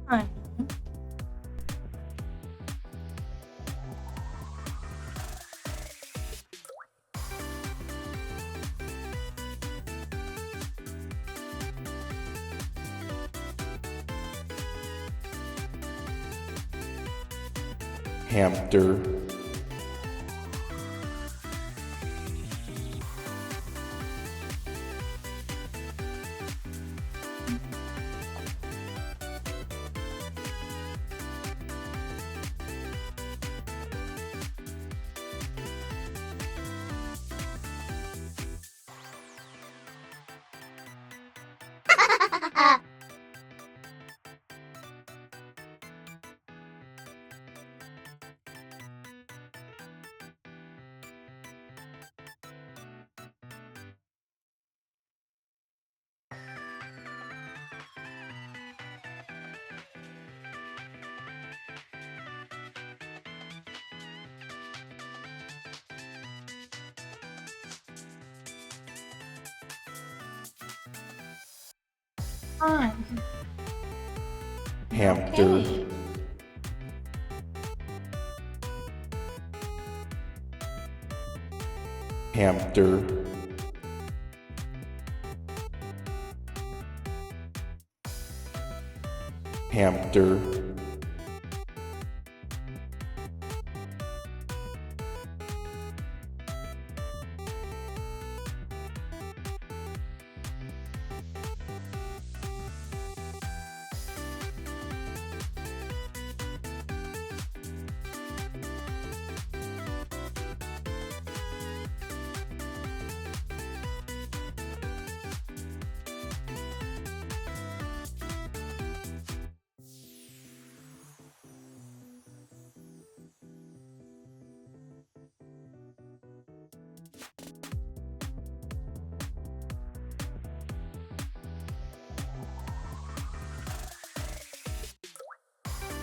Fine. Hamster. Fine. Hamster. Okay. Hamster. Hamster.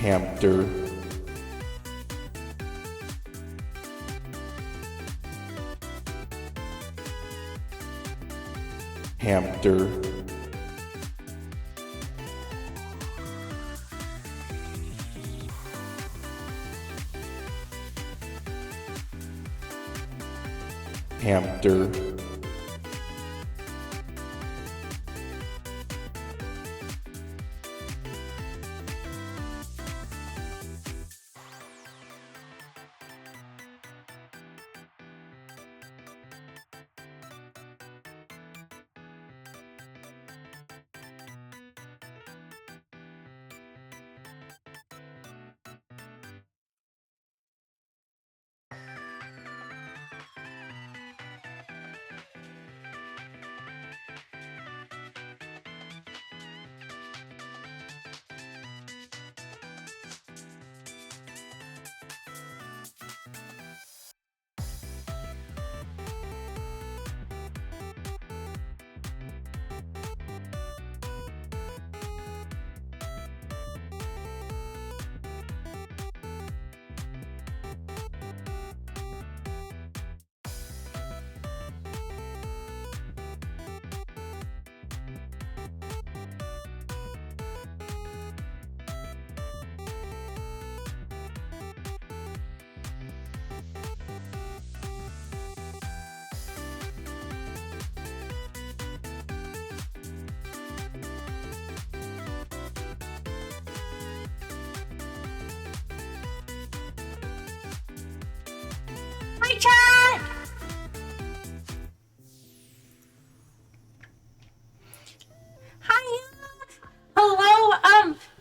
Hamster. Hamster. Hamster. Hi, chat! Hi!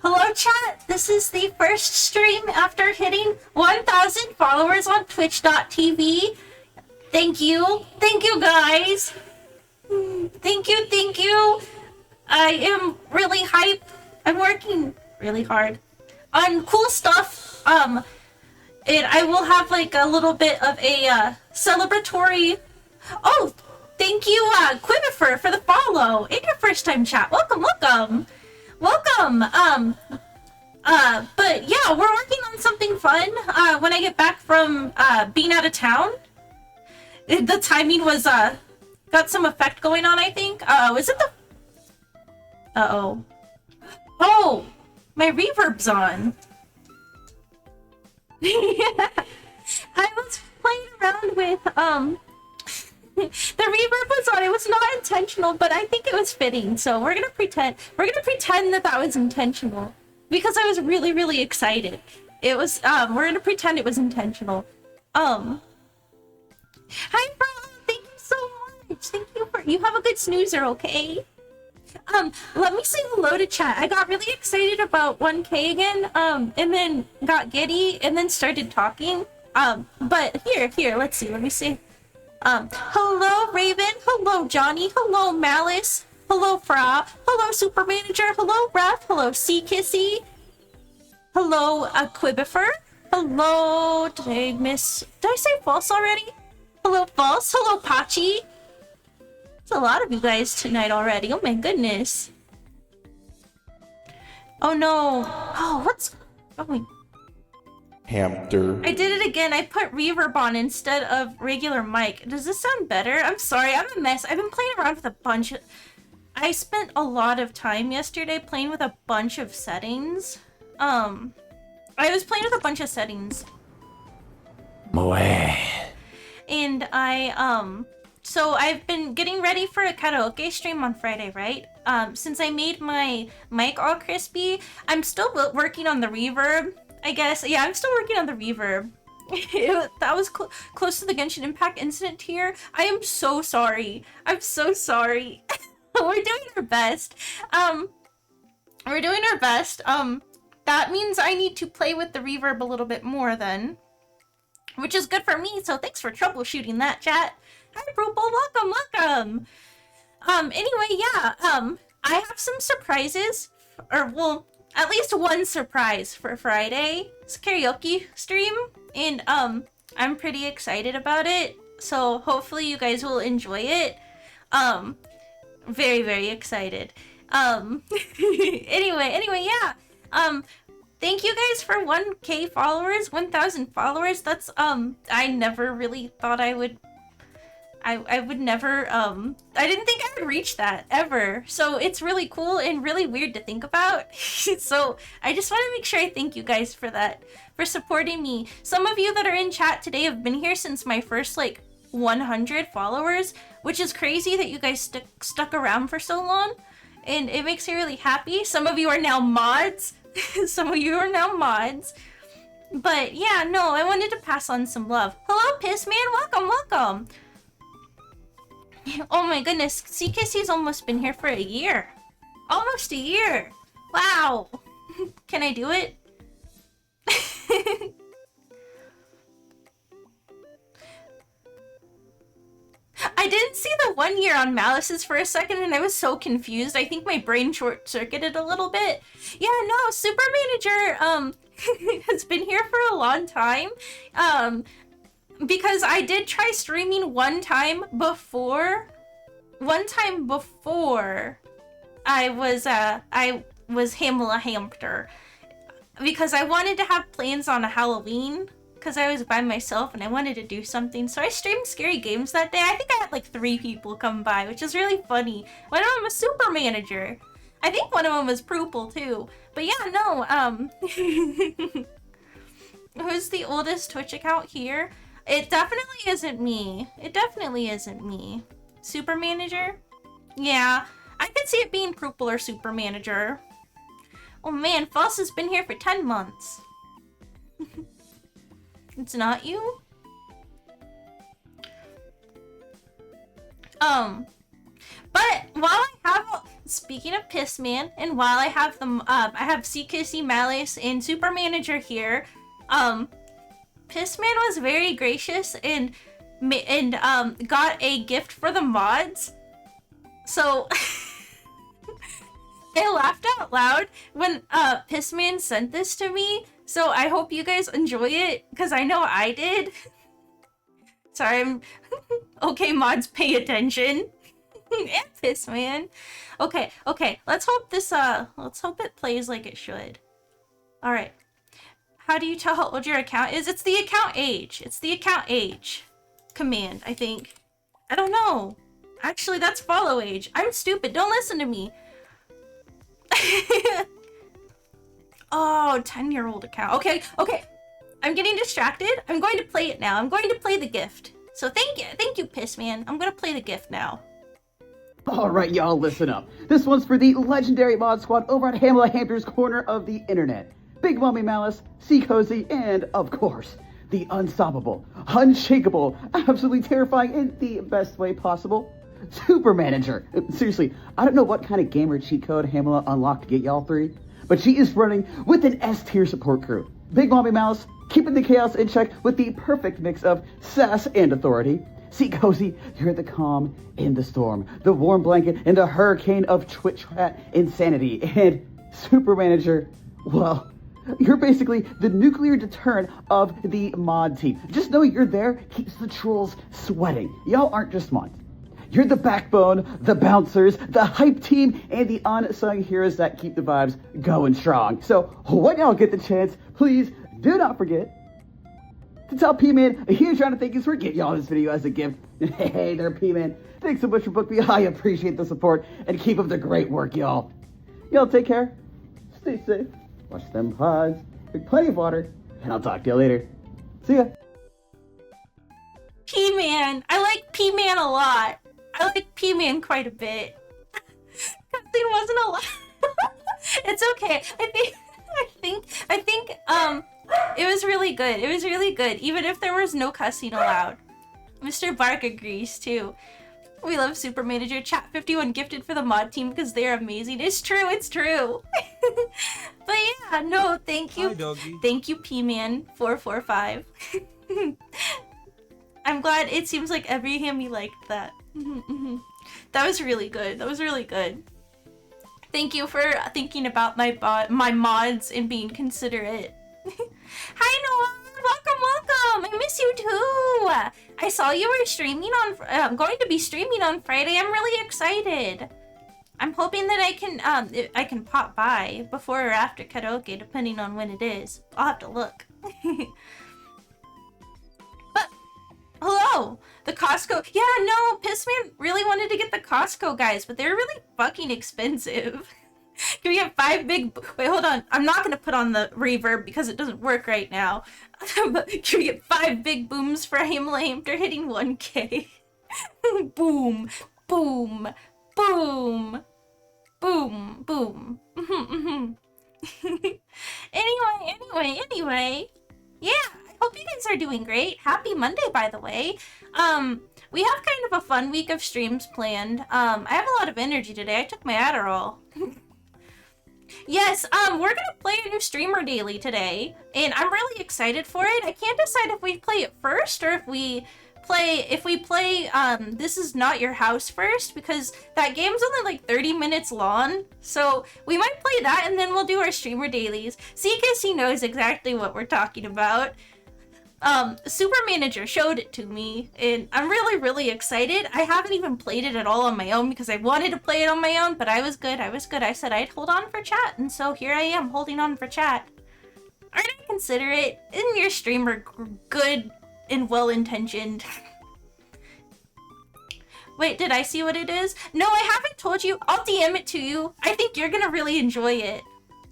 Hello, chat. This is the first stream after hitting 1,000 followers on twitch.tv. Thank you. Thank you, guys. Thank you. I am really hype. I'm working really hard on cool stuff. And I will have like a little bit of a celebratory. Oh, thank you, Quinifer, for the follow in your first time chat. Welcome. But yeah, we're working on something fun. When I get back from being out of town, the timing was got some effect going on. I think. Is it the? Oh. My reverb's on. Yeah. I was playing around with the reverb was on. It was not intentional, but I think it was fitting. So we're gonna pretend that that was intentional because I was really, really excited. It was we're gonna pretend it was intentional. Hi bro, thank you so much. Thank you for you have a good snoozer, okay? Let me say hello to chat. I got really excited about 1K again, and then got giddy and then started talking. But here, let's see, let me see. Hello Raven, hello Johnny, hello Malice, hello Fra, hello Super Manager, hello Ref, hello Sea Kissy, hello Quibifer, hello, did I say false already? Hello False, hello Pachi. There's a lot of you guys tonight already, oh my goodness. Oh no, oh what's going? Hamster. I did it again. I put reverb on instead of regular mic. Does this sound better? I'm sorry, I'm a mess. I've been playing around with a bunch of... I spent a lot of time yesterday playing with a bunch of settings. I was playing with a bunch of settings. Moe. And so I've been getting ready for a karaoke stream on Friday, right? Since I made my mic all crispy, I'm still working on the reverb. I guess, yeah, I'm still working on the reverb. That was close to the Genshin Impact incident tier. I am so sorry. I'm so sorry. We're doing our best. We're doing our best. That means I need to play with the reverb a little bit more then. Which is good for me, so thanks for troubleshooting that, chat. Hi, Rupal, welcome. Anyway, yeah, I have some surprises, or, well, at least one surprise for Friday's karaoke stream, and I'm pretty excited about it, so hopefully you guys will enjoy it. Very, very excited. Anyway, yeah. Thank you guys for 1K followers, 1,000 followers. That's I never really thought I would I would never, I didn't think I would reach that, ever. So it's really cool and really weird to think about. So I just want to make sure I thank you guys for that, for supporting me. Some of you that are in chat today have been here since my first, like, 100 followers, which is crazy that you guys stuck around for so long. And it makes me really happy. Some of you are now mods. Some of you are now mods. But yeah, no, I wanted to pass on some love. Hello, Pissman. Welcome. Oh my goodness, CKC's almost been here for a year. Almost a year. Wow. Can I do it? I didn't see the 1 year on Malice's for a second and I was so confused. I think my brain short-circuited a little bit. Yeah, no, Super Manager has been here for a long time. Because I did try streaming one time before I was Hamela Hampter, because I wanted to have plans on a Halloween because I was by myself and I wanted to do something. So I streamed scary games that day. I think I had like 3 people come by, which is really funny. One of them was Super Manager. I think one of them was Purple too. But yeah, no, who's the oldest Twitch account here? It definitely isn't me. It definitely isn't me. Super Manager? Yeah, I could see it being Purple or Super Manager. Oh man, False has been here for 10 months. It's not you? But while I have, speaking of Pissman, and while I have them, I have CKC, Malice, and Super Manager here, Pissman was very gracious and got a gift for the mods. So I laughed out loud when Pissman sent this to me. So I hope you guys enjoy it, because I know I did. Sorry, I'm okay, mods, pay attention. And Pissman. Okay, let's hope it plays like it should. Alright. How do you tell how old your account is? It's the account age. It's the account age command, I think. I don't know. Actually, that's follow age. I'm stupid. Don't listen to me. Oh, 10-year-old account. Okay, okay. I'm getting distracted. I'm going to play it now. I'm going to play the gift. So thank you, Pissman. I'm gonna play the gift now. Alright, y'all, listen up. This one's for the legendary mod squad over at Hamela Hampter's corner of the internet. Big Mommy Malice, C Cozy, and, of course, the unstoppable, unshakable, absolutely terrifying in the best way possible, Super Manager. Seriously, I don't know what kind of gamer cheat code Hamela unlocked to get y'all three, but she is running with an S-tier support crew. Big Mommy Malice, keeping the chaos in check with the perfect mix of sass and authority. See Cozy, you're the calm in the storm, the warm blanket in the hurricane of Twitch chat insanity. And Super Manager, well, you're basically the nuclear deterrent of the mod team. Just knowing you're there keeps the trolls sweating. Y'all aren't just mods. You're the backbone, the bouncers, the hype team, and the unsung heroes that keep the vibes going strong. So when y'all get the chance, please do not forget to tell P-Man a huge round of thank yous for getting y'all this video as a gift. Hey there, P-Man. Thanks so much for booking me. I appreciate the support, and keep up the great work, y'all. Y'all take care. Stay safe. Watch them pods. Drink plenty of water. And I'll talk to you later. See ya. P-Man. I like P-Man a lot. I like P-Man quite a bit. Because he wasn't allowed. It's okay. I think, it was really good. It was really good, even if there was no cussing allowed. Mr. Bark agrees, too. We love Super Manager. Chat 51 gifted for the mod team because they're amazing. It's true, it's true. But yeah, no, thank you. Hi, doggy. Thank you, P-Man 445. I'm glad it seems like every Hammie liked that. That was really good. That was really good. Thank you for thinking about my mods and being considerate. Hi Noah! Welcome! I miss you too! I saw you were streaming on going to be streaming on Friday. I'm really excited. I'm hoping that I can pop by before or after karaoke, depending on when it is. I'll have to look. But hello! The Costco. Yeah, no, Pissman really wanted to get the Costco guys, but they're really fucking expensive. Can we have 5 big... Wait, hold on. I'm not going to put on the reverb because it doesn't work right now. But can we get 5 big booms for Hamela Hampter hitting 1K? Boom. Boom. Boom. Boom. Boom. Anyway. Yeah, I hope you guys are doing great. Happy Monday, by the way. We have kind of a fun week of streams planned. I have a lot of energy today. I took my Adderall. Yes, we're gonna play a new streamer daily today, and I'm really excited for it. I can't decide if we play it first or if we play This Is Not Your House first, because that game's only like 30 minutes long. So we might play that and then we'll do our streamer dailies. CKC knows exactly what we're talking about. Super Manager showed it to me, and I'm really excited. I haven't even played it at all on my own because I wanted to play it on my own, but I was good. I said I'd hold on for chat, and so here I am holding on for chat. Aren't I considerate? Isn't your streamer good and well-intentioned? Wait, did I see what it is? No, I haven't told you. I'll DM it to you. I think you're gonna really enjoy it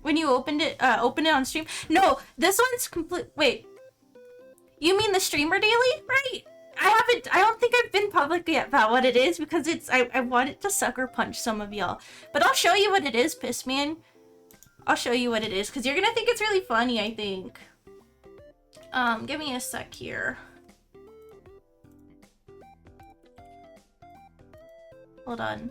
when you open it on stream. No, this one's complete. Wait. You mean the streamer daily? Right. I don't think I've been public yet about what it is because I want it to sucker punch some of y'all. But I'll show you what it is, Pissman. I'll show you what it is because you're gonna think it's really funny, I think. Give me a sec here. Hold on.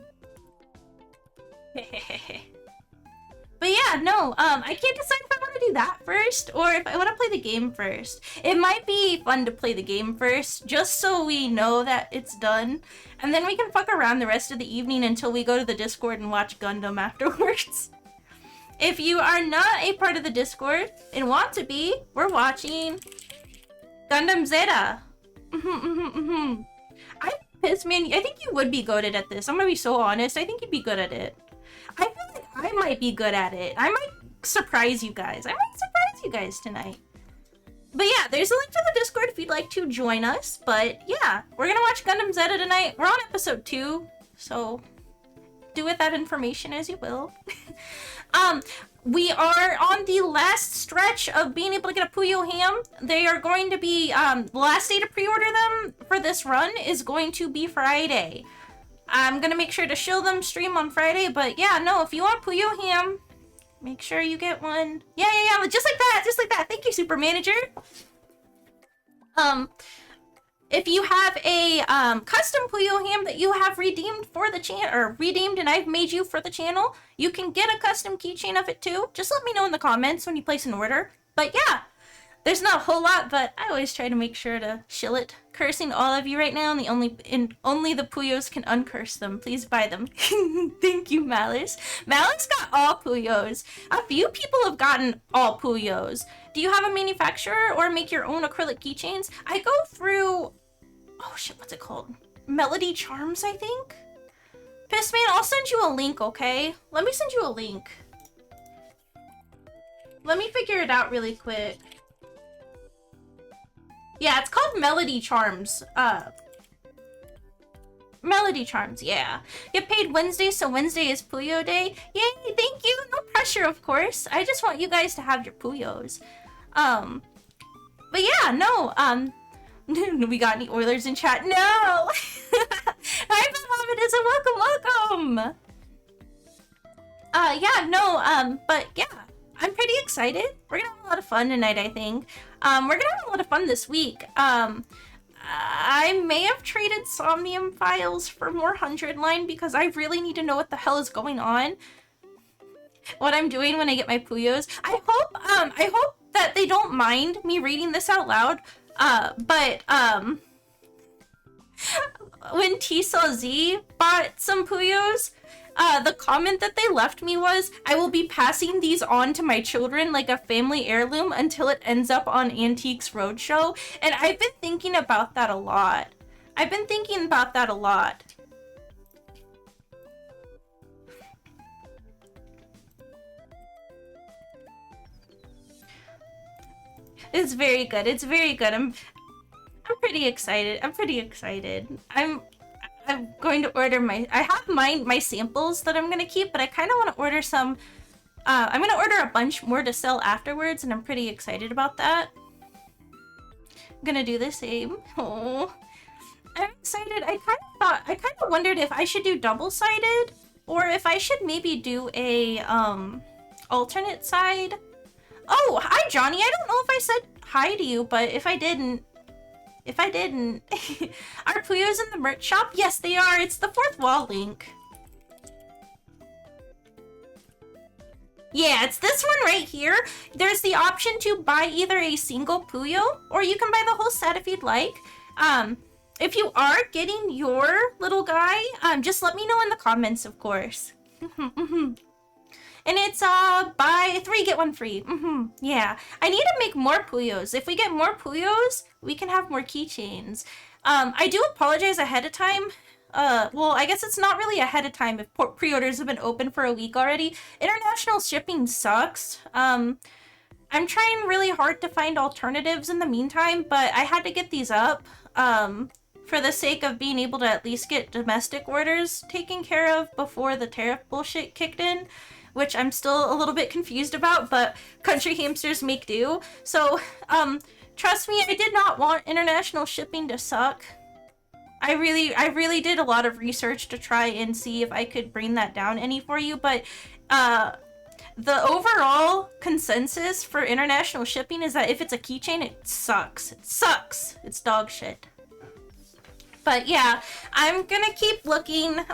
But yeah, no, I can't decide if I want to do that first or if I want to play the game first. It might be fun to play the game first, just so we know that it's done. And then we can fuck around the rest of the evening until we go to the Discord and watch Gundam afterwards. If you are not a part of the Discord and want to be, we're watching Gundam Zeta. Pissman, I think you would be good at this. I'm gonna be so honest. I think you'd be good at it. I feel like I might be good at it. I might surprise you guys. I might surprise you guys tonight. But yeah, there's a link to the Discord if you'd like to join us. But yeah, we're gonna watch Gundam Zeta tonight. We're on episode 2, so do with that information as you will. we are on the last stretch of being able to get a Puyo ham. They are going to be, the last day to pre-order them for this run is going to be Friday. I'm gonna make sure to show them stream on Friday, but yeah, no, if you want Puyo ham, make sure you get one. Yeah, just like that, just like that. Thank you, Super Manager. If you have a custom Puyo ham that you have redeemed for the channel, or redeemed and I've made you for the channel, you can get a custom keychain of it too. Just let me know in the comments when you place an order. But yeah, there's not a whole lot, but I always try to make sure to shill it. Cursing all of you right now, and only the Puyos can uncurse them. Please buy them. Thank you, Malice. Malice got all Puyos. A few people have gotten all Puyos. Do you have a manufacturer or make your own acrylic keychains? I go through... Oh shit, what's it called? Melody Charms, I think? Pissman, I'll send you a link, okay? Let me send you a link. Let me figure it out really quick. Yeah, it's called Melody Charms. Melody Charms, yeah. Get paid Wednesday, so Wednesday is Puyo Day. Yay, thank you. No pressure, of course. I just want you guys to have your Puyos. But yeah, no, we got any Oilers in chat? No! Hi, Mohammed, welcome! Yeah, no, but yeah, I'm pretty excited. We're gonna have a lot of fun tonight, I think. We're gonna have a lot of fun this week. I may have traded Somnium files for more 100 line because I really need to know what the hell is going on. What I'm doing when I get my Puyos. I hope that they don't mind me reading this out loud. But when T-Saw Z bought some Puyos, the comment that they left me was, I will be passing these on to my children like a family heirloom until it ends up on Antiques Roadshow. And I've been thinking about that a lot. It's very good. It's very good. I'm pretty excited. I'm going to order I have my samples that I'm gonna keep, but I kind of want to order some. I'm gonna order a bunch more to sell afterwards, and I'm pretty excited about that. I'm gonna do the same. Oh, I'm excited. I kind of wondered if I should do double-sided or if I should maybe do a alternate side. Oh, hi Johnny. I don't know if I said hi to you, but if I didn't, are Puyos in the merch shop? Yes, they are. It's the fourth wall link. Yeah, it's this one right here. There's the option to buy either a single Puyo or you can buy the whole set if you'd like. If you are getting your little guy, just let me know in the comments, of course. And it's buy 3 get 1 free. Yeah, I need to make more Puyos. If we get more Puyos, we can have more keychains. I do apologize ahead of time. Well, I guess it's not really ahead of time if pre-orders have been open for a week already. International shipping sucks. I'm trying really hard to find alternatives in the meantime, but I had to get these up for the sake of being able to at least get domestic orders taken care of before the tariff bullshit kicked in, which I'm still a little bit confused about, but country hamsters make do. So, trust me, I did not want international shipping to suck. I really did a lot of research to try and see if I could bring that down any for you, but the overall consensus for international shipping is that if it's a keychain, it sucks. It sucks. It's dog shit. But yeah, I'm gonna keep looking. Hi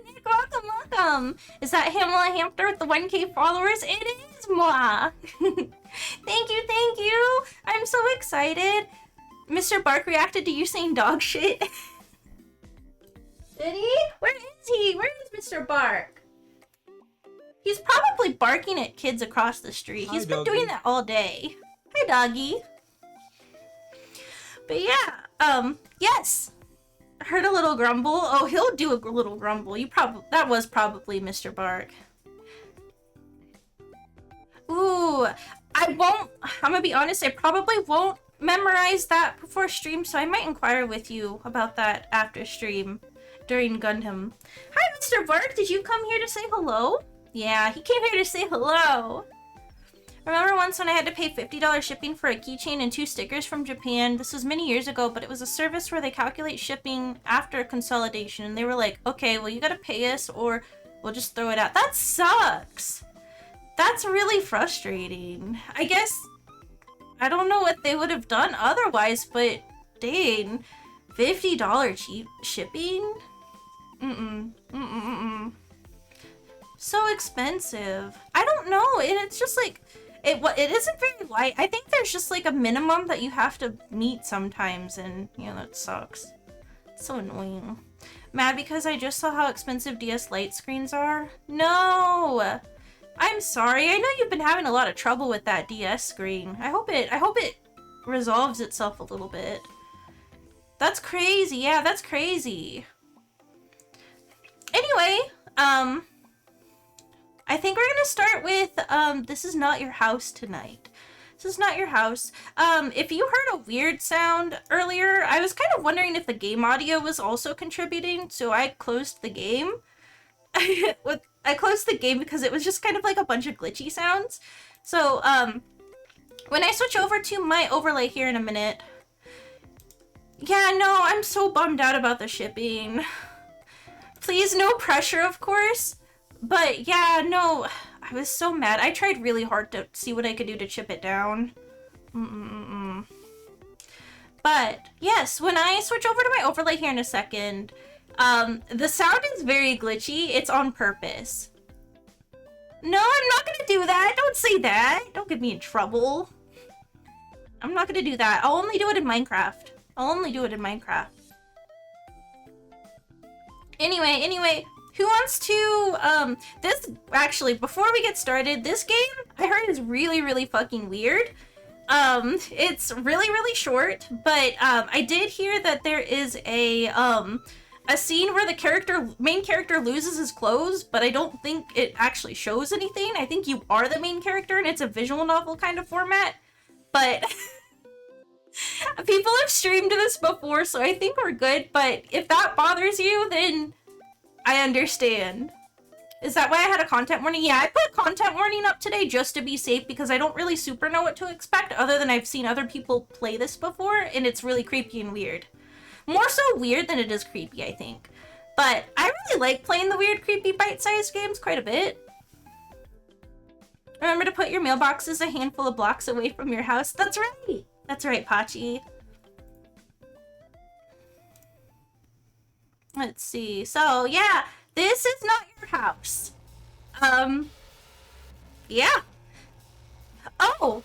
Nick, welcome. Is that Hamela Hampter with the 1K followers? It is moi. Thank you. I'm so excited. Mr. Bark reacted to you saying dog shit. Did he? Where is he? Where is Mr. Bark? He's probably barking at kids across the street. He's been doing that all day. Hi, doggy. But yeah, yes. Heard a little grumble. Oh, he'll do a little grumble. That was probably Mr. Bark. Ooh, I'm gonna be honest, I probably won't memorize that before stream, so I might inquire with you about that after stream during Gundam. Hi, Mr. Bark. Did you come here to say hello? Yeah, he came here to say hello. Remember once when I had to pay $50 shipping for a keychain and 2 stickers from Japan? This was many years ago, but it was a service where they calculate shipping after consolidation. And they were like, okay, well, you gotta pay us or we'll just throw it out. That sucks. That's really frustrating. I guess, I don't know what they would have done otherwise, but dang, $50 cheap shipping? So expensive. I don't know, and it's just like, it isn't very light. I think there's just like a minimum that you have to meet sometimes, and you know, that sucks. It's so annoying. Mad because I just saw how expensive DS Lite screens are? No! I'm sorry. I know you've been having a lot of trouble with that DS screen. I hope it resolves itself a little bit. That's crazy. Yeah, that's crazy. Anyway, I think we're gonna start with, This Is Not Your House tonight. This is not your house. If you heard a weird sound earlier, I was kind of wondering if the game audio was also contributing, so I closed the game. I closed the game because it was just kind of like a bunch of glitchy sounds. So, when I switch over to my overlay here in a minute... Yeah, no, I'm so bummed out about the shipping. Please, no pressure, of course. But yeah, no, I was so mad. I tried really hard to see what I could do to chip it down. But yes, when I switch over to my overlay here in a second, the sound is very glitchy. It's on purpose. No, I'm not gonna do that. Don't say that. Don't get me in trouble. I'm not gonna do that. I'll only do it in Minecraft. I'll only do it in Minecraft. Anyway, who wants to, actually, before we get started, this game, I heard is really, really fucking weird. It's really, really short, but, I did hear that there is a scene where the main character loses his clothes, but I don't think it actually shows anything. I think you are the main character, and it's a visual novel kind of format, but... People have streamed this before, so I think we're good, but if that bothers you, then I understand. Is that why I had a content warning? Yeah, I put a content warning up today just to be safe because I don't really super know what to expect other than I've seen other people play this before, and it's really creepy and weird. More so weird than it is creepy, I think. But I really like playing the weird, creepy, bite-sized games quite a bit. Remember to put your mailboxes a handful of blocks away from your house. That's right! That's right, Pachi. Let's see. So, yeah, this is not your house. Yeah. Oh.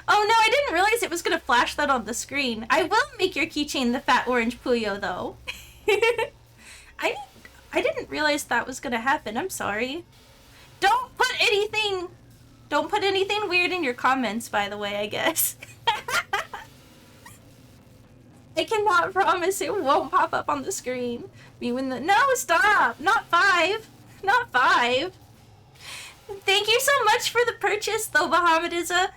Oh, no, I didn't realize it was going to flash that on the screen. I will make your keychain the fat orange Puyo, though. I didn't realize that was going to happen. I'm sorry. Don't put anything weird in your comments, by the way, I guess. I cannot promise it won't pop up on the screen. No, stop! Not 5! Not 5! Thank you so much for the purchase, though, Bahamaduza.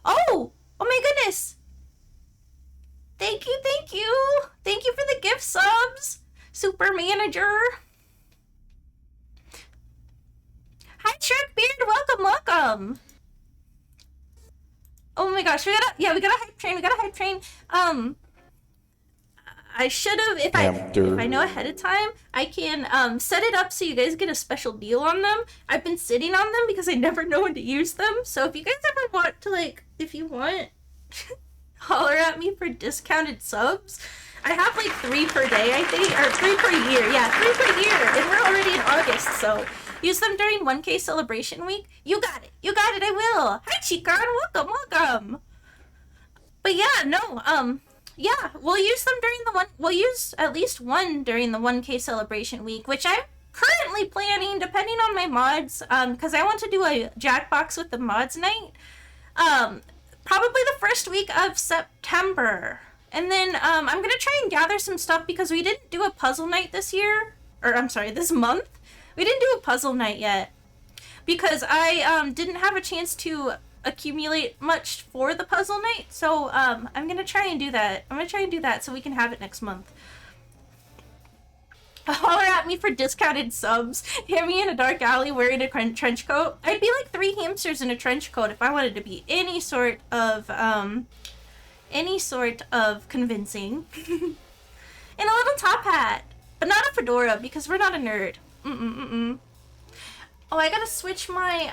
Oh my goodness! Thank you! Thank you for the gift subs! Super Manager! Hi, Shark Beard! Welcome! Oh my gosh, we got a hype train, I should have, if I know ahead of time, I can set it up so you guys get a special deal on them. I've been sitting on them because I never know when to use them. So if you guys ever want to, if you want, holler at me for discounted subs. I have 3 per day, I think, or 3 per year. Yeah, 3 per year, and we're already in August, so use them during 1K celebration week. You got it, I will. Hi, Chikan, welcome. But yeah, no, yeah, we'll use them during we'll use at least one during the 1K celebration week, which I'm currently planning, depending on my mods, because I want to do a Jackbox with the mods night, probably the first week of September. And then, I'm gonna try and gather some stuff because we didn't do a puzzle night this year, or I'm sorry, this month. We didn't do a puzzle night yet because I, didn't have a chance to accumulate much for the puzzle night, so I'm gonna try and do that. I'm gonna try and do that so we can have it next month. Holler at me for discounted subs. Hammie in a dark alley wearing a trench coat. I'd be like 3 hamsters in a trench coat if I wanted to be any sort of convincing. And a little top hat, but not a fedora because we're not a nerd. Oh, I gotta switch my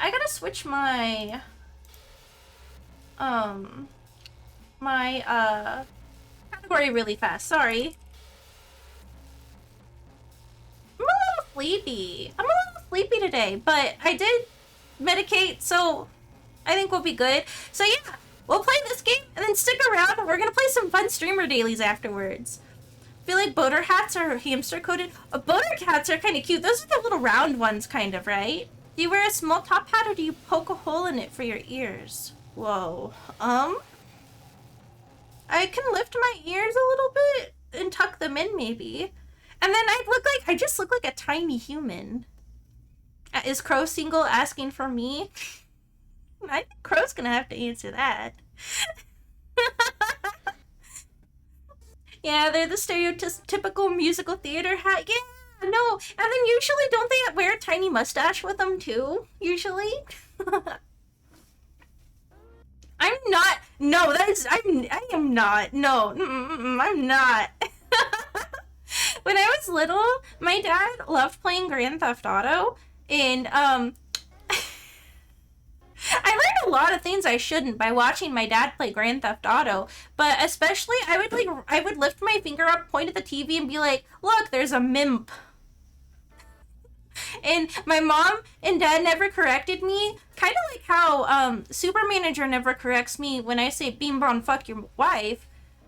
category really fast. Sorry. I'm a little sleepy. I'm a little sleepy today, but I did medicate, so I think we'll be good. So yeah, we'll play this game and then stick around. We're gonna play some fun streamer dailies afterwards. I feel like boater hats are hamster coated. Boater hats are kind of cute. Those are the little round ones, kind of, right? Do you wear a small top hat or do you poke a hole in it for your ears? Whoa. I can lift my ears a little bit and tuck them in, maybe. And then I just look like a tiny human. Is Crow single asking for me? I think Crow's gonna have to answer that. Yeah, they're the stereotypical musical theater hat. Yeah, no. And then usually don't they wear a tiny mustache with them too? Usually? I'm not. No, I am not. No, I'm not. When I was little, my dad loved playing Grand Theft Auto, and I learned a lot of things I shouldn't by watching my dad play Grand Theft Auto. But especially, I would lift my finger up, point at the TV, and be like, "Look, there's a mimp." And my mom and dad never corrected me, kind of like how Super Manager never corrects me when I say "beam bon fuck your wife."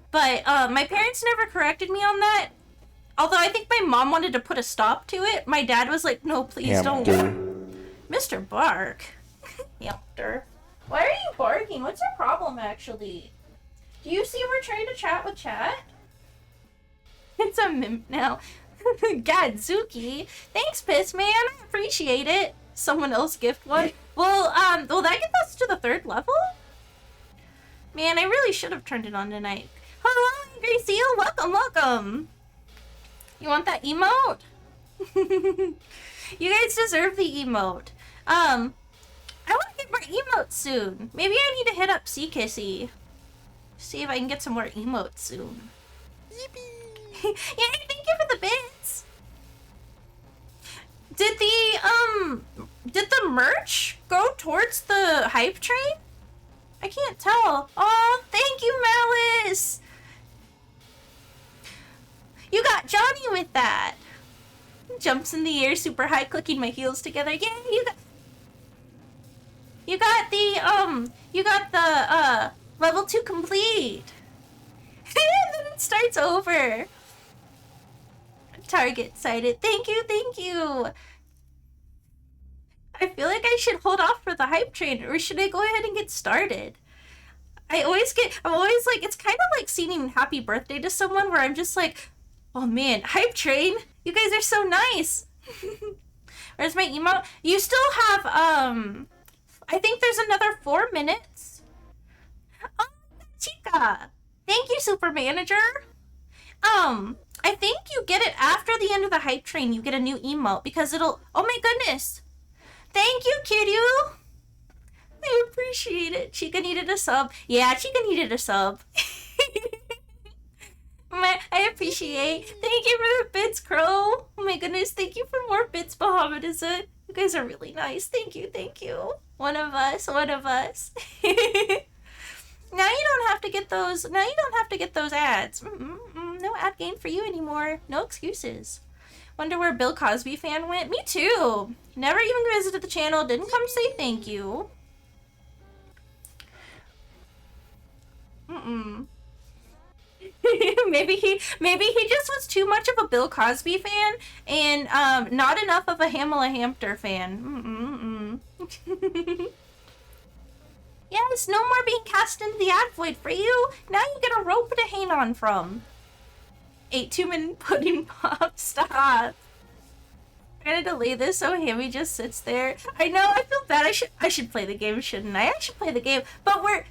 But my parents never corrected me on that. Although I think my mom wanted to put a stop to it, my dad was like, "No, please don't." Mr. Bark. Hamster. Why are you barking? What's your problem, actually? Do you see we're trying to chat with chat? It's a mimp now. Gadzuki. Thanks, Piss Man. I appreciate it. Someone else gift one. Well, will that get us to the 3rd level? Man, I really should have turned it on tonight. Hello, Angry Seal. Welcome, welcome. You want that emote? You guys deserve the emote. I want to get more emotes soon. Maybe I need to hit up Sea Kissy. See if I can get some more emotes soon. Yippee! Yeah, thank you for the bits. Did the merch go towards the hype train? I can't tell. Oh, thank you, Malice. You got Johnny with that. Jumps in the air super high, clicking my heels together. Yeah, you got the level 2 complete. And then it starts over. Target sighted. Thank you, thank you. I feel like I should hold off for the hype train, or should I go ahead and get started? I'm always like, it's kind of like singing happy birthday to someone where I'm just like, oh man, hype train, you guys are so nice. Where's my emote? You still have, I think there's another 4 minutes. Oh, Chica. Thank you, Super Manager. I think you get it after the end of the hype train. You get a new emote because it'll, oh my goodness. Thank you, Kiryu. I appreciate it. Chica needed a sub. Yeah, Chica needed a sub. I appreciate. Thank you for the bits, Crow. Oh my goodness, thank you for more bits, Bahamut. Is it? You guys are really nice. Thank you, thank you. One of us, one of us. Now you don't have to get those. Now you don't have to get those ads. No ad game for you anymore. No excuses. Wonder where Bill Cosby fan went. Me too. Never even visited the channel. Didn't come say thank you. maybe he just was too much of a Bill Cosby fan and not enough of a Hamela Hampter fan. Yes, no more being cast into the ad void for you. Now you get a rope to hang on from. 8 2-minute pudding pop. Stop. gonna delay this so Hammie just sits there. I know, I feel bad. I should play the game, shouldn't I? I should play the game. But we're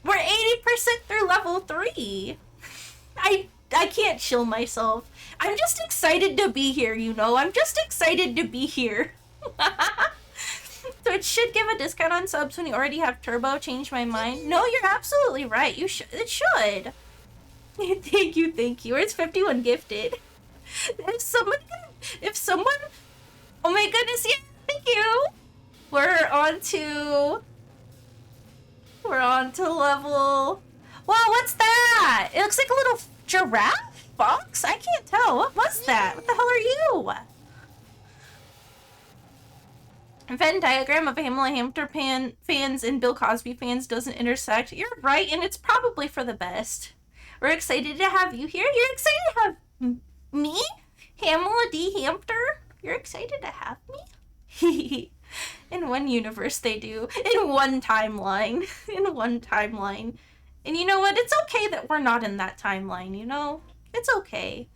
80% through level 3. I can't chill myself. I'm just excited to be here, you know? I'm just excited to be here. So it should give a discount on subs when you already have Turbo. Change my mind. No, you're absolutely right. It should. Thank you. It's 51 gifted. If someone, oh my goodness, yeah, thank you. We're on to level. Wow, what's that? It looks like a little giraffe box. I can't tell. What was that? What the hell are you? Venn diagram of Hamela Hampter fans and Bill Cosby fans doesn't intersect. You're right, and it's probably for the best. We're excited to have you here. You're excited to have me? Hamela D. Hampter? You're excited to have me? In one universe they do. In one timeline. In one timeline. And you know what? It's okay that we're not in that timeline, you know? It's okay.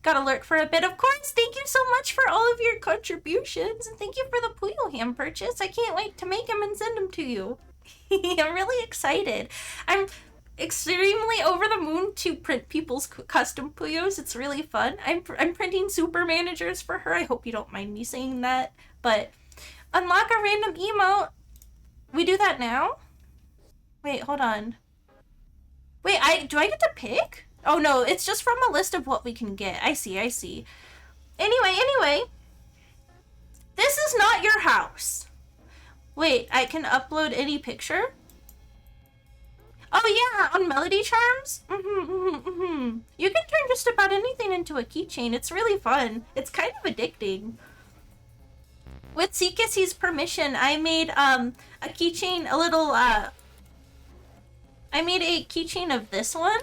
Gotta lurk for a bit. Of course, thank you so much for all of your contributions. And thank you for the Puyo Ham purchase. I can't wait to make them and send them to you. I'm really excited. I'm extremely over the moon to print people's custom Puyos. It's really fun. I'm printing super managers for her. I hope you don't mind me saying that. But unlock a random emote. We do that now? Wait, hold on. Wait, do I get to pick? Oh no, it's just from a list of what we can get. I see. Anyway. This is not your house. Wait, I can upload any picture? Oh yeah, on Melody Charms? You can turn just about anything into a keychain. It's really fun. It's kind of addicting. With Seekissy's permission, I made a keychain, I made a keychain of this one.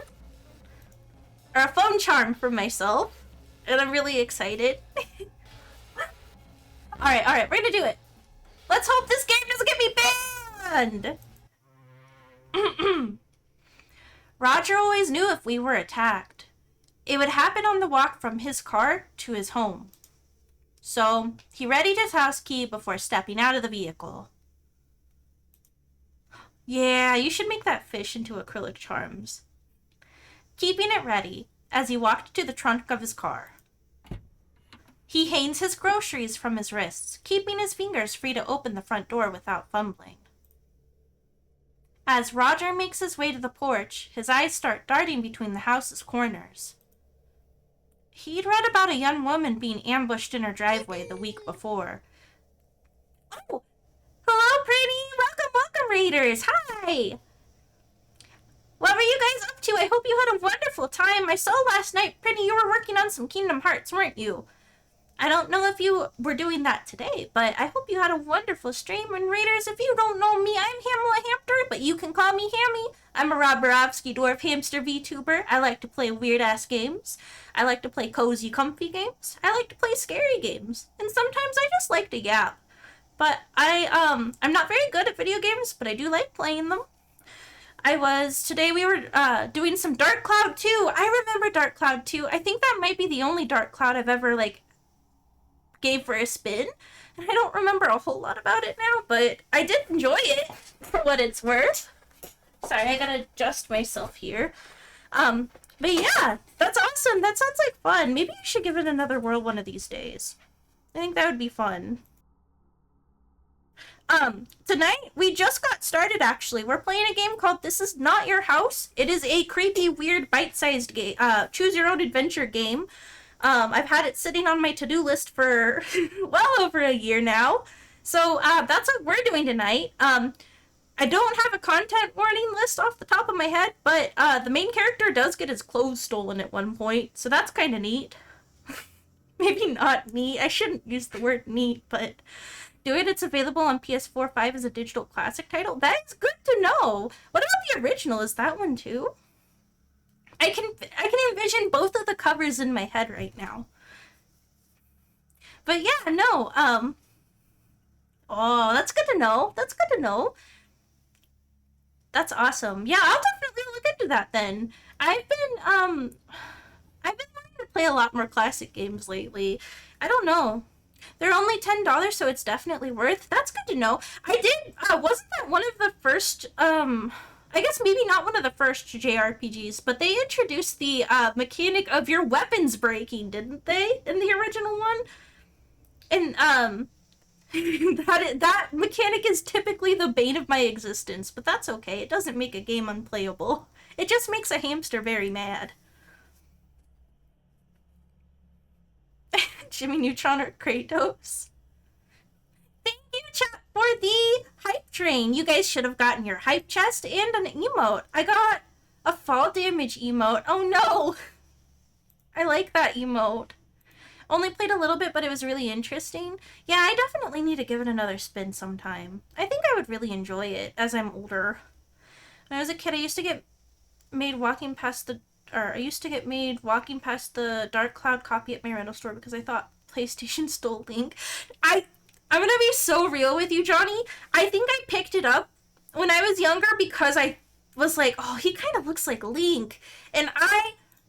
Or a phone charm for myself. And I'm really excited. Alright, we're gonna do it. Let's hope this game doesn't get me banned! Roger always knew if we were attacked. It would happen on the walk from his car to his home. So, he readied his house key before stepping out of the vehicle. Yeah, you should make that fish into acrylic charms. Keeping it ready as he walked to the trunk of his car. He hangs his groceries from his wrists, keeping his fingers free to open the front door without fumbling. As Roger makes his way to the porch, his eyes start darting between the house's corners. He'd read about a young woman being ambushed in her driveway the week before. Oh! Hello, pretty! Welcome, Raiders! Hi! What were you guys up to? I hope you had a wonderful time. I saw last night, Pretty, you were working on some Kingdom Hearts, weren't you? I don't know if you were doing that today, but I hope you had a wonderful stream. And Raiders, if you don't know me, I'm Hamela Hampter, but you can call me Hammie. I'm a Roborovski Dwarf Hamster VTuber. I like to play weird-ass games. I like to play cozy, comfy games. I like to play scary games. And sometimes I just like to yap. But I'm not very good at video games, but I do like playing them. Today we were doing some Dark Cloud 2. I remember Dark Cloud 2. I think that might be the only Dark Cloud I've ever, gave for a spin. And I don't remember a whole lot about it now, but I did enjoy it for what it's worth. Sorry, I gotta adjust myself here. But yeah, that's awesome. That sounds like fun. Maybe you should give it another whirl one of these days. I think that would be fun. Tonight, we just got started, actually. We're playing a game called This Is Not Your House. It is a creepy, weird, bite-sized game, choose-your-own-adventure game. I've had it sitting on my to-do list for well over a year now. So, that's what we're doing tonight. I don't have a content warning list off the top of my head, but, the main character does get his clothes stolen at one point, so that's kind of neat. Maybe not neat. I shouldn't use the word neat, but do it. It's available on PS4 5 as a digital classic title. That is good to know. What about the original? Is that one too? I can envision both of the covers in my head right now. But yeah, no. Oh, that's good to know. That's good to know. That's awesome. Yeah, I'll definitely look into that then. I've been wanting to play a lot more classic games lately. I don't know. They're only $10, so it's definitely worth. That's good to know. I did. Wasn't that one of the first? I guess maybe not one of the first JRPGs, but they introduced the mechanic of your weapons breaking, didn't they? In the original one, and that mechanic is typically the bane of my existence. But that's okay. It doesn't make a game unplayable. It just makes a hamster very mad. Jimmy Neutron or Kratos. Thank you, chat, for the hype train. You guys should have gotten your hype chest and an emote. I got a fall damage emote. Oh no! I like that emote. Only played a little bit, but it was really interesting. Yeah, I definitely need to give it another spin sometime. I think I would really enjoy it as I'm older. When I was a kid, I used to get made walking past the Dark Cloud copy at my rental store because I thought PlayStation stole Link. I'm gonna be so real with you, Johnny. I think I picked it up when I was younger because I was like, oh, he kind of looks like Link. And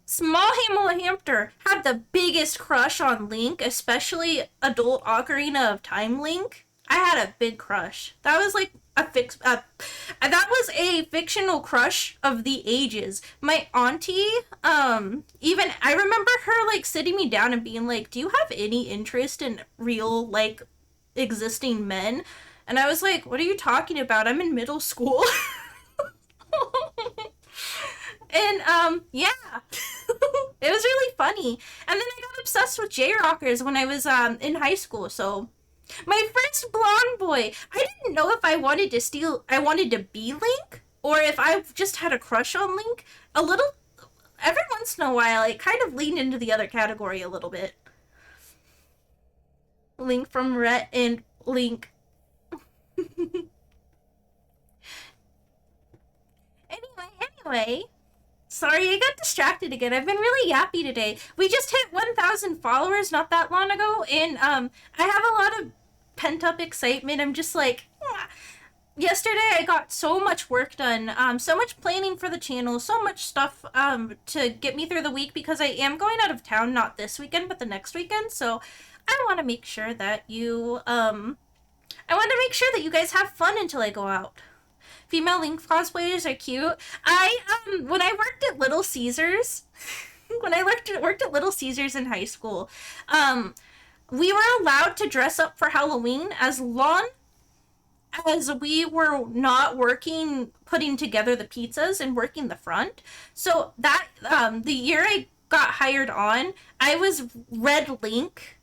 small Hamela Hampter, had the biggest crush on Link, especially adult Ocarina of Time Link. I had a big crush. That was like that was a fictional crush of the ages. My auntie, even I remember her like sitting me down and being like, "Do you have any interest in real like existing men?" And I was like, "What are you talking about? I'm in middle school." And yeah. It was really funny. And then I got obsessed with J-Rockers when I was in high school, so my first blonde boy. I didn't know if I wanted to be Link, or if I just had a crush on Link. A little, every once in a while, I kind of leaned into the other category a little bit. Link from Rhett and Link. Anyway. Sorry, I got distracted again. I've been really yappy today. We just hit 1,000 followers not that long ago, and I have a lot of pent-up excitement. I'm just like, yesterday I got so much work done, so much planning for the channel, so much stuff to get me through the week because I am going out of town, not this weekend, but the next weekend. So I want to make sure that you guys have fun until I go out. Female Link cosplayers are cute. When I worked at Little Caesars, worked at Little Caesars in high school, we were allowed to dress up for Halloween as long as we were not putting together the pizzas and working the front. So that, the year I got hired on, I was Red Link.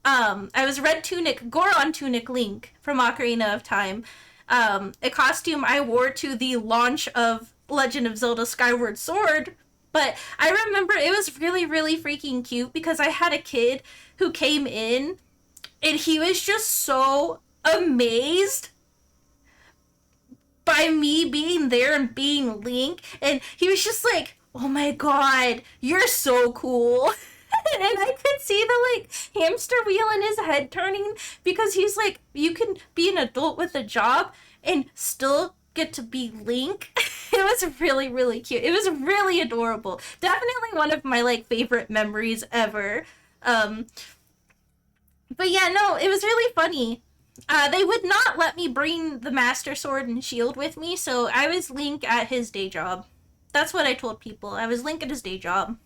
I was Red Tunic, Goron Tunic Link from Ocarina of Time. A costume I wore to the launch of Legend of Zelda Skyward Sword, but I remember it was really, really freaking cute because I had a kid who came in and he was just so amazed by me being there and being Link, and he was just like, "Oh my god, you're so cool." And I could see the like hamster wheel in his head turning because he's like, you can be an adult with a job and still get to be Link. It was really, really cute. It was really adorable. Definitely one of my like favorite memories ever. But yeah, no, it was really funny. They would not let me bring the Master Sword and Shield with me, so I was Link at his day job. That's what I told people. I was Link at his day job.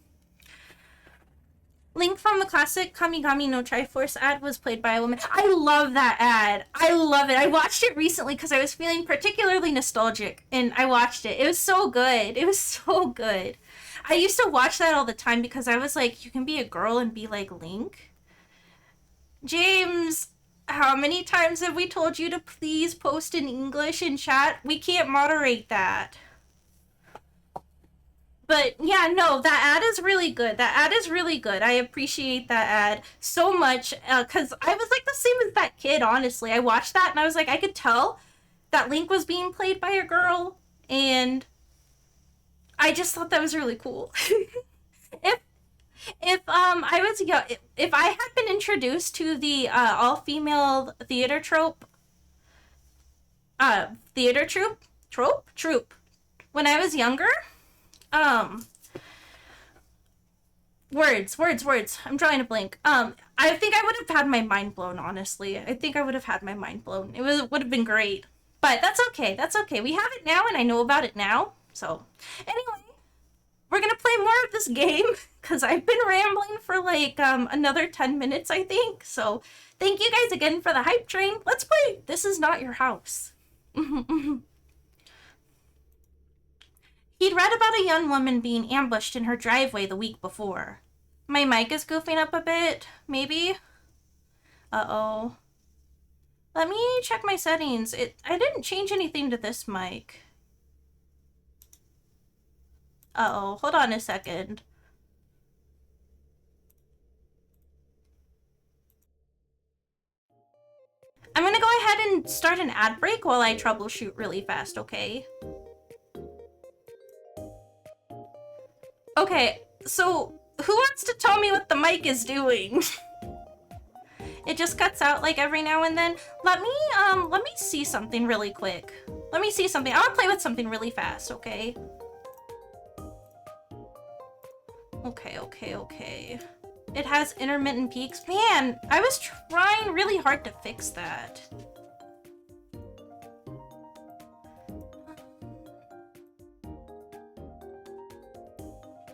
Link from the classic Kamigami no Triforce ad was played by a woman. I love that ad. I love it. I watched it recently because I was feeling particularly nostalgic, and I watched it. It was so good. It was so good. I used to watch that all the time because I was like, you can be a girl and be like Link. James, how many times have we told you to please post in English in chat? We can't moderate that. But yeah, no, that ad is really good. That ad is really good. I appreciate that ad so much because I was like the same as that kid, honestly. I watched that and I was like, I could tell that Link was being played by a girl, and I just thought that was really cool. If I had been introduced to the all-female theater trope when I was younger, Words. I'm drawing a blank. I think I would have had my mind blown, honestly. I think I would have had my mind blown. Would have been great. But that's okay. That's okay. We have it now, and I know about it now. So, anyway, we're gonna play more of this game, because I've been rambling for, like, another 10 minutes, I think. So, thank you guys again for the hype train. Let's play This Is Not Your House. He'd read about a young woman being ambushed in her driveway the week before. My mic is goofing up a bit, maybe? Uh-oh. Let me check my settings. I didn't change anything to this mic. Uh-oh, hold on a second. I'm gonna go ahead and start an ad break while I troubleshoot really fast, okay? Okay, so who wants to tell me what the mic is doing? It just cuts out like every now and then. Let me see something really quick. Let me see something. I want to play with something really fast, okay? Okay. It has intermittent peaks. Man, I was trying really hard to fix that.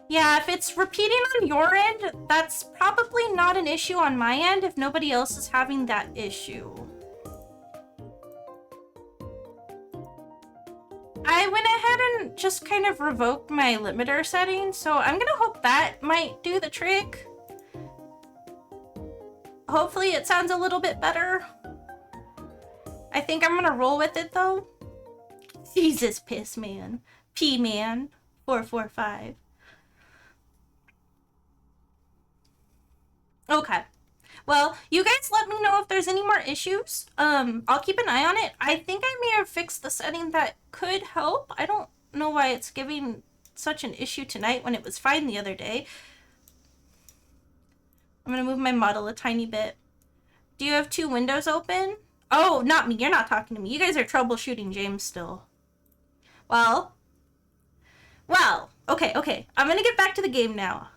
Yeah, if it's repeating on your end, that's probably not an issue on my end if nobody else is having that issue. I went ahead and just kind of revoked my limiter setting, so I'm gonna hope that might do the trick. Hopefully it sounds a little bit better. I think I'm gonna roll with it though. Jesus piss man. P-man 445. Okay. Well, you guys let me know if there's any more issues. I'll keep an eye on it. I think I may have fixed the setting that could help. I don't know why it's giving such an issue tonight when it was fine the other day. I'm gonna move my model a tiny bit. Do you have 2 windows open? Oh, not me. You're not talking to me. You guys are troubleshooting James still. Well, okay. I'm gonna get back to the game now.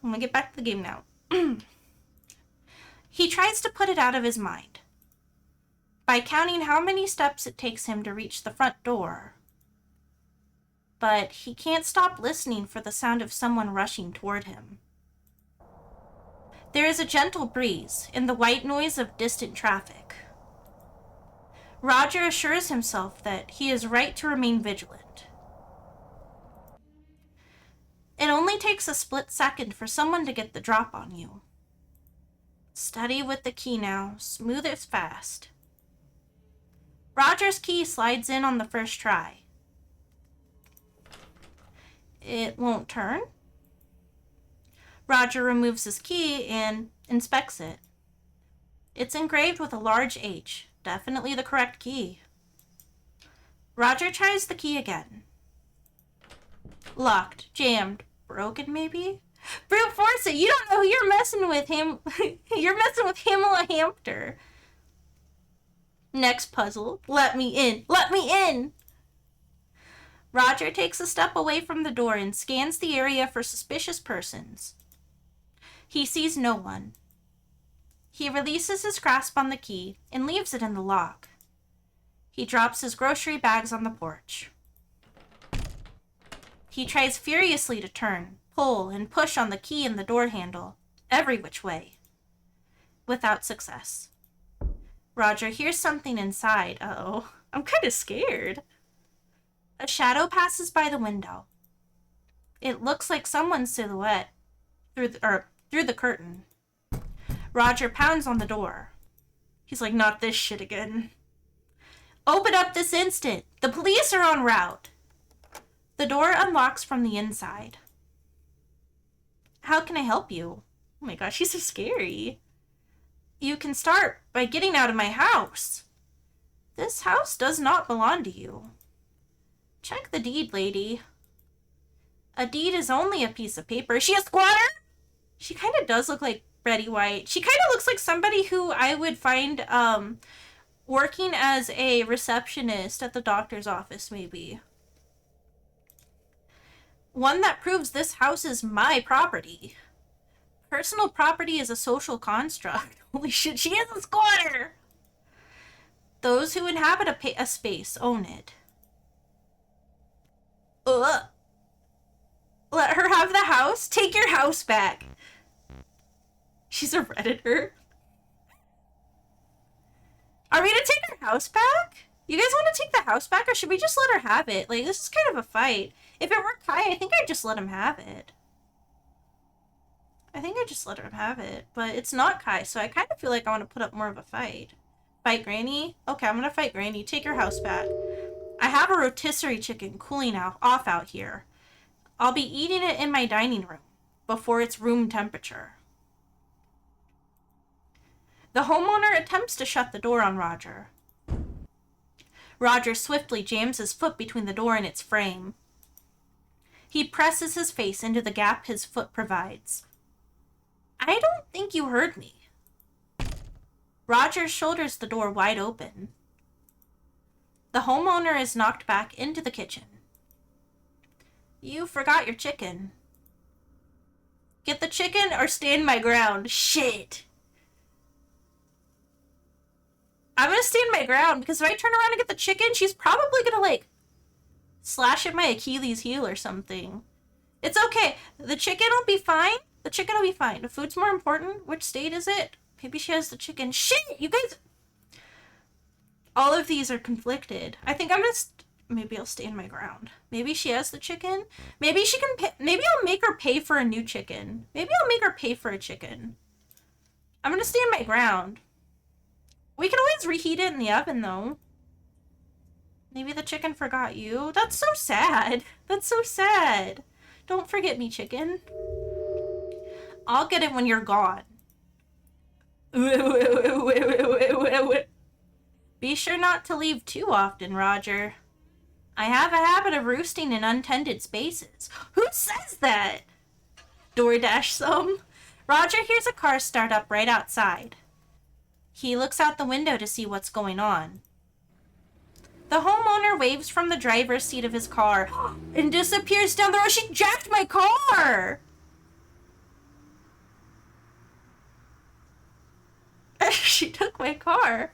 He tries to put it out of his mind by counting how many steps it takes him to reach the front door. But he can't stop listening for the sound of someone rushing toward him. There is a gentle breeze and the white noise of distant traffic. Roger assures himself that he is right to remain vigilant. It only takes a split second for someone to get the drop on you. Steady with the key now, smooth as fast. Roger's key slides in on the first try. It won't turn. Roger removes his key and inspects it. It's engraved with a large H, definitely the correct key. Roger tries the key again. Locked, jammed, broken maybe? Brute force it! You don't know who you're messing with, You're messing with Hamela Hampter. Next puzzle. Let me in! Roger takes a step away from the door and scans the area for suspicious persons. He sees no one. He releases his grasp on the key and leaves it in the lock. He drops his grocery bags on the porch. He tries furiously to turn, pull, and push on the key and the door handle, every which way. Without success. Roger hears something inside. Uh-oh. I'm kind of scared. A shadow passes by the window. It looks like someone's silhouette through the curtain. Roger pounds on the door. He's like, not this shit again. Open up this instant. The police are en route. The door unlocks from the inside. How can I help you? Oh my gosh, she's so scary. You can start by getting out of my house. This house does not belong to you. Check the deed, lady. A deed is only a piece of paper. Is she a squatter? She kind of does look like Betty White. She kind of looks like somebody who I would find working as a receptionist at the doctor's office, maybe. One that proves this house is my property. Personal property is a social construct. Holy shit, she is a squatter! Those who inhabit a space own it. Ugh. Let her have the house? Take your house back. She's a Redditor. Are we gonna take her house back? You guys want to take the house back, or should we just let her have it? Like, this is kind of a fight. If it were Kai, I think I'd just let him have it. I think I'd just let him have it. But it's not Kai, so I kind of feel like I want to put up more of a fight. Fight Granny? Okay, I'm gonna fight Granny. Take your house back. I have a rotisserie chicken cooling off out here. I'll be eating it in my dining room before it's room temperature. The homeowner attempts to shut the door on Roger. Roger swiftly jams his foot between the door and its frame. He presses his face into the gap his foot provides. I don't think you heard me. Roger shoulders the door wide open. The homeowner is knocked back into the kitchen. You forgot your chicken. Get the chicken or stand my ground. Shit. I'm gonna stand my ground, because if I turn around and get the chicken, she's probably gonna, like, slash at my Achilles heel or something. It's okay. The chicken will be fine. The chicken will be fine. The food's more important. Which state is it? Maybe she has the chicken. Shit! You guys... All of these are conflicted. I think I'm gonna... Maybe I'll stand my ground. Maybe she has the chicken. Maybe she can pay... Maybe I'll make her pay for a new chicken. Maybe I'll make her pay for a chicken. I'm gonna stand my ground. We can always reheat it in the oven, though. Maybe the chicken forgot you. That's so sad. That's so sad. Don't forget me, chicken. I'll get it when you're gone. Be sure not to leave too often, Roger. I have a habit of roosting in untended spaces. Who says that? DoorDash some. Roger hears a car start up right outside. He looks out the window to see what's going on. The homeowner waves from the driver's seat of his car and disappears down the road. She jacked my car! She took my car.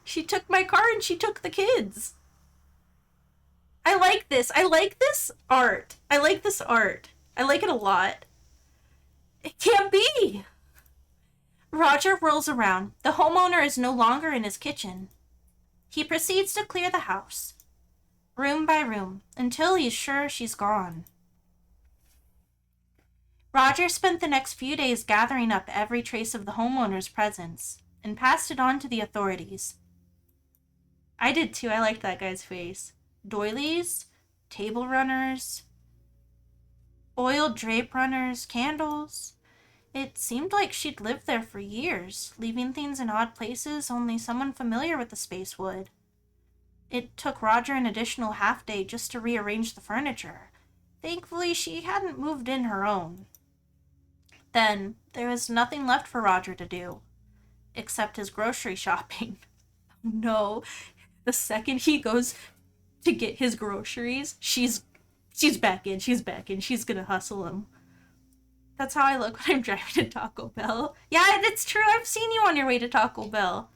She took my car and she took the kids. I like this. I like this art. I like this art. I like it a lot. It can't be! Roger whirls around. The homeowner is no longer in his kitchen. He proceeds to clear the house, room by room, until he's sure she's gone. Roger spent the next few days gathering up every trace of the homeowner's presence and passed it on to the authorities. I did too. I liked that guy's face. Doilies, table runners, oiled drape runners, candles. It seemed like she'd lived there for years, leaving things in odd places only someone familiar with the space would. It took Roger an additional half-day just to rearrange the furniture. Thankfully, she hadn't moved in her own. Then, there was nothing left for Roger to do, except his grocery shopping. No, the second he goes to get his groceries, she's back in, she's gonna hustle him. That's how I look when I'm driving to Taco Bell. Yeah, it's true. I've seen you on your way to Taco Bell.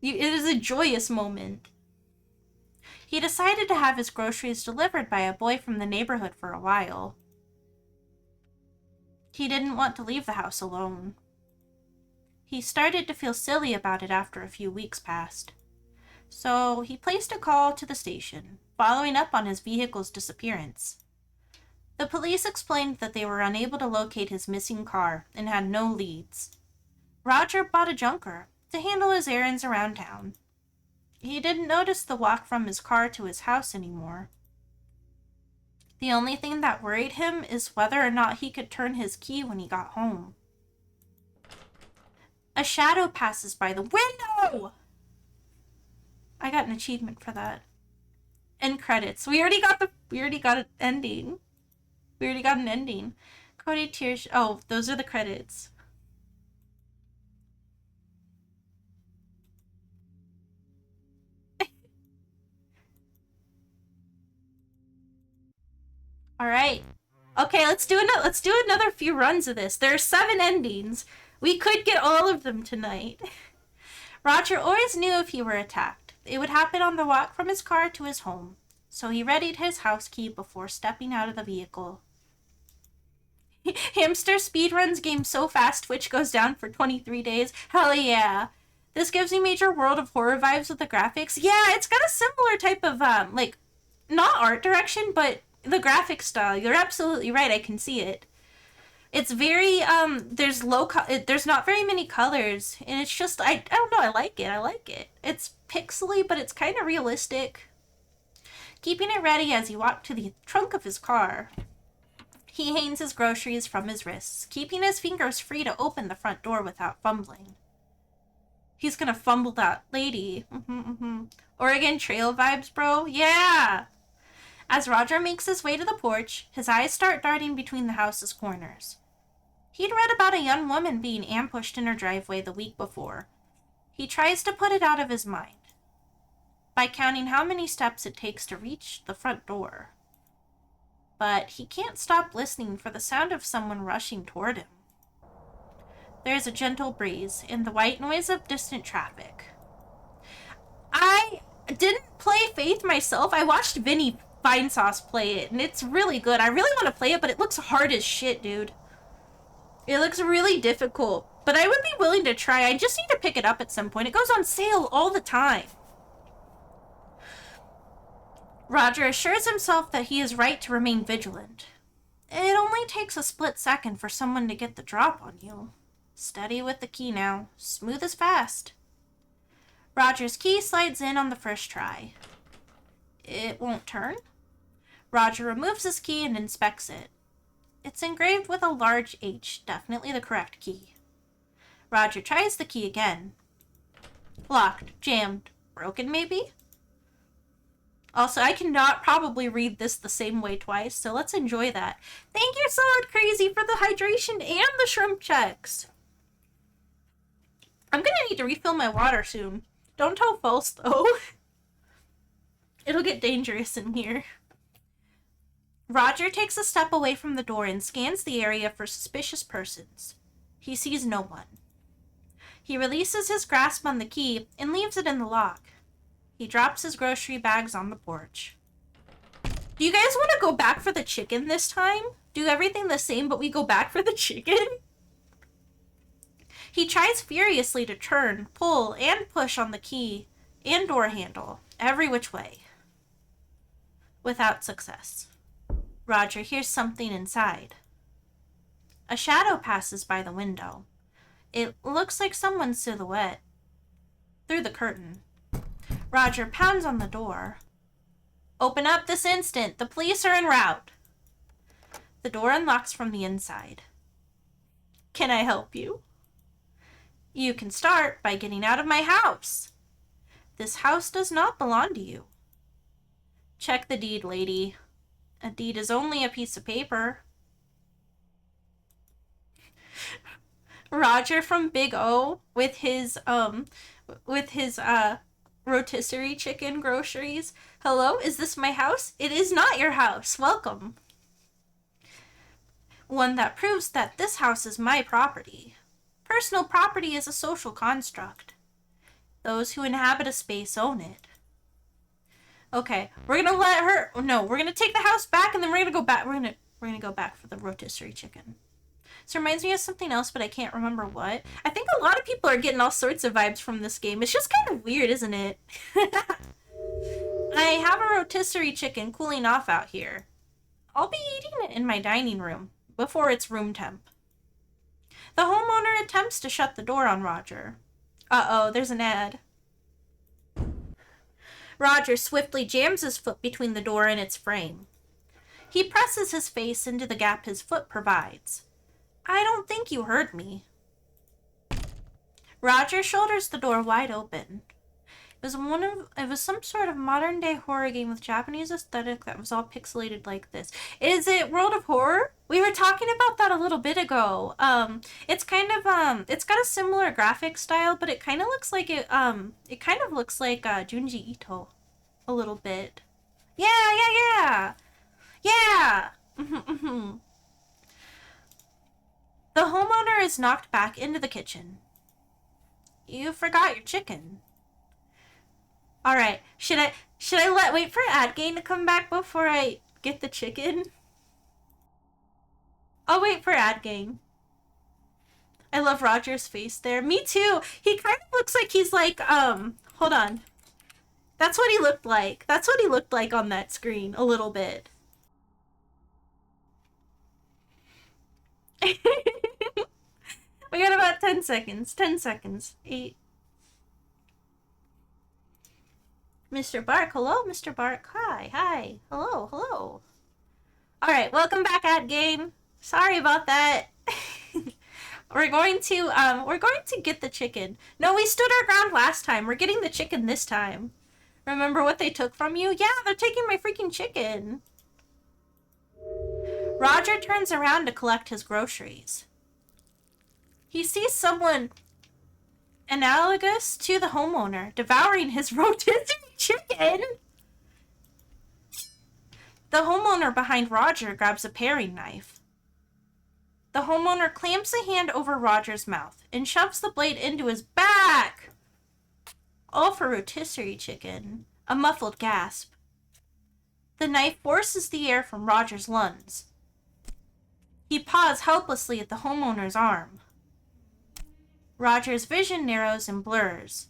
It is a joyous moment. He decided to have his groceries delivered by a boy from the neighborhood for a while. He didn't want to leave the house alone. He started to feel silly about it after a few weeks passed. So he placed a call to the station, following up on his vehicle's disappearance. The police explained that they were unable to locate his missing car and had no leads. Roger bought a junker to handle his errands around town. He didn't notice the walk from his car to his house anymore. The only thing that worried him is whether or not he could turn his key when he got home. A shadow passes by the window! I got an achievement for that. End credits. We already got an ending. We already got an ending. Cody Tears. Oh, those are the credits. All right. Okay, let's do another few runs of this. There are 7 endings. We could get all of them tonight. Roger always knew if he were attacked, it would happen on the walk from his car to his home. So he readied his house key before stepping out of the vehicle. Hamster speedruns game so fast Twitch goes down for 23 days. Hell yeah. This gives me major World of Horror vibes with the graphics. Yeah, it's got a similar type of, like, not art direction, but the graphic style. You're absolutely right. I can see it. It's very, there's not very many colors, and it's just, I don't know, I like it. It's pixely, but it's kind of realistic. Keeping it ready as he walked to the trunk of his car. He hangs his groceries from his wrists, keeping his fingers free to open the front door without fumbling. He's gonna fumble that lady. Oregon Trail vibes, bro. Yeah! As Roger makes his way to the porch, his eyes start darting between the house's corners. He'd read about a young woman being ambushed in her driveway the week before. He tries to put it out of his mind by counting how many steps it takes to reach the front door. But he can't stop listening for the sound of someone rushing toward him. There is a gentle breeze and the white noise of distant traffic. I didn't play Faith myself. I watched Vinny Vinesauce play it, and it's really good. I really want to play it, but it looks hard as shit, dude. It looks really difficult, but I would be willing to try. I just need to pick it up at some point. It goes on sale all the time. Roger assures himself that he is right to remain vigilant. It only takes a split second for someone to get the drop on you. Steady with the key now. Smooth as fast. Roger's key slides in on the first try. It won't turn. Roger removes his key and inspects it. It's engraved with a large H, definitely the correct key. Roger tries the key again. Locked, jammed, broken maybe? Also, I cannot probably read this the same way twice, so let's enjoy that. Thank you, Solid Crazy, for the hydration and the shrimp checks. I'm gonna need to refill my water soon. Don't tell false, though. It'll get dangerous in here. Roger takes a step away from the door and scans the area for suspicious persons. He sees no one. He releases his grasp on the key and leaves it in the lock. He drops his grocery bags on the porch. Do you guys want to go back for the chicken this time? Do everything the same, but we go back for the chicken? He tries furiously to turn, pull, and push on the key and door handle, every which way. Without success. Roger hears something inside. A shadow passes by the window. It looks like someone's silhouette. Through the curtain. Roger pounds on the door. Open up this instant. The police are en route. The door unlocks from the inside. Can I help you? You can start by getting out of my house. This house does not belong to you. Check the deed, lady. A deed is only a piece of paper. Roger from Big O with his rotisserie chicken groceries. Hello, is this my house? It is not your house. Welcome. One that proves that this house is my property. Personal property is a social construct. Those who inhabit a space own it. Okay, we're gonna let her. No, we're gonna take the house back, and then we're gonna go back. We're gonna go back for the rotisserie chicken. This reminds me of something else, but I can't remember what. I think a lot of people are getting all sorts of vibes from this game. It's just kind of weird, isn't it? I have a rotisserie chicken cooling off out here. I'll be eating it in my dining room before it's room temp. The homeowner attempts to shut the door on Roger. Uh-oh, there's an ad. Roger swiftly jams his foot between the door and its frame. He presses his face into the gap his foot provides. I don't think you heard me. Roger shoulders the door wide open. It was some sort of modern day horror game with Japanese aesthetic that was all pixelated like this. Is it World of Horror? We were talking about that a little bit ago. It's kind of it's got a similar graphic style, but it kind of looks like it kind of looks like Junji Ito a little bit. Yeah. The homeowner is knocked back into the kitchen. You forgot your chicken. Alright, should I wait for AdGain to come back before I get the chicken? I'll wait for AdGain. I love Roger's face there. Me too. He kind of looks like he's like, hold on. That's what he looked like. That's what he looked like on that screen, a little bit. We got about 10 seconds. 10 seconds. 8. Mr. Bark, hello, Mr. Bark. Hi, hi. Hello, hello. Alright, welcome back, AdGain. Sorry about that. We're going to get the chicken. No, we stood our ground last time. We're getting the chicken this time. Remember what they took from you? Yeah, they're taking my freaking chicken. Roger turns around to collect his groceries. He sees someone analogous to the homeowner devouring his rotisserie chicken. The homeowner behind Roger grabs a paring knife. The homeowner clamps a hand over Roger's mouth and shoves the blade into his back. All for rotisserie chicken. A muffled gasp. The knife forces the air from Roger's lungs. He paws helplessly at the homeowner's arm. Roger's vision narrows and blurs.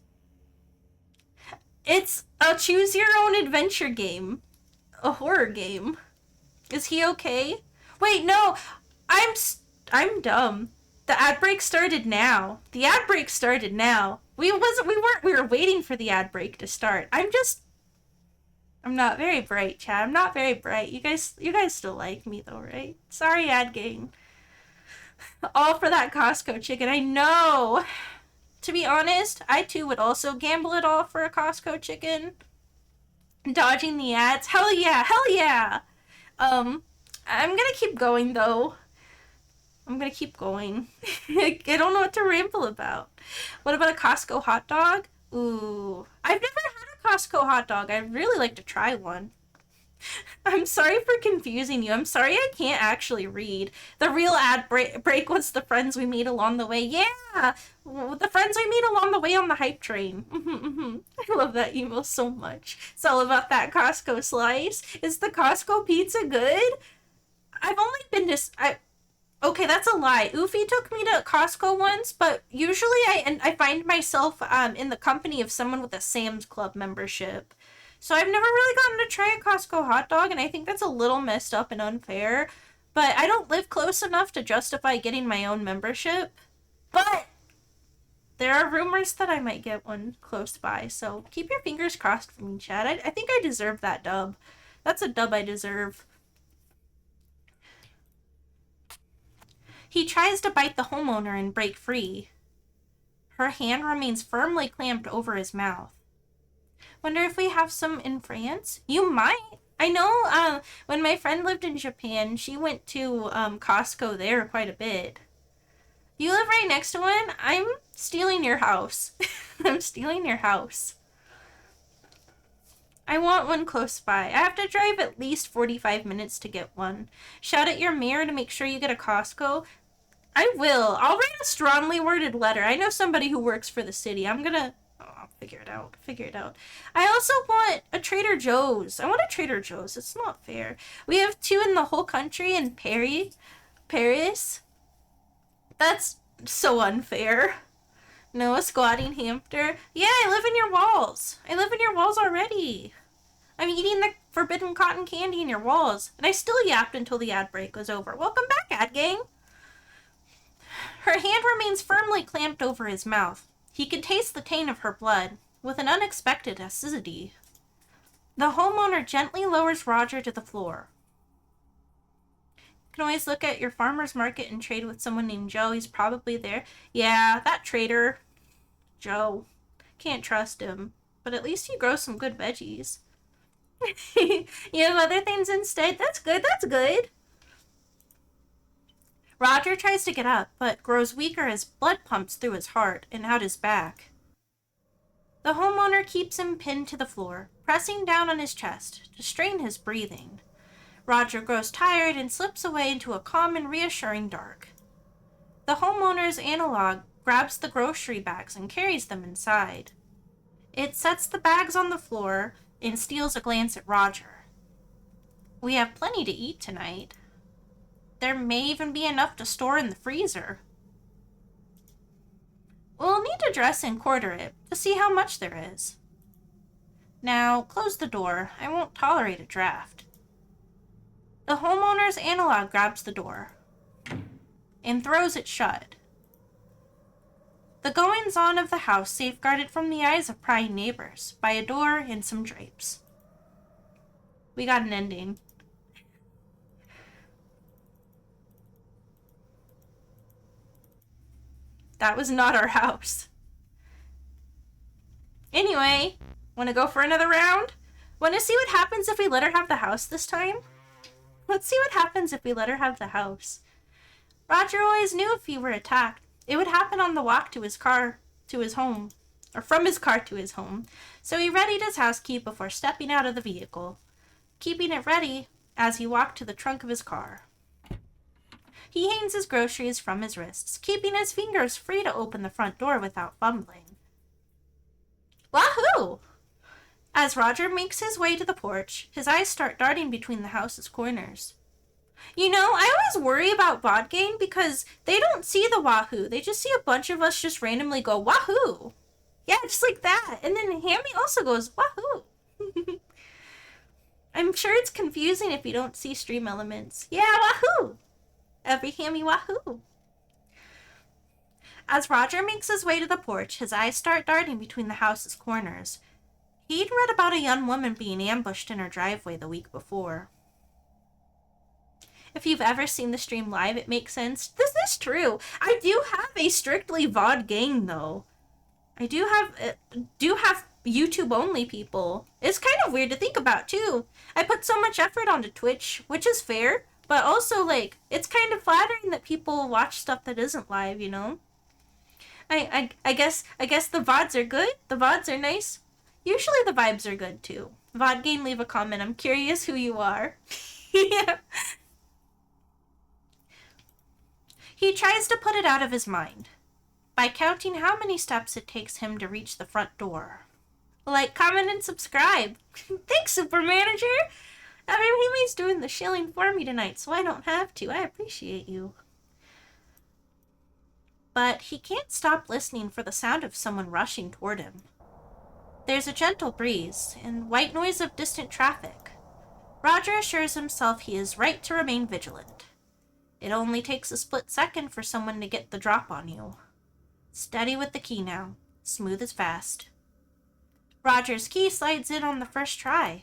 It's a choose-your-own-adventure game. A horror game. Is he okay? Wait, no! I'm dumb. The ad break started now. The ad break started now. We were waiting for the ad break to start. I'm not very bright, chat. I'm not very bright. You guys still like me though, right? Sorry, AdGain. All for that Costco chicken. I know. To be honest, I too would also gamble it all for a Costco chicken. Dodging the ads. Hell yeah, hell yeah. I'm gonna keep going though. I'm gonna keep going. I don't know what to ramble about. What about a Costco hot dog? Ooh. I've never had a Costco hot dog. I'd really like to try one. I'm sorry for confusing you. I'm sorry I can't actually read. The real ad break was the friends we meet along the way. Yeah! The friends we meet along the way on the hype train. I love that email so much. It's all about that Costco slice. Is the Costco pizza good? I've only been to... Okay, that's a lie. Oofy took me to Costco once, but usually I find myself in the company of someone with a Sam's Club membership. So I've never really gotten to try a Costco hot dog, and I think that's a little messed up and unfair. But I don't live close enough to justify getting my own membership. But there are rumors that I might get one close by, so keep your fingers crossed for me, Chad. I think I deserve that dub. That's a dub I deserve. He tries to bite the homeowner and break free. Her hand remains firmly clamped over his mouth. Wonder if we have some in France? You might. I know when my friend lived in Japan, she went to Costco there quite a bit. You live right next to one? I'm stealing your house. I'm stealing your house. I want one close by. I have to drive at least 45 minutes to get one. Shout at your mayor to make sure you get a Costco. I will. I'll write a strongly worded letter. I know somebody who works for the city. I'm gonna... Oh, I'll figure it out. Figure it out. I also want a Trader Joe's. I want a Trader Joe's. It's not fair. We have 2 in the whole country in Paris. That's so unfair. No, squatting hamster. Yeah, I live in your walls. I live in your walls already. I'm eating the forbidden cotton candy in your walls. And I still yapped until the ad break was over. Welcome back, ad gang. Her hand remains firmly clamped over his mouth. He could taste the taint of her blood, with an unexpected acidity. The homeowner gently lowers Roger to the floor. You can always look at your farmer's market and trade with someone named Joe. He's probably there. Yeah, that trader. Joe. Can't trust him. But at least he grows some good veggies. You have other things instead? That's good, that's good. Roger tries to get up, but grows weaker as blood pumps through his heart and out his back. The homeowner keeps him pinned to the floor, pressing down on his chest to strain his breathing. Roger grows tired and slips away into a calm and reassuring dark. The homeowner's analog grabs the grocery bags and carries them inside. It sets the bags on the floor and steals a glance at Roger. We have plenty to eat tonight. There may even be enough to store in the freezer. We'll need to dress and quarter it to see how much there is. Now, close the door. I won't tolerate a draft. The homeowner's analog grabs the door and throws it shut. The goings-on of the house safeguarded from the eyes of prying neighbors by a door and some drapes. We got an ending. That was not our house. Anyway, want to go for another round? Want to see what happens if we let her have the house this time? Let's see what happens if we let her have the house. Roger always knew if he were attacked, it would happen on the walk to his car to his home, or from his car to his home, so he readied his house key before stepping out of the vehicle, keeping it ready as he walked to the trunk of his car. He hangs his groceries from his wrists, keeping his fingers free to open the front door without fumbling. Wahoo! As Roger makes his way to the porch, his eyes start darting between the house's corners. You know, I always worry about VOD game because they don't see the wahoo. They just see a bunch of us just randomly go wahoo. Yeah, just like that. And then Hammie also goes wahoo. I'm sure it's confusing if you don't see stream elements. Yeah, wahoo! Every Hammie wahoo. As Roger makes his way to the porch, his eyes start darting between the house's corners. He'd read about a young woman being ambushed in her driveway the week before. If you've ever seen the stream live, it makes sense. This is true. I do have a strictly VOD gang, though. I do have YouTube only people. It's kind of weird to think about, too. I put so much effort onto Twitch, which is fair, but also, like, it's kind of flattering that people watch stuff that isn't live, you know? I guess the VODs are good. The VODs are nice. Usually the vibes are good, too. VOD game, leave a comment. I'm curious who you are. Yeah. He tries to put it out of his mind by counting how many steps it takes him to reach the front door. Like, comment, and subscribe. Thanks, Super Manager. Everybody's doing the shilling for me tonight, so I don't have to. I appreciate you. But he can't stop listening for the sound of someone rushing toward him. There's a gentle breeze and white noise of distant traffic. Roger assures himself he is right to remain vigilant. It only takes a split second for someone to get the drop on you. Steady with the key now. Smooth as fast. Roger's key slides in on the first try.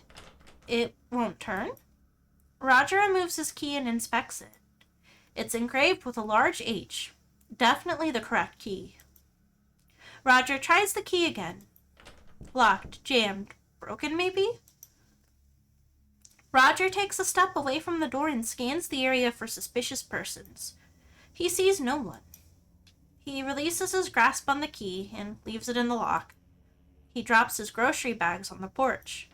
It won't turn. Roger removes his key and inspects it. It's engraved with a large H. Definitely the correct key. Roger tries the key again. Locked, jammed, broken maybe? Roger takes a step away from the door and scans the area for suspicious persons. He sees no one. He releases his grasp on the key and leaves it in the lock. He drops his grocery bags on the porch.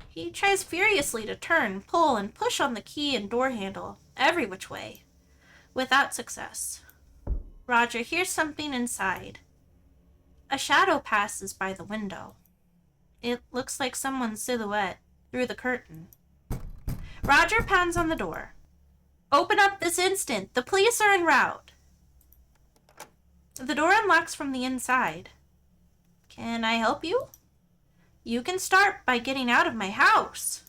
He tries furiously to turn, pull, and push on the key and door handle, every which way. Without success. Roger hears something inside. A shadow passes by the window. It looks like someone's silhouette through the curtain. Roger pounds on the door. Open up this instant. The police are en route. The door unlocks from the inside. Can I help you? You can start by getting out of my house.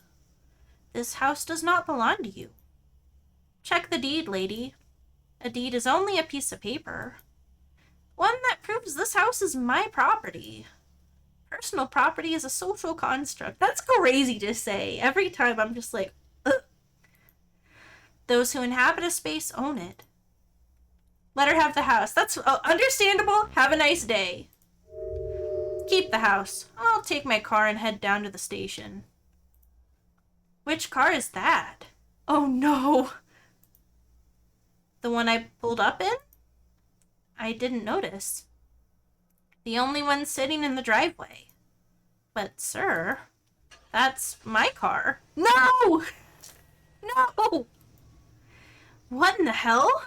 This house does not belong to you. Check the deed, lady. A deed is only a piece of paper. One that proves this house is my property. Personal property is a social construct. That's crazy to say. Every time I'm just like, ugh. Those who inhabit a space own it. Let her have the house. That's understandable. Have a nice day. Keep the house. I'll take my car and head down to the station. Which car is that? Oh no. The one I pulled up in? I didn't notice. The only one sitting in the driveway. But, sir, that's my car. No! No! What in the hell?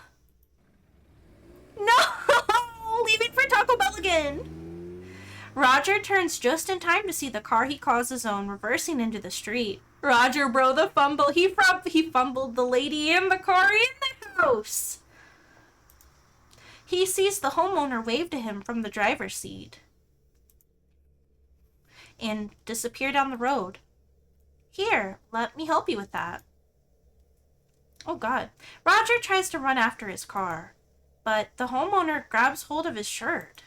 No! Leaving for Taco Bell again! Roger turns just in time to see the car he calls his own reversing into the street. Roger, bro, the fumble. He fumbled the lady and the car in the house. He sees the homeowner wave to him from the driver's seat and disappear down the road. Here, let me help you with that. Oh, God. Roger tries to run after his car, but the homeowner grabs hold of his shirt.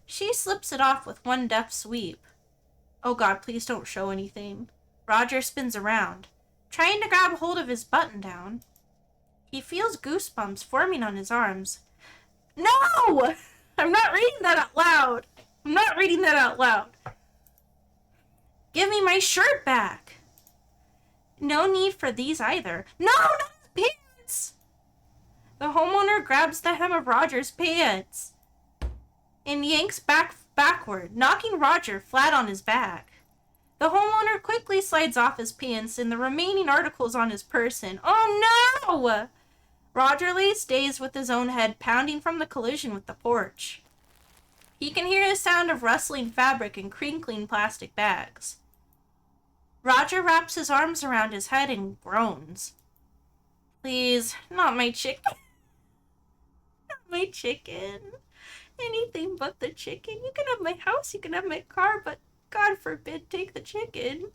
She slips it off with one deft sweep. Oh, God, please don't show anything. Roger spins around, trying to grab hold of his button-down. He feels goosebumps forming on his arms. No! I'm not reading that out loud. I'm not reading that out loud. Give me my shirt back. No need for these either. No, not the pants! The homeowner grabs the hem of Roger's pants and yanks backward, knocking Roger flat on his back. The homeowner quickly slides off his pants and the remaining articles on his person. Oh no! Roger lays dazed with his own head pounding from the collision with the porch. He can hear the sound of rustling fabric and crinkling plastic bags. Roger wraps his arms around his head and groans. Please, not my chicken. Not my chicken. Anything but the chicken. You can have my house, you can have my car, but God forbid, take the chicken.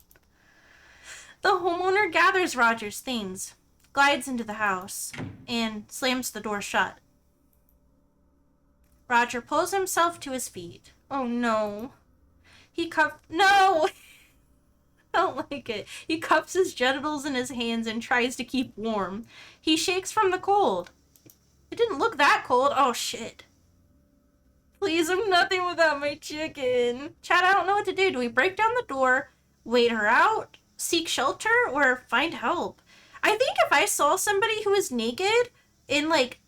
The homeowner gathers Roger's things, glides into the house, and slams the door shut. Roger pulls himself to his feet. Oh no. No! I don't like it. He cups his genitals in his hands and tries to keep warm. He shakes from the cold. It didn't look that cold. Oh shit. Please, I'm nothing without my chicken. Chad, I don't know what to do. Do we break down the door, wait her out, seek shelter, or find help? I think if I saw somebody who was naked and, like,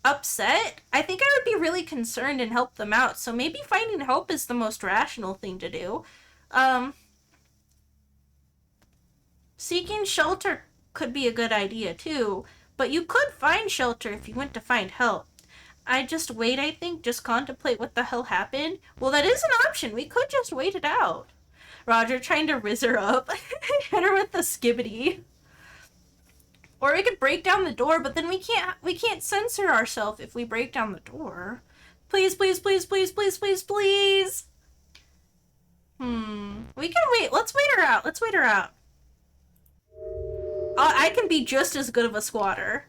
upset, I think I would be really concerned and help them out. So maybe finding help is the most rational thing to do. Seeking shelter could be a good idea, too. But you could find shelter if you went to find help. I just wait, I think, just contemplate what the hell happened. Well, that is an option. We could just wait it out. Roger trying to rizz her up. Hit her with the skibbity. Or we could break down the door, but then we can't censor ourselves if we break down the door. Please, please, please, please, please, please, please. We can wait. Let's wait her out. Let's wait her out. I can be just as good of a squatter.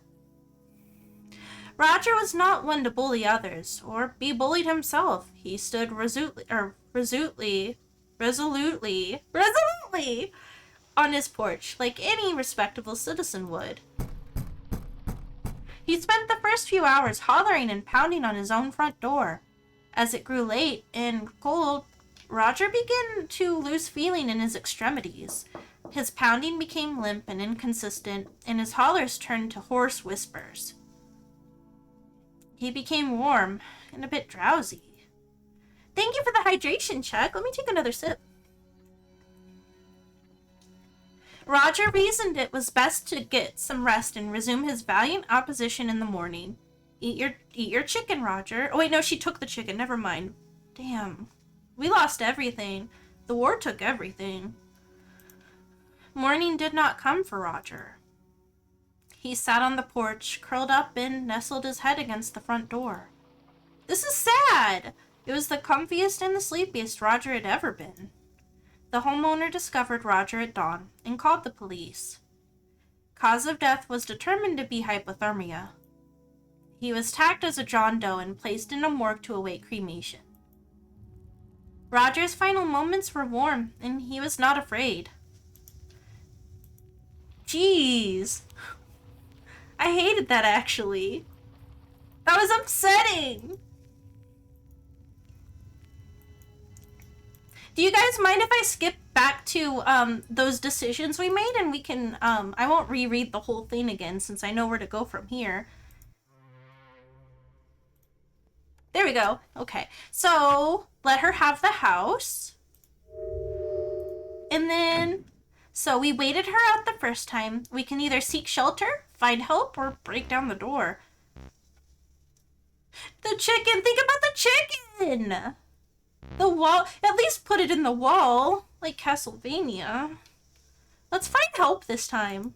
Roger was not one to bully others, or be bullied himself. He stood resolutely on his porch, like any respectable citizen would. He spent the first few hours hollering and pounding on his own front door. As it grew late and cold, Roger began to lose feeling in his extremities. His pounding became limp and inconsistent, and his hollers turned to hoarse whispers. He became warm and a bit drowsy. Thank you for the hydration check. Let me take another sip. Roger reasoned it was best to get some rest and resume his valiant opposition in the morning. Eat your chicken, Roger. Oh wait, no, she took the chicken. Never mind. Damn. We lost everything. The war took everything. Morning did not come for Roger. He sat on the porch, curled up and nestled his head against the front door. This is sad! It was the comfiest and the sleepiest Roger had ever been. The homeowner discovered Roger at dawn and called the police. Cause of death was determined to be hypothermia. He was tagged as a John Doe and placed in a morgue to await cremation. Roger's final moments were warm, and he was not afraid. Jeez. I hated that, actually. That was upsetting. Do you guys mind if I skip back to those decisions we made, and we can, I won't reread the whole thing again since I know where to go from here. There we go. Okay. So, let her have the house. And then, so we waited her out the first time. We can either seek shelter, find help, or break down the door. The chicken! Think about the chicken! The wall. At least put it in the wall. Like Castlevania. Let's find help this time.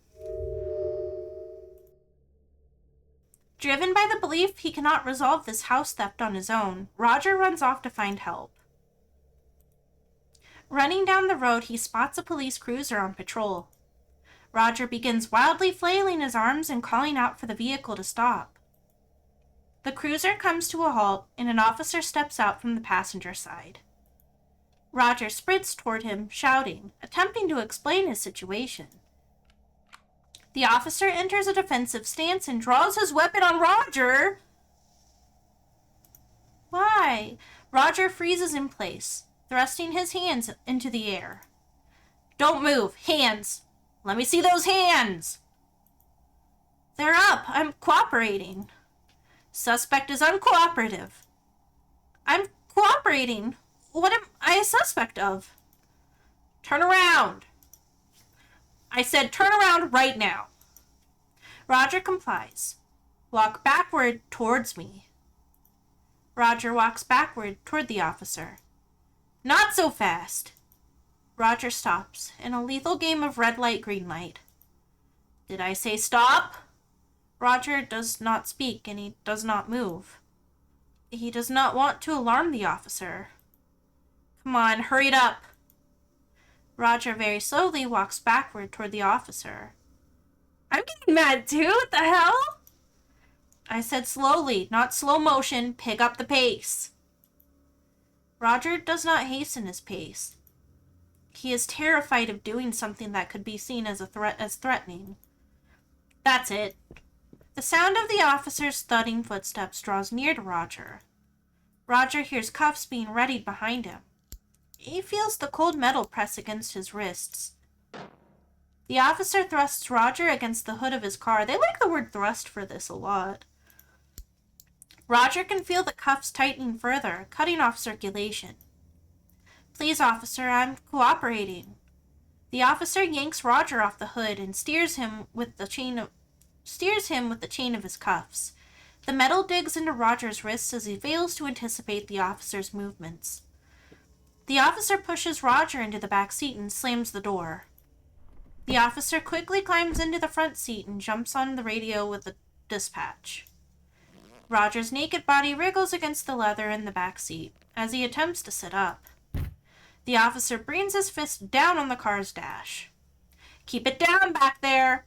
Driven by the belief he cannot resolve this house theft on his own, Roger runs off to find help. Running down the road, he spots a police cruiser on patrol. Roger begins wildly flailing his arms and calling out for the vehicle to stop. The cruiser comes to a halt, and an officer steps out from the passenger side. Roger sprints toward him, shouting, attempting to explain his situation. The officer enters a defensive stance and draws his weapon on Roger. Why? Roger freezes in place, thrusting his hands into the air. Don't move. Hands. Let me see those hands. They're up. I'm cooperating. Suspect is uncooperative. I'm cooperating. What am I a suspect of? Turn around. I said turn around right now. Roger complies. Walk backward towards me. Roger walks backward toward the officer. Not so fast. Roger stops in a lethal game of red light, green light. Did I say stop? Roger does not speak and he does not move. He does not want to alarm the officer. Come on, hurry it up. Roger very slowly walks backward toward the officer. I'm getting mad too, what the hell? I said slowly, not slow motion, pick up the pace. Roger does not hasten his pace. He is terrified of doing something that could be seen as threatening. That's it. The sound of the officer's thudding footsteps draws near to Roger. Roger hears cuffs being readied behind him. He feels the cold metal press against his wrists. The officer thrusts Roger against the hood of his car. They like the word thrust for this a lot. Roger can feel the cuffs tightening further, cutting off circulation. Please, officer, I'm cooperating. The officer yanks Roger off the hood and steers him with the chain of his cuffs. The metal digs into Roger's wrists as he fails to anticipate the officer's movements. The officer pushes Roger into the back seat and slams the door. The officer quickly climbs into the front seat and jumps on the radio with the dispatch. Roger's naked body wriggles against the leather in the back seat as he attempts to sit up. The officer brings his fist down on the car's dash. Keep it down back there!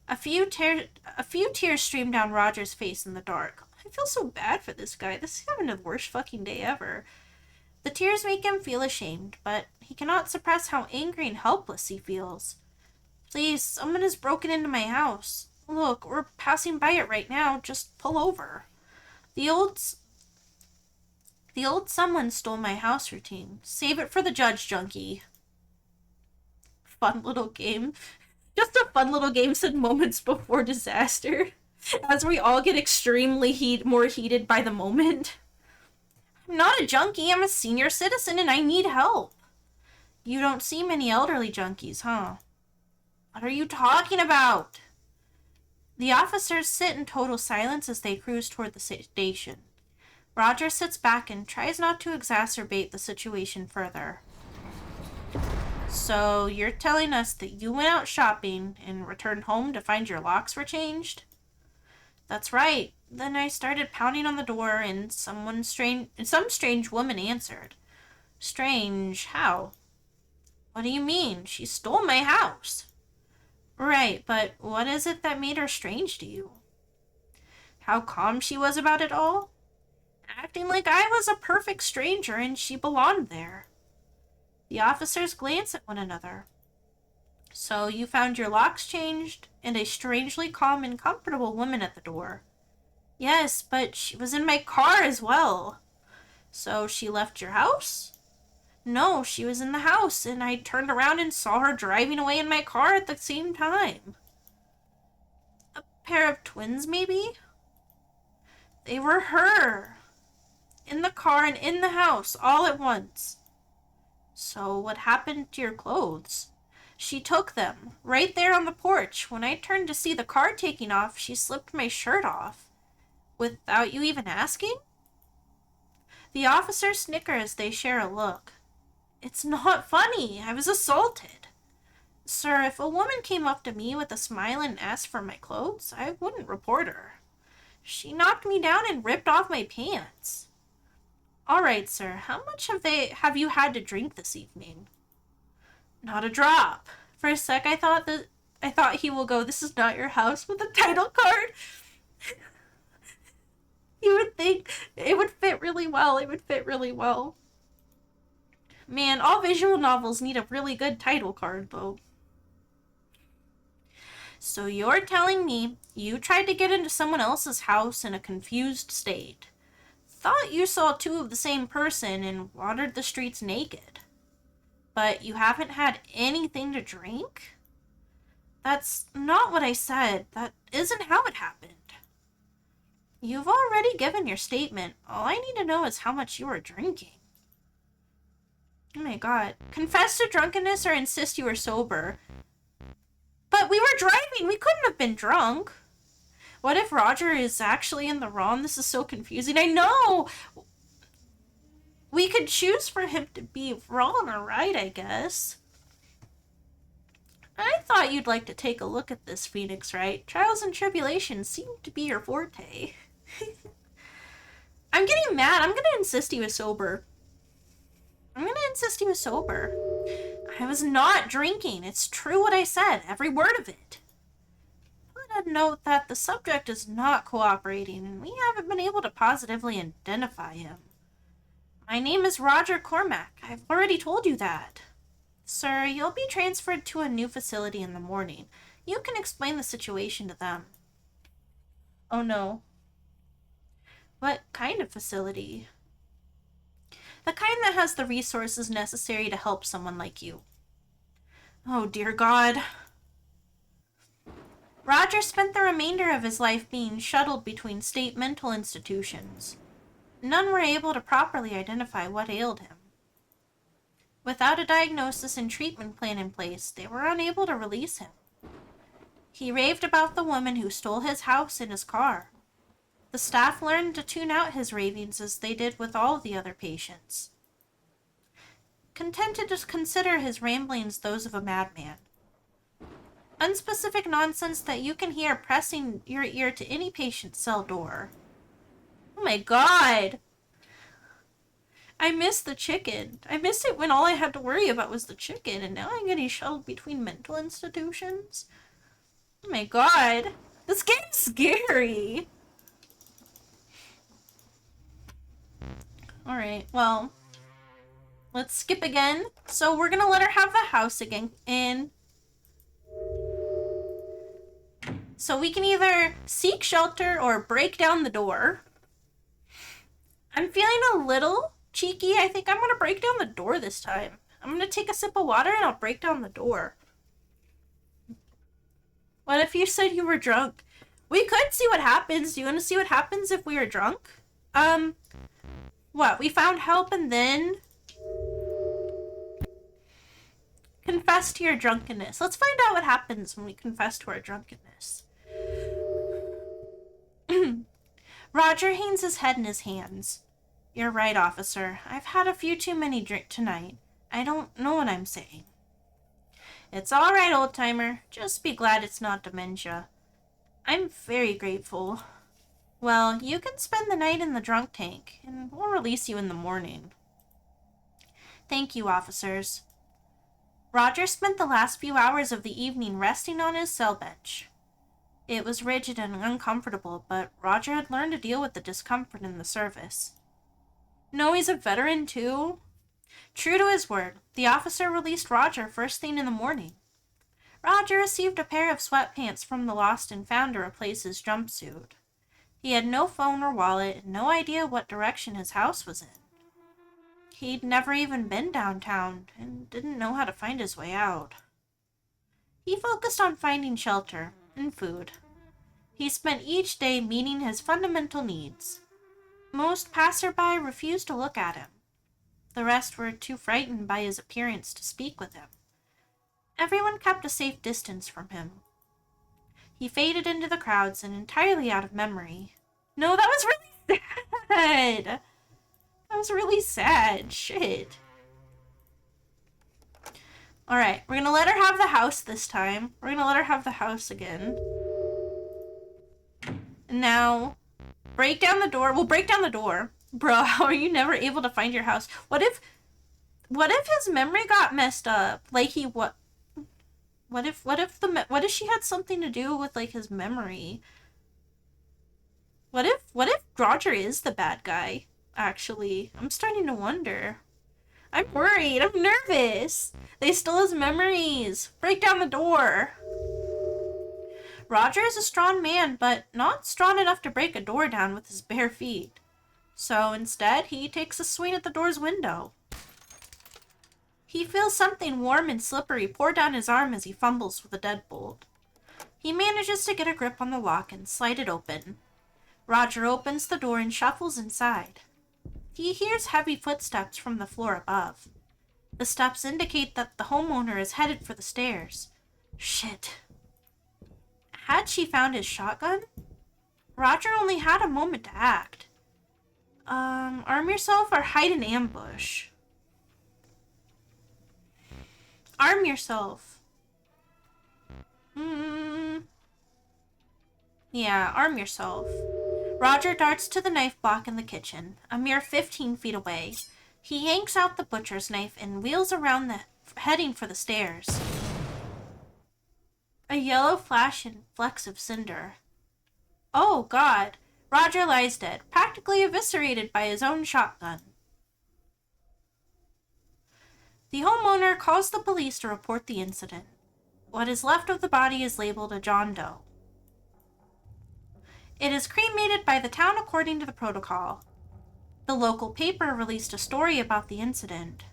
A few tears stream down Roger's face in the dark. I feel so bad for this guy. This is having the worst fucking day ever. The tears make him feel ashamed, but he cannot suppress how angry and helpless he feels. Please, someone has broken into my house. Look, we're passing by it right now. Just pull over. The old someone stole my house routine. Save it for the judge, junkie. Fun little game. Just a fun little game said moments before disaster. As we all get extremely more heated by the moment. I'm not a junkie. I'm a senior citizen and I need help. You don't see many elderly junkies, huh? What are you talking about? The officers sit in total silence as they cruise toward the station. Roger sits back and tries not to exacerbate the situation further. So, you're telling us that you went out shopping and returned home to find your locks were changed? That's right. Then I started pounding on the door and some strange woman answered. Strange? How? What do you mean? She stole my house. Right, but what is it that made her strange to you? How calm she was about it all? Acting like I was a perfect stranger and she belonged there. The officers glance at one another. So you found your locks changed and a strangely calm and comfortable woman at the door. Yes, but she was in my car as well. So she left your house? No, she was in the house and I turned around and saw her driving away in my car at the same time. A pair of twins, maybe? They were her. In the car and in the house, all at once. So what happened to your clothes? She took them, right there on the porch. When I turned to see the car taking off, she slipped my shirt off. Without you even asking? The officers snicker as they share a look. It's not funny. I was assaulted. Sir, if a woman came up to me with a smile and asked for my clothes, I wouldn't report her. She knocked me down and ripped off my pants. All right, sir. How much have you had to drink this evening? Not a drop. For a sec, I thought he will go, "This is not your house," with a title card. You would think it would fit really well. It would fit really well. Man, all visual novels need a really good title card, though. So you're telling me you tried to get into someone else's house in a confused state, thought you saw two of the same person, and wandered the streets naked. But you haven't had anything to drink? That's not what I said. That isn't how it happened. You've already given your statement. All I need to know is how much you were drinking. Oh my god. Confess to drunkenness or insist you were sober. But we were driving. We couldn't have been drunk. What if Roger is actually in the wrong? This is so confusing. I know! We could choose for him to be wrong or right, I guess. I thought you'd like to take a look at this, Phoenix, right? Trials and tribulations seem to be your forte. I'm getting mad. I'm gonna insist he was sober. I was not drinking. It's true what I said. Every word of it. But I'd note that the subject is not cooperating, and we haven't been able to positively identify him. My name is Roger Cormack. I've already told you that. Sir, you'll be transferred to a new facility in the morning. You can explain the situation to them. Oh no. What kind of facility? The kind that has the resources necessary to help someone like you. Oh dear God. Roger spent the remainder of his life being shuttled between state mental institutions. None were able to properly identify what ailed him. Without a diagnosis and treatment plan in place, they were unable to release him. He raved about the woman who stole his house and his car. The staff learned to tune out his ravings as they did with all the other patients, contented to consider his ramblings those of a madman. Unspecific nonsense that you can hear pressing your ear to any patient's cell door. Oh my god! I missed the chicken. I missed it when all I had to worry about was the chicken, and now I'm getting shuttled between mental institutions. Oh my god. This game's scary! Alright, well, let's skip again. So we're gonna let her have the house again, and so we can either seek shelter or break down the door. I'm feeling a little cheeky. I think I'm gonna break down the door this time. I'm gonna take a sip of water and I'll break down the door. What if you said you were drunk? We could see what happens. Do you want to see what happens if we were drunk? What? We found help and then confess to your drunkenness. Let's find out what happens when we confess to our drunkenness. Roger hangs his head in his hands. You're right, officer. I've had a few too many drink tonight. I don't know what I'm saying. It's all right, old-timer. Just be glad it's not dementia. I'm very grateful. Well, you can spend the night in the drunk tank, and we'll release you in the morning. Thank you, officers. Roger spent the last few hours of the evening resting on his cell bench. It was rigid and uncomfortable, but Roger had learned to deal with the discomfort in the service. No, he's a veteran, too? True to his word, the officer released Roger first thing in the morning. Roger received a pair of sweatpants from the lost and found to replace his jumpsuit. He had no phone or wallet and no idea what direction his house was in. He'd never even been downtown and didn't know how to find his way out. He focused on finding shelter and food. He spent each day meeting his fundamental needs. Most passerby refused to look at him. The rest were too frightened by his appearance to speak with him. Everyone kept a safe distance from him. He faded into the crowds and entirely out of memory. No, that was really sad. That was really sad. Shit. Alright, we're gonna let her have the house this time. We're gonna let her have the house again. And now, break down the door. We'll break down the door. Bro, how are you never able to find your house? What if his memory got messed up? Like what if she had something to do with like his memory? What if Roger is the bad guy? Actually, I'm starting to wonder. I'm worried. I'm nervous. They stole his memories. Break down the door. Roger is a strong man, but not strong enough to break a door down with his bare feet. So instead, he takes a swing at the door's window. He feels something warm and slippery pour down his arm as he fumbles with the deadbolt. He manages to get a grip on the lock and slide it open. Roger opens the door and shuffles inside. He hears heavy footsteps from the floor above. The steps indicate that the homeowner is headed for the stairs. Shit. Had she found his shotgun? Roger only had a moment to act. Arm yourself or hide in ambush? Arm yourself. Yeah, arm yourself. Roger darts to the knife block in the kitchen, a mere 15 feet away. He yanks out the butcher's knife and wheels around heading for the stairs. A yellow flash and flecks of cinder. Oh, God. Roger lies dead, practically eviscerated by his own shotgun. The homeowner calls the police to report the incident. What is left of the body is labeled a John Doe. It is cremated by the town according to the protocol. The local paper released a story about the incident,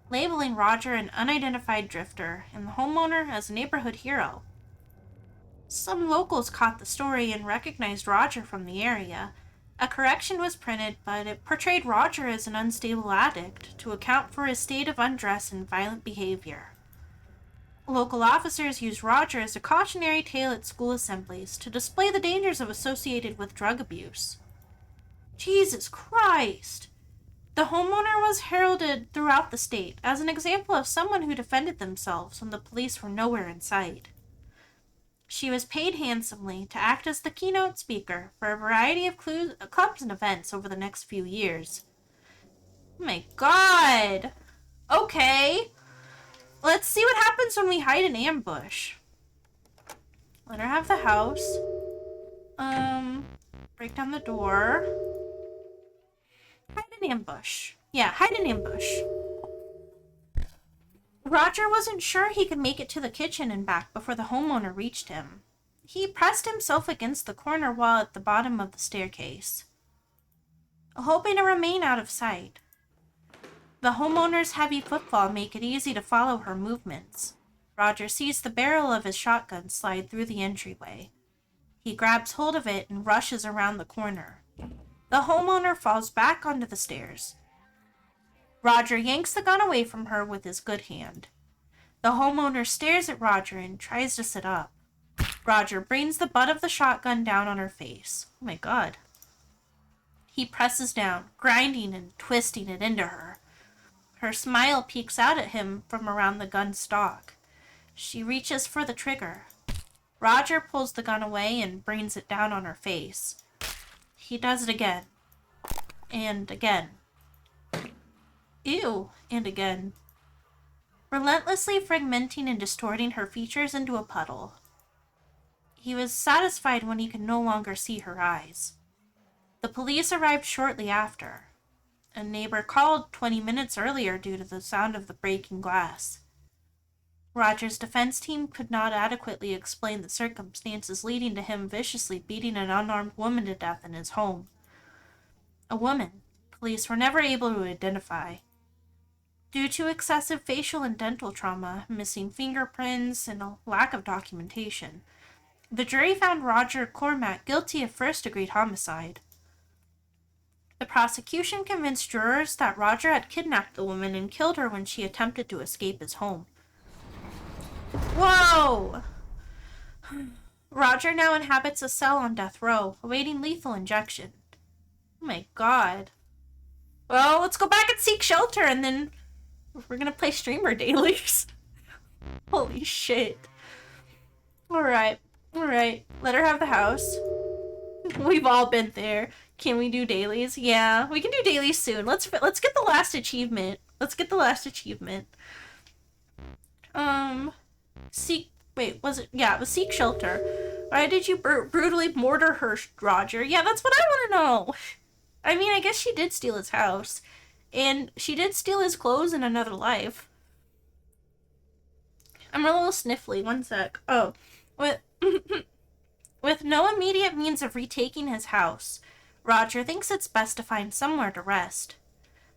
labeling Roger an unidentified drifter and the homeowner as a neighborhood hero. Some locals caught the story and recognized Roger from the area. A correction was printed, but it portrayed Roger as an unstable addict to account for his state of undress and violent behavior. Local officers used Roger as a cautionary tale at school assemblies to display the dangers associated with drug abuse. Jesus Christ! The homeowner was heralded throughout the state as an example of someone who defended themselves when the police were nowhere in sight. She was paid handsomely to act as the keynote speaker for a variety of clubs and events over the next few years. Oh my God! Okay. Let's see what happens when we hide in ambush. Let her have the house. Break down the door. Hide in ambush. Yeah, hide in ambush. Roger wasn't sure he could make it to the kitchen and back before the homeowner reached him. He pressed himself against the corner wall at the bottom of the staircase, hoping to remain out of sight. The homeowner's heavy footfall make it easy to follow her movements. Roger sees the barrel of his shotgun slide through the entryway. He grabs hold of it and rushes around the corner. The homeowner falls back onto the stairs. Roger yanks the gun away from her with his good hand. The homeowner stares at Roger and tries to sit up. Roger brings the butt of the shotgun down on her face. Oh my God. He presses down, grinding and twisting it into her. Her smile peeks out at him from around the gun stock. She reaches for the trigger. Roger pulls the gun away and brings it down on her face. He does it again. And again. Ew. And again. Relentlessly fragmenting and distorting her features into a puddle. He was satisfied when he could no longer see her eyes. The police arrived shortly after. A neighbor called 20 minutes earlier due to the sound of the breaking glass. Roger's defense team could not adequately explain the circumstances leading to him viciously beating an unarmed woman to death in his home. A woman police were never able to identify. Due to excessive facial and dental trauma, missing fingerprints, and a lack of documentation, the jury found Roger Cormack guilty of first-degree homicide. The prosecution convinced jurors that Roger had kidnapped the woman and killed her when she attempted to escape his home. Whoa! Roger now inhabits a cell on death row, awaiting lethal injection. Oh my god. Well, let's go back and seek shelter, and then we're gonna play streamer dailies. Holy shit. Alright. Let her have the house. We've all been there. Can we do dailies? Yeah, we can do dailies soon. Let's get the last achievement. Seek... Wait, was it... Yeah, it was seek shelter. Why did you brutally mortar her, Roger? Yeah, that's what I want to know. I mean, I guess she did steal his house. And she did steal his clothes in another life. I'm a little sniffly. One sec. Oh. With no immediate means of retaking his house, Roger thinks it's best to find somewhere to rest.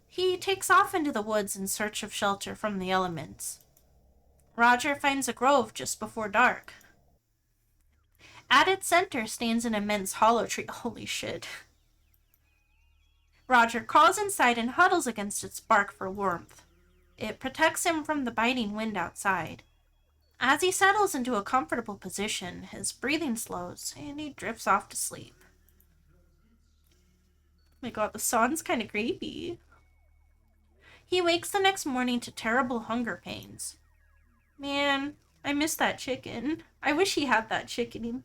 He takes off into the woods in search of shelter from the elements. Roger finds a grove just before dark. At its center stands an immense hollow tree. Holy shit. Roger crawls inside and huddles against its bark for warmth. It protects him from the biting wind outside. As he settles into a comfortable position, his breathing slows and he drifts off to sleep. Oh my god, the song's kind of creepy. He wakes the next morning to terrible hunger pains. Man, I miss that chicken. I wish he had that chicken.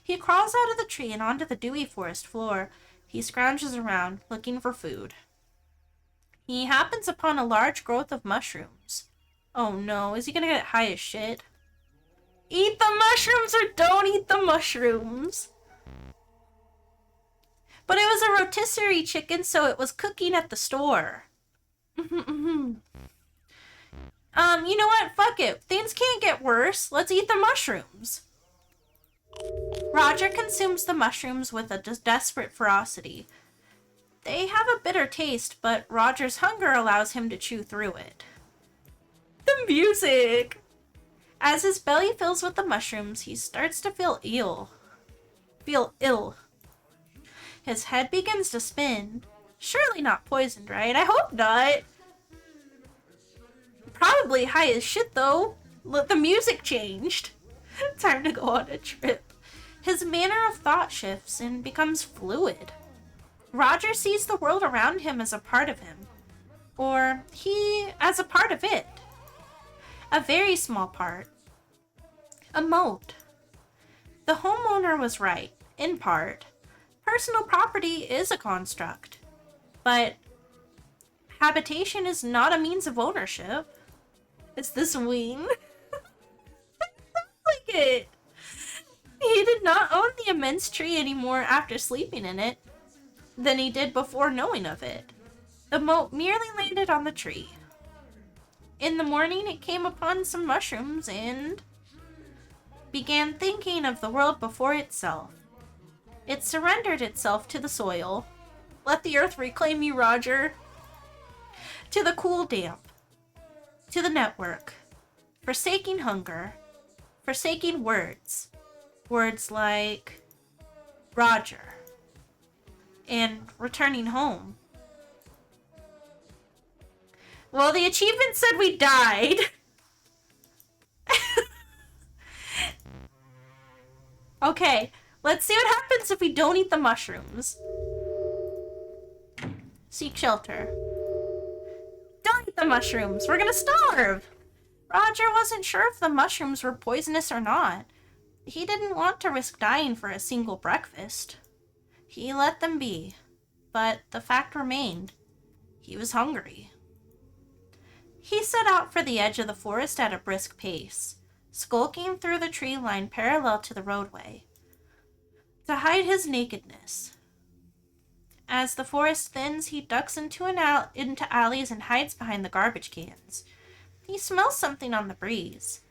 He crawls out of the tree and onto the dewy forest floor. He scrounges around, looking for food. He happens upon a large growth of mushrooms. Oh no, is he gonna get high as shit? Eat the mushrooms or don't eat the mushrooms! But it was a rotisserie chicken, so it was cooking at the store. You know what? Fuck it. Things can't get worse. Let's eat the mushrooms. Roger consumes the mushrooms with a desperate ferocity. They have a bitter taste, but Roger's hunger allows him to chew through it. The music! As his belly fills with the mushrooms, he starts to feel ill. His head begins to spin. Surely not poisoned, right? I hope not. Probably high as shit, though. The music changed. Time to go on a trip. His manner of thought shifts and becomes fluid. Roger sees the world around him as a part of him. Or he as a part of it. A very small part. A moat. The homeowner was right, in part. Personal property is a construct. But habitation is not a means of ownership. It's this wing. Like it. He did not own the immense tree anymore after sleeping in it than he did before knowing of it. The moat merely landed on the tree. In the morning, it came upon some mushrooms and began thinking of the world before itself. It surrendered itself to the soil. Let the earth reclaim you, Roger. To the cool damp. To the network. Forsaking hunger. Forsaking words. Words like Roger. And returning home. Well, the achievement said we died. Okay, let's see what happens if we don't eat the mushrooms. Seek shelter. Don't eat the mushrooms. We're gonna starve. Roger wasn't sure if the mushrooms were poisonous or not. He didn't want to risk dying for a single breakfast. He let them be. But the fact remained. He was hungry. He set out for the edge of the forest at a brisk pace, skulking through the tree line parallel to the roadway, to hide his nakedness. As the forest thins, he ducks into alleys and hides behind the garbage cans. He smells something on the breeze.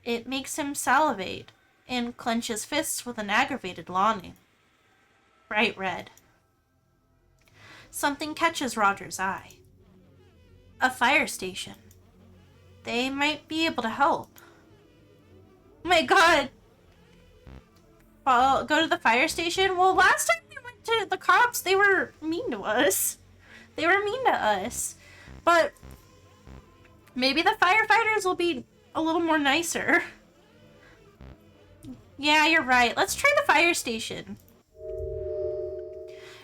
It makes him salivate and clench his fists with an aggravated longing. Bright red. Something catches Roger's eye. A fire station. They might be able to help. Oh my god! Go to the fire station? Well, last time we went to the cops, they were mean to us. But maybe the firefighters will be a little more nicer. Yeah, you're right. Let's try the fire station.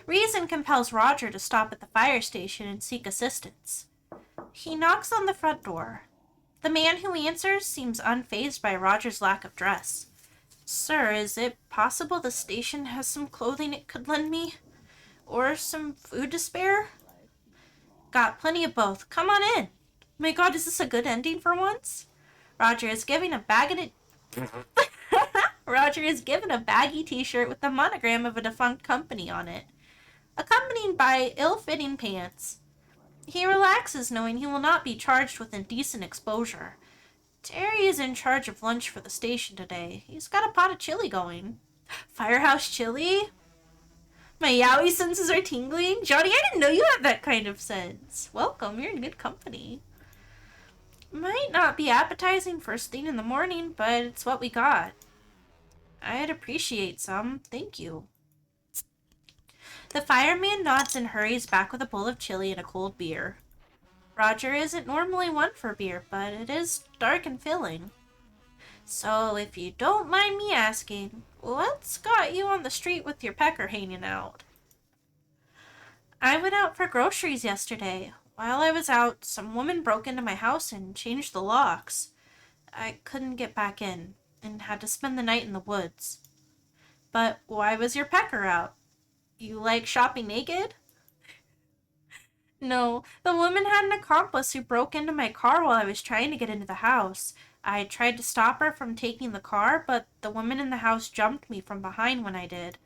Reason compels Roger to stop at the fire station and seek assistance. He knocks on the front door. The man who answers seems unfazed by Roger's lack of dress. Sir, is it possible the station has some clothing it could lend me? Or some food to spare? Got plenty of both. Come on in. My god, is this a good ending for once? Roger is given a baggy t-shirt with the monogram of a defunct company on it, accompanied by ill-fitting pants. He relaxes knowing he will not be charged with indecent exposure. Terry is in charge of lunch for the station today. He's got a pot of chili going. Firehouse chili? My yaoi senses are tingling. Johnny, I didn't know you had that kind of sense. Welcome, you're in good company. Might not be appetizing first thing in the morning, but it's what we got. I'd appreciate some. Thank you. The fireman nods and hurries back with a bowl of chili and a cold beer. Roger isn't normally one for beer, but it is dark and filling. So, if you don't mind me asking, what's got you on the street with your pecker hanging out? I went out for groceries yesterday. While I was out, some woman broke into my house and changed the locks. I couldn't get back in, and had to spend the night in the woods. But why was your pecker out? You like shopping naked? No, the woman had an accomplice who broke into my car while I was trying to get into the house. I tried to stop her from taking the car, but the woman in the house jumped me from behind when I did.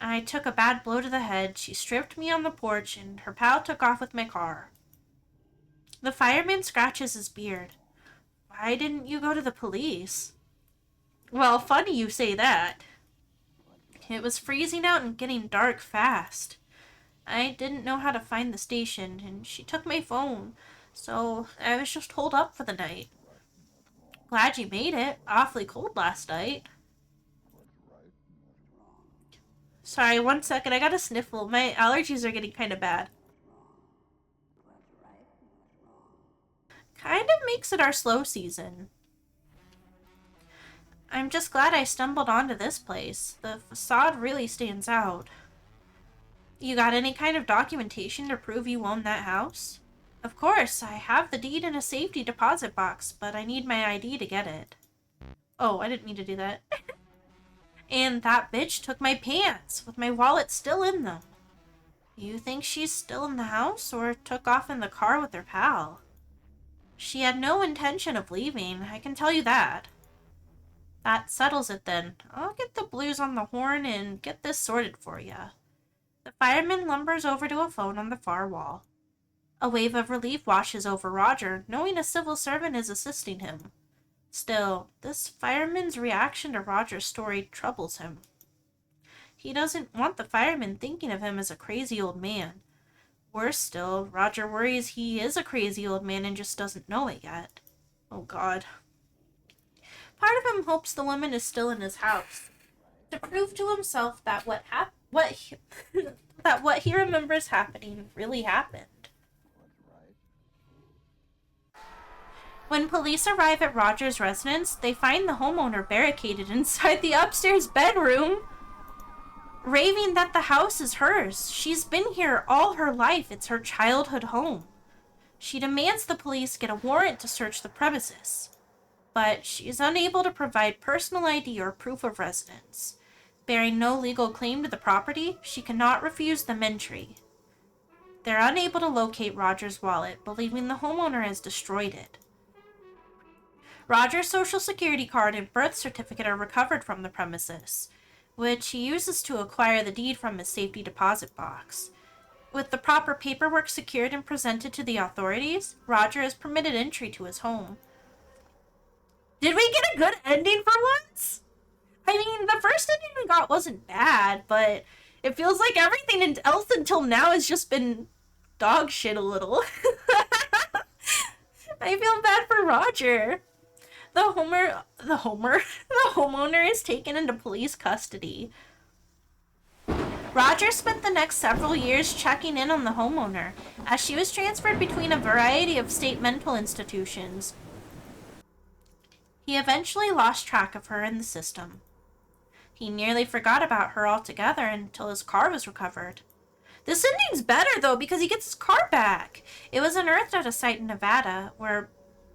I took a bad blow to the head, she stripped me on the porch, and her pal took off with my car. The fireman scratches his beard. Why didn't you go to the police? Well, funny you say that. It was freezing out and getting dark fast. I didn't know how to find the station, and she took my phone, so I was just holed up for the night. Glad you made it. Awfully cold last night. Sorry, 1 second. I got a sniffle. My allergies are getting kind of bad. Kind of makes it our slow season. I'm just glad I stumbled onto this place. The facade really stands out. You got any kind of documentation to prove you own that house? Of course, I have the deed in a safety deposit box, but I need my ID to get it. Oh, I didn't mean to do that. And that bitch took my pants, with my wallet still in them. You think she's still in the house, or took off in the car with her pal? She had no intention of leaving, I can tell you that. That settles it then. I'll get the blues on the horn and get this sorted for ya. The fireman lumbers over to a phone on the far wall. A wave of relief washes over Roger, knowing a civil servant is assisting him. Still, this fireman's reaction to Roger's story troubles him. He doesn't want the fireman thinking of him as a crazy old man. Worse still, Roger worries he is a crazy old man and just doesn't know it yet. Oh God. Part of him hopes the woman is still in his house, to prove to himself that what he remembers happening really happened. When police arrive at Roger's residence, they find the homeowner barricaded inside the upstairs bedroom, raving that the house is hers. She's been here all her life. It's her childhood home. She demands the police get a warrant to search the premises, but she is unable to provide personal ID or proof of residence. Bearing no legal claim to the property, she cannot refuse them entry. They're unable to locate Roger's wallet, believing the homeowner has destroyed it. Roger's social security card and birth certificate are recovered from the premises, which he uses to acquire the deed from his safety deposit box. With the proper paperwork secured and presented to the authorities, Roger is permitted entry to his home. Did we get a good ending for once? I mean, the first ending we got wasn't bad, but it feels like everything else until now has just been dog shit a little. I feel bad for Roger. The homeowner is taken into police custody. Roger spent the next several years checking in on the homeowner, as she was transferred between a variety of state mental institutions. He eventually lost track of her in the system. He nearly forgot about her altogether until his car was recovered. This ending's better, though, because he gets his car back. It was unearthed at a site in Nevada, where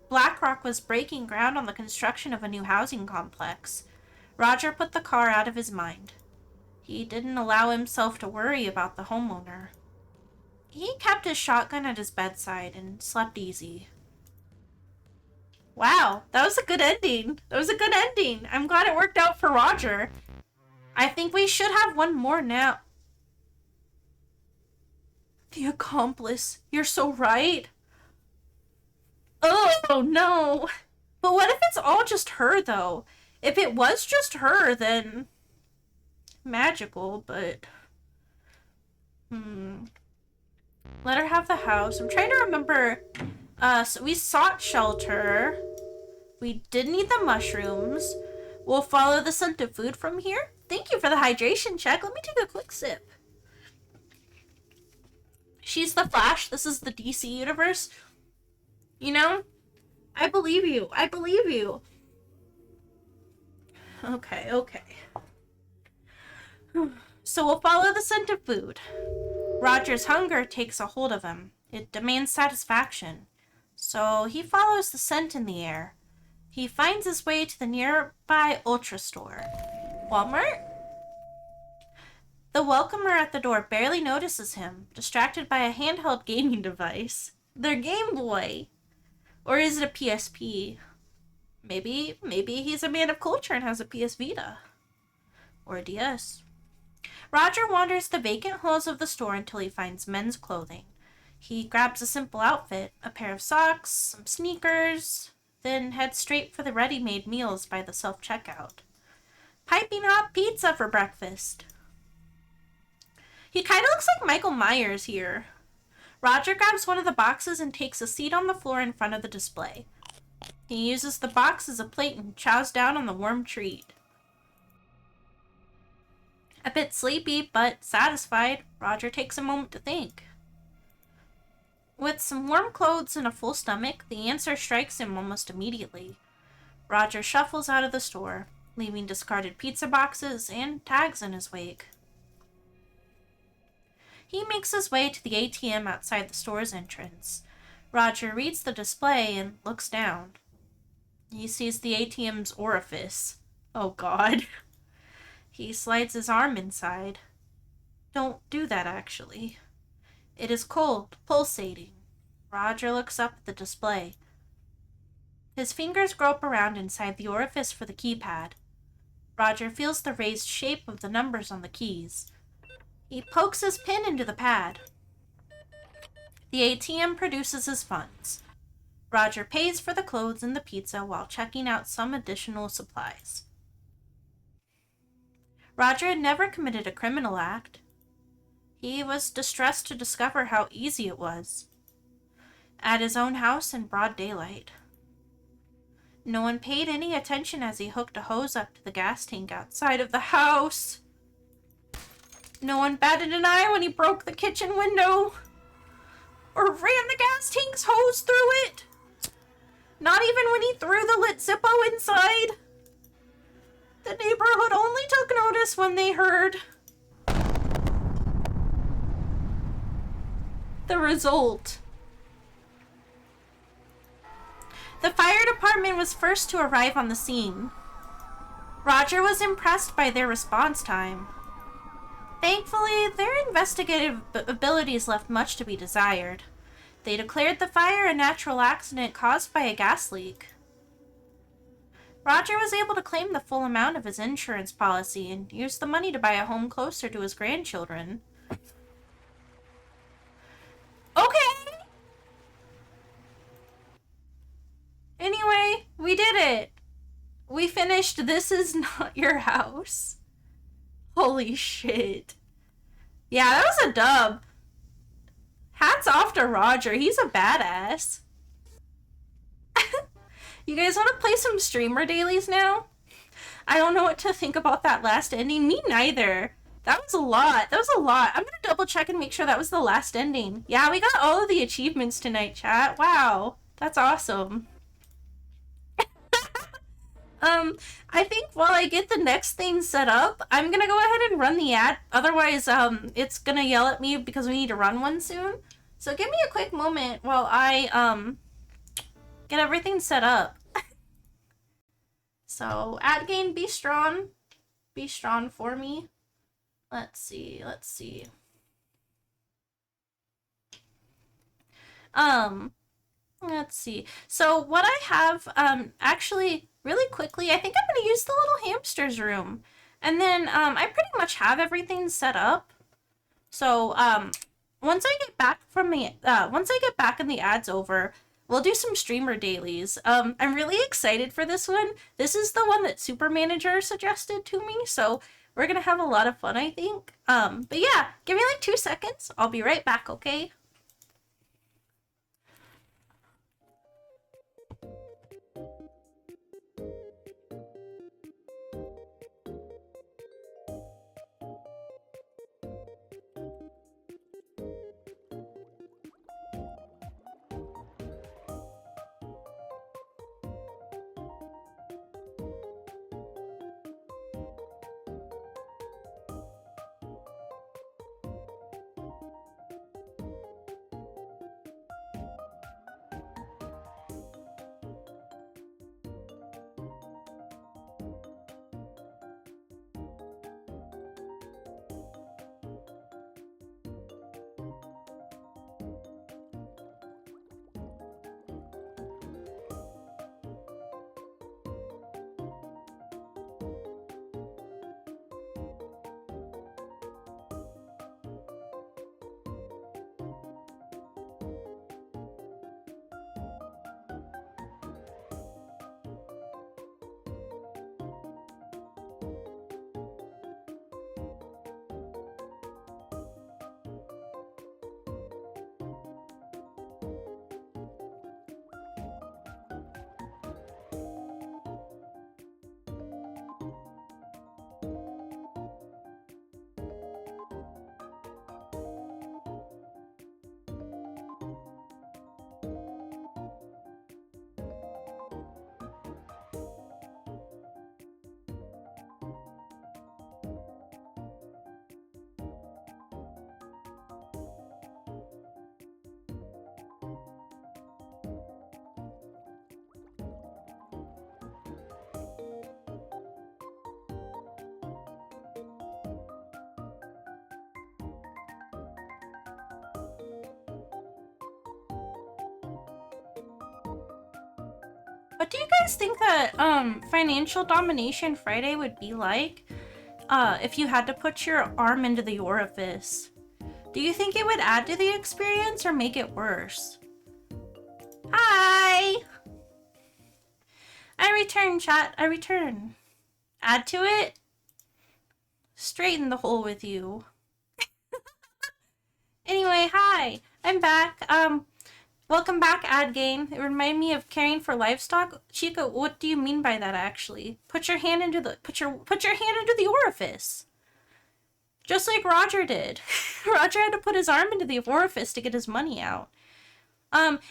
BlackRock was breaking ground on the construction of a new housing complex. Roger put the car out of his mind. He didn't allow himself to worry about the homeowner. He kept his shotgun at his bedside and slept easy. Wow, that was a good ending. That was a good ending. I'm glad it worked out for Roger. I think we should have one more now. The accomplice. You're so right. Oh, no. But what if it's all just her, though? If it was just her, then... magical, but... Let her have the house. I'm trying to remember... so we sought shelter. We did need the mushrooms. We'll follow the scent of food from here. Thank you for the hydration check. Let me take a quick sip. She's the Flash. This is the DC universe. You know? I believe you. I believe you. Okay, okay. So we'll follow the scent of food. Roger's hunger takes a hold of him. It demands satisfaction. So he follows the scent in the air. He finds his way to the nearby Ultra store. Walmart? The welcomer at the door barely notices him, distracted by a handheld gaming device. Their Game Boy. Or is it a PSP? Maybe he's a man of culture and has a PS Vita. Or a DS. Roger wanders the vacant halls of the store until he finds men's clothing. He grabs a simple outfit, a pair of socks, some sneakers, then heads straight for the ready-made meals by the self-checkout. Piping hot pizza for breakfast. He kind of looks like Michael Myers here. Roger grabs one of the boxes and takes a seat on the floor in front of the display. He uses the box as a plate and chows down on the warm treat. A bit sleepy, but satisfied, Roger takes a moment to think. With some warm clothes and a full stomach, the answer strikes him almost immediately. Roger shuffles out of the store, leaving discarded pizza boxes and tags in his wake. He makes his way to the ATM outside the store's entrance. Roger reads the display and looks down. He sees the ATM's orifice. Oh God. He slides his arm inside. Don't do that, actually. It is cold, pulsating. Roger looks up at the display. His fingers grope around inside the orifice for the keypad. Roger feels the raised shape of the numbers on the keys. He pokes his pin into the pad. The ATM produces his funds. Roger pays for the clothes and the pizza while checking out some additional supplies. Roger had never committed a criminal act. He was distressed to discover how easy it was. At his own house in broad daylight. No one paid any attention as he hooked a hose up to the gas tank outside of the house. No one batted an eye when he broke the kitchen window. Or ran the gas tank's hose through it. Not even when he threw the lit Zippo inside. The neighborhood only took notice when they heard the result. The fire department was first to arrive on the scene. Roger was impressed by their response time. Thankfully, their investigative abilities left much to be desired. They declared the fire a natural accident caused by a gas leak. Roger was able to claim the full amount of his insurance policy and use the money to buy a home closer to his grandchildren. Okay! Anyway, we did it! We finished This Is Not Your House. Holy shit. Yeah, that was a dub. Hats off to Roger. He's a badass. You guys want to play some streamer dailies now? I don't know what to think about that last ending. Me neither. That was a lot. That was a lot. I'm going to double check and make sure that was the last ending. Yeah, we got all of the achievements tonight, chat. Wow. That's awesome. I think while I get the next thing set up, I'm gonna go ahead and run the ad. Otherwise, it's gonna yell at me because we need to run one soon. So give me a quick moment while I, get everything set up. So, ad gain, be strong. Be strong for me. Let's see. Let's see. So what I have, actually, really quickly, I think I'm going to use the little hamster's room. And then, I pretty much have everything set up. So, once I get back from the, once I get back and the ad's over, we'll do some streamer dailies. I'm really excited for this one. This is the one that Super Manager suggested to me, so we're gonna have a lot of fun, I think. But yeah, give me like 2 seconds. I'll be right back, okay? What do you guys think that Financial Domination Friday would be like if you had to put your arm into the orifice? Do you think it would add to the experience or make it worse? Hi! I return, chat. I return. Add to it? Straighten the hole with you. Anyway, hi. I'm back. Welcome back, ad gain. It reminded me of caring for livestock. Chica, what do you mean by that actually? Put your hand into the put your hand into the orifice. Just like Roger did. Roger had to put his arm into the orifice to get his money out.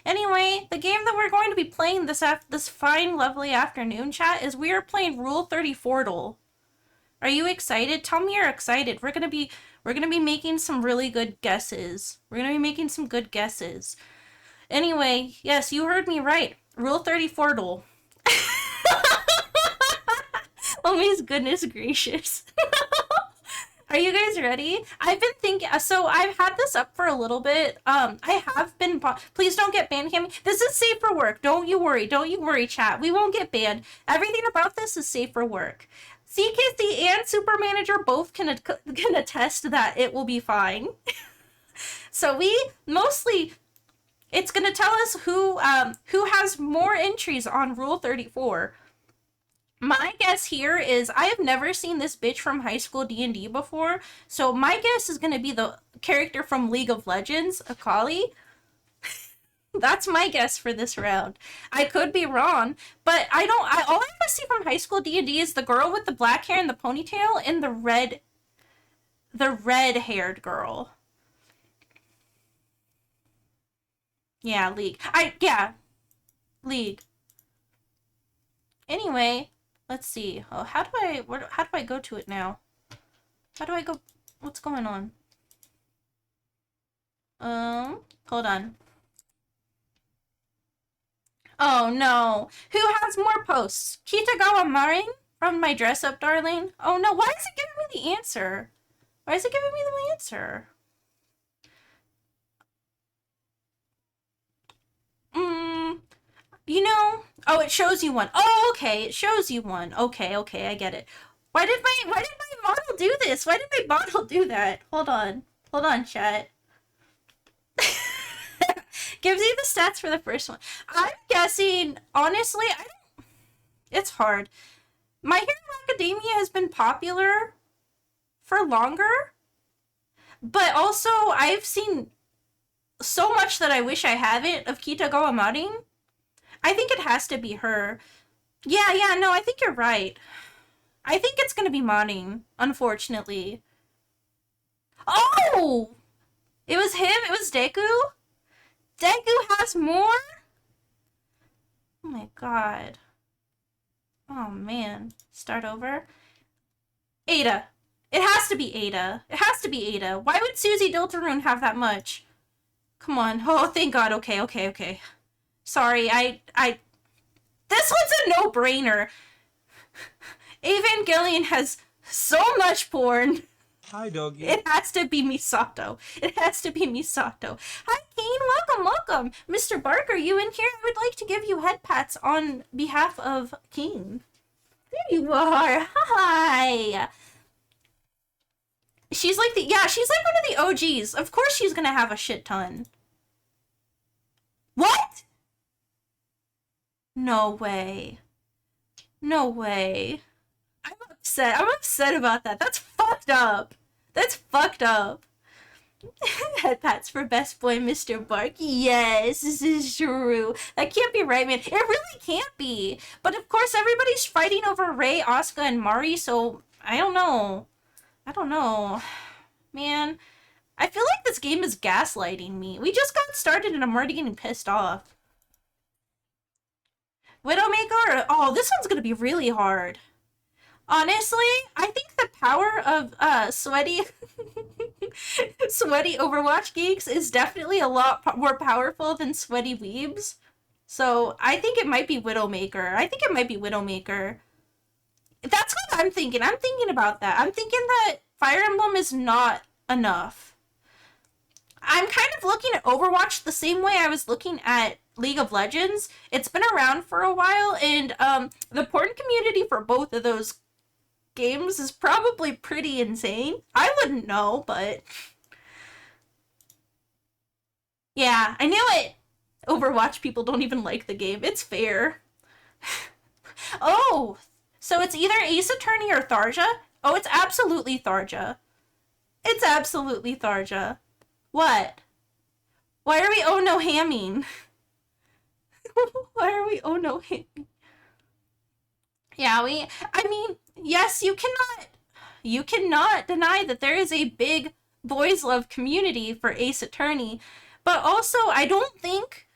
Anyway, the game that we're going to be playing this fine, lovely afternoon, chat, is we are playing Rule 34'dle. Are you excited? Tell me you're excited. We're gonna be making some really good guesses. We're gonna be making some good guesses. Anyway, yes, you heard me right. Rule 34'dle. Oh my goodness gracious. Are you guys ready? I've been thinking, so I've had this up for a little bit. I have been, please don't get banned, Hammie. This is safe for work. Don't you worry, chat. We won't get banned. Everything about this is safe for work. CKC and Super Manager both can attest that it will be fine. So we mostly, it's gonna tell us who has more entries on Rule 34. My guess here is I have never seen this bitch from High School D&D before, so my guess is gonna be the character from League of Legends, Akali. That's my guess for this round. I could be wrong, but all I ever see from High School D&D is the girl with the black hair and the ponytail and the red-haired girl. Yeah, League. League. Anyway, Let's see. Oh, how do I go to it now? How do I go? What's going on? Hold on. Oh no. Who has more posts? Kitagawa Marin from My Dress Up Darling? Oh no, why is it giving me the answer? Why is it giving me the answer? You know, oh, it shows you one. Oh, okay, it shows you one. Okay, I get it. Why did my model do this? Why did my model do that? Hold on, chat. Gives you the stats for the first one. I'm guessing, honestly, it's hard. My Hero Academia has been popular for longer, but also I've seen so much that I wish I haven't of Kitagawa Marin. I think it has to be her. Yeah, no, I think you're right. I think it's gonna be Marin, unfortunately. Oh! It was him? It was Deku? Deku has more? Oh my god. Oh man. Start over. Ada. It has to be Ada. It has to be Ada. Why would Susie Deltarune have that much? Come on. Oh, thank god. Okay. Sorry, this one's a no-brainer. Evangelion has so much porn. Hi, doggy. It has to be Misato. Hi, Kane. Welcome. Mr. Barker, you in here? I would like to give you head pats on behalf of Kane. There you are. Hi. She's like one of the OGs. Of course she's gonna have a shit ton. What? No way. I'm upset about that. That's fucked up. Head pats for best boy, Mr. Bark. Yes, this is true. That can't be right, man. It really can't be. But of course, everybody's fighting over Rei, Asuka, and Mari, so I don't know. Man, I feel like this game is gaslighting me. We just got started and I'm already getting pissed off. Widowmaker? Oh, this one's gonna be really hard. Honestly, I think the power of sweaty Overwatch geeks is definitely a lot more powerful than sweaty weebs. So I think it might be Widowmaker. That's what I'm thinking. I'm thinking about that. I'm thinking that Fire Emblem is not enough. I'm kind of looking at Overwatch the same way I was looking at League of Legends. It's been around for a while, and the porn community for both of those games is probably pretty insane. I wouldn't know, but yeah, I knew it. Overwatch people don't even like the game. It's fair. Oh, so it's either Ace Attorney or Tharja? Oh, it's absolutely Tharja. What? Why are we oh no hamming? Yeah, I mean, yes, you cannot deny that there is a big boys love community for Ace Attorney, but also I don't think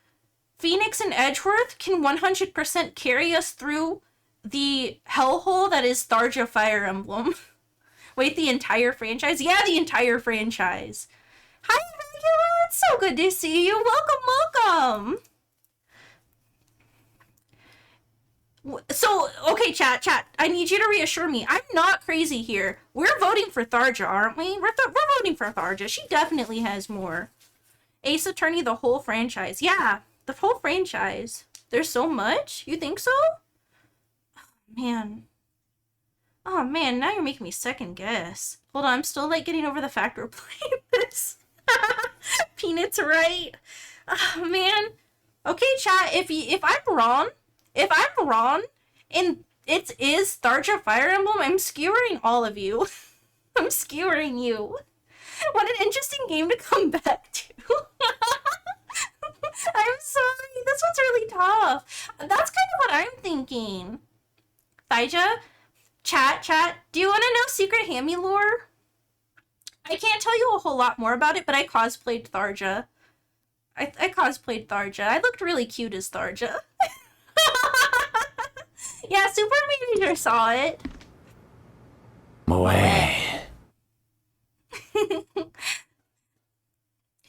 Phoenix and Edgeworth can 100% carry us through the hellhole that is Tharja Fire Emblem. Wait, the entire franchise? Yeah, the entire franchise. Hi, Regular! It's so good to see you! Welcome! So, okay, chat, I need you to reassure me. I'm not crazy here. We're voting for Tharja, aren't we? We're voting for Tharja. She definitely has more. Ace Attorney, the whole franchise. Yeah, the whole franchise. There's so much? You think so? Oh man, now you're making me second guess. Hold on, I'm still like getting over the fact we're playing this. Peanuts, right? Oh man. Okay, chat, if I'm wrong, and it is Tharja Fire Emblem, I'm skewering all of you. I'm skewering you. What an interesting game to come back to. I'm sorry, this one's really tough. That's kind of what I'm thinking. Thaija, chat, do you want to know secret Hammie lore? I can't tell you a whole lot more about it, but I cosplayed Tharja. I cosplayed Tharja. I looked really cute as Tharja. Yeah, Super made Hampter saw it. Moe.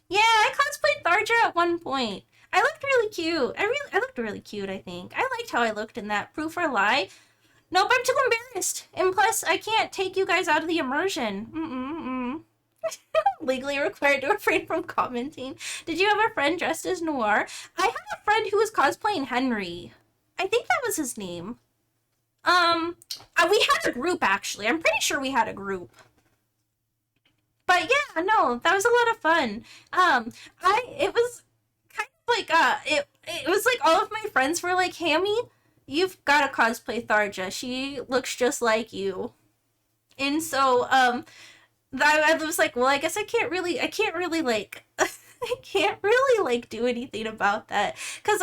Yeah, I cosplayed Tharja at one point. I looked really cute. I looked really cute, I think. I liked how I looked in that. Proof or lie? Nope, I'm too embarrassed. And plus, I can't take you guys out of the immersion. Legally required to refrain from commenting. Did you have a friend dressed as Noir? I had a friend who was cosplaying Henry. I think that was his name. We had a group, actually. I'm pretty sure we had a group. But yeah, no, that was a lot of fun. It was kind of like, it was like all of my friends were like, Hammie, you've got to cosplay Tharja. She looks just like you. And so, I was like, well, I guess I can't really, like, I can't really, like, do anything about that. Cause,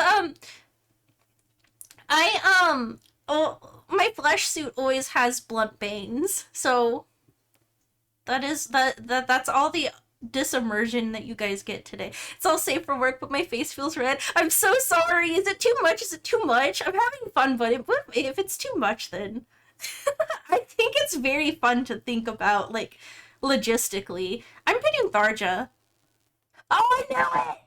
my flesh suit always has blunt bangs, so that's all the disimmersion that you guys get today. It's all safe for work, but my face feels red. I'm so sorry. Is it too much? Is it too much? I'm having fun, but if it's too much, then I think it's very fun to think about, like, logistically. I'm picking Tharja. Oh, I know it!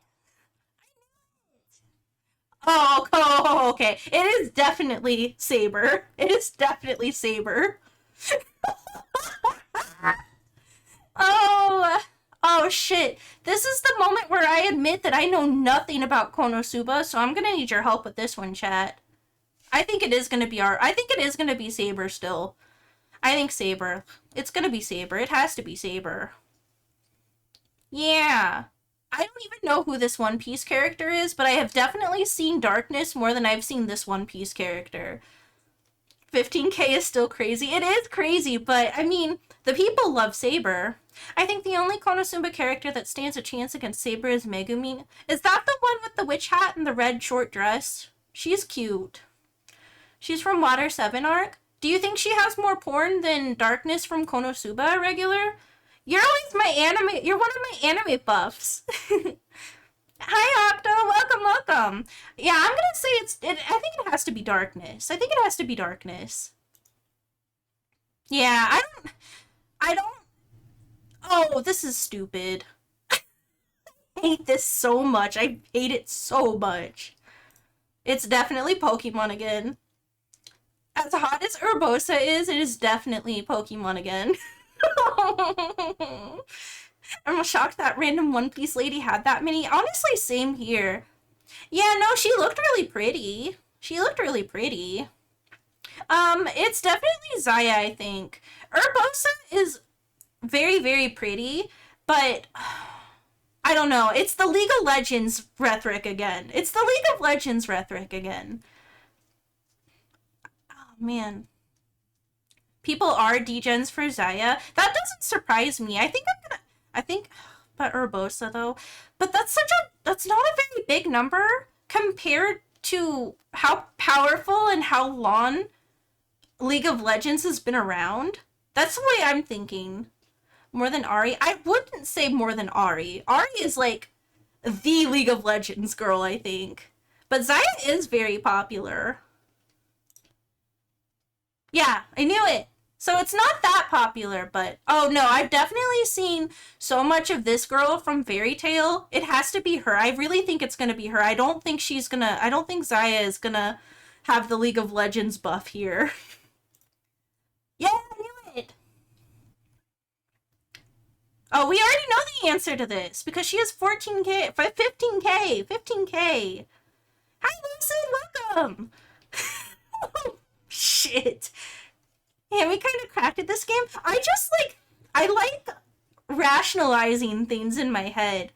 Oh, okay. It is definitely Saber. It is definitely Saber. Oh shit. This is the moment where I admit that I know nothing about Konosuba, so I'm gonna need your help with this one, chat. I think it is gonna be Saber still. I think Saber. It's gonna be Saber. It has to be Saber. Yeah. I don't even know who this One Piece character is, but I have definitely seen Darkness more than I've seen this One Piece character. 15k is still crazy. It is crazy, but I mean, the people love Saber. I think the only Konosuba character that stands a chance against Saber is Megumi. Is that the one with the witch hat and the red short dress? She's cute. She's from Water 7 arc. Do you think she has more porn than Darkness from Konosuba regular? You're one of my anime buffs. Hi, Octo. Welcome. Yeah, I'm gonna say I think it has to be Darkness. Yeah, I don't. Oh, this is stupid. I hate this so much. I hate it so much. It's definitely Pokemon again. As hot as Urbosa is, it is definitely Pokemon again. I'm shocked that random One Piece lady had that many. Honestly, same here. Yeah, no, she looked really pretty. It's definitely Zaya, I think. Urbosa is very, very pretty, but I don't know. It's the League of Legends rhetoric again. Oh, man. People are degens for Zaya. That doesn't surprise me. But Urbosa though. But that's not a very big number compared to how powerful and how long League of Legends has been around. That's the way I'm thinking. More than Ari? I wouldn't say more than Ari. Ari is like the League of Legends girl, I think. But Zaya is very popular. Yeah, I knew it. So it's not that popular, but oh no, I've definitely seen so much of this girl from Fairy Tail. It has to be her. I really think it's gonna be her. I don't think Zaya is gonna have the League of Legends buff here. Yeah, I knew it. Oh, we already know the answer to this because she has 14k, 15k. Hi, Lucid, welcome. Oh, shit. Yeah, we kind of crafted this game. I like rationalizing things in my head.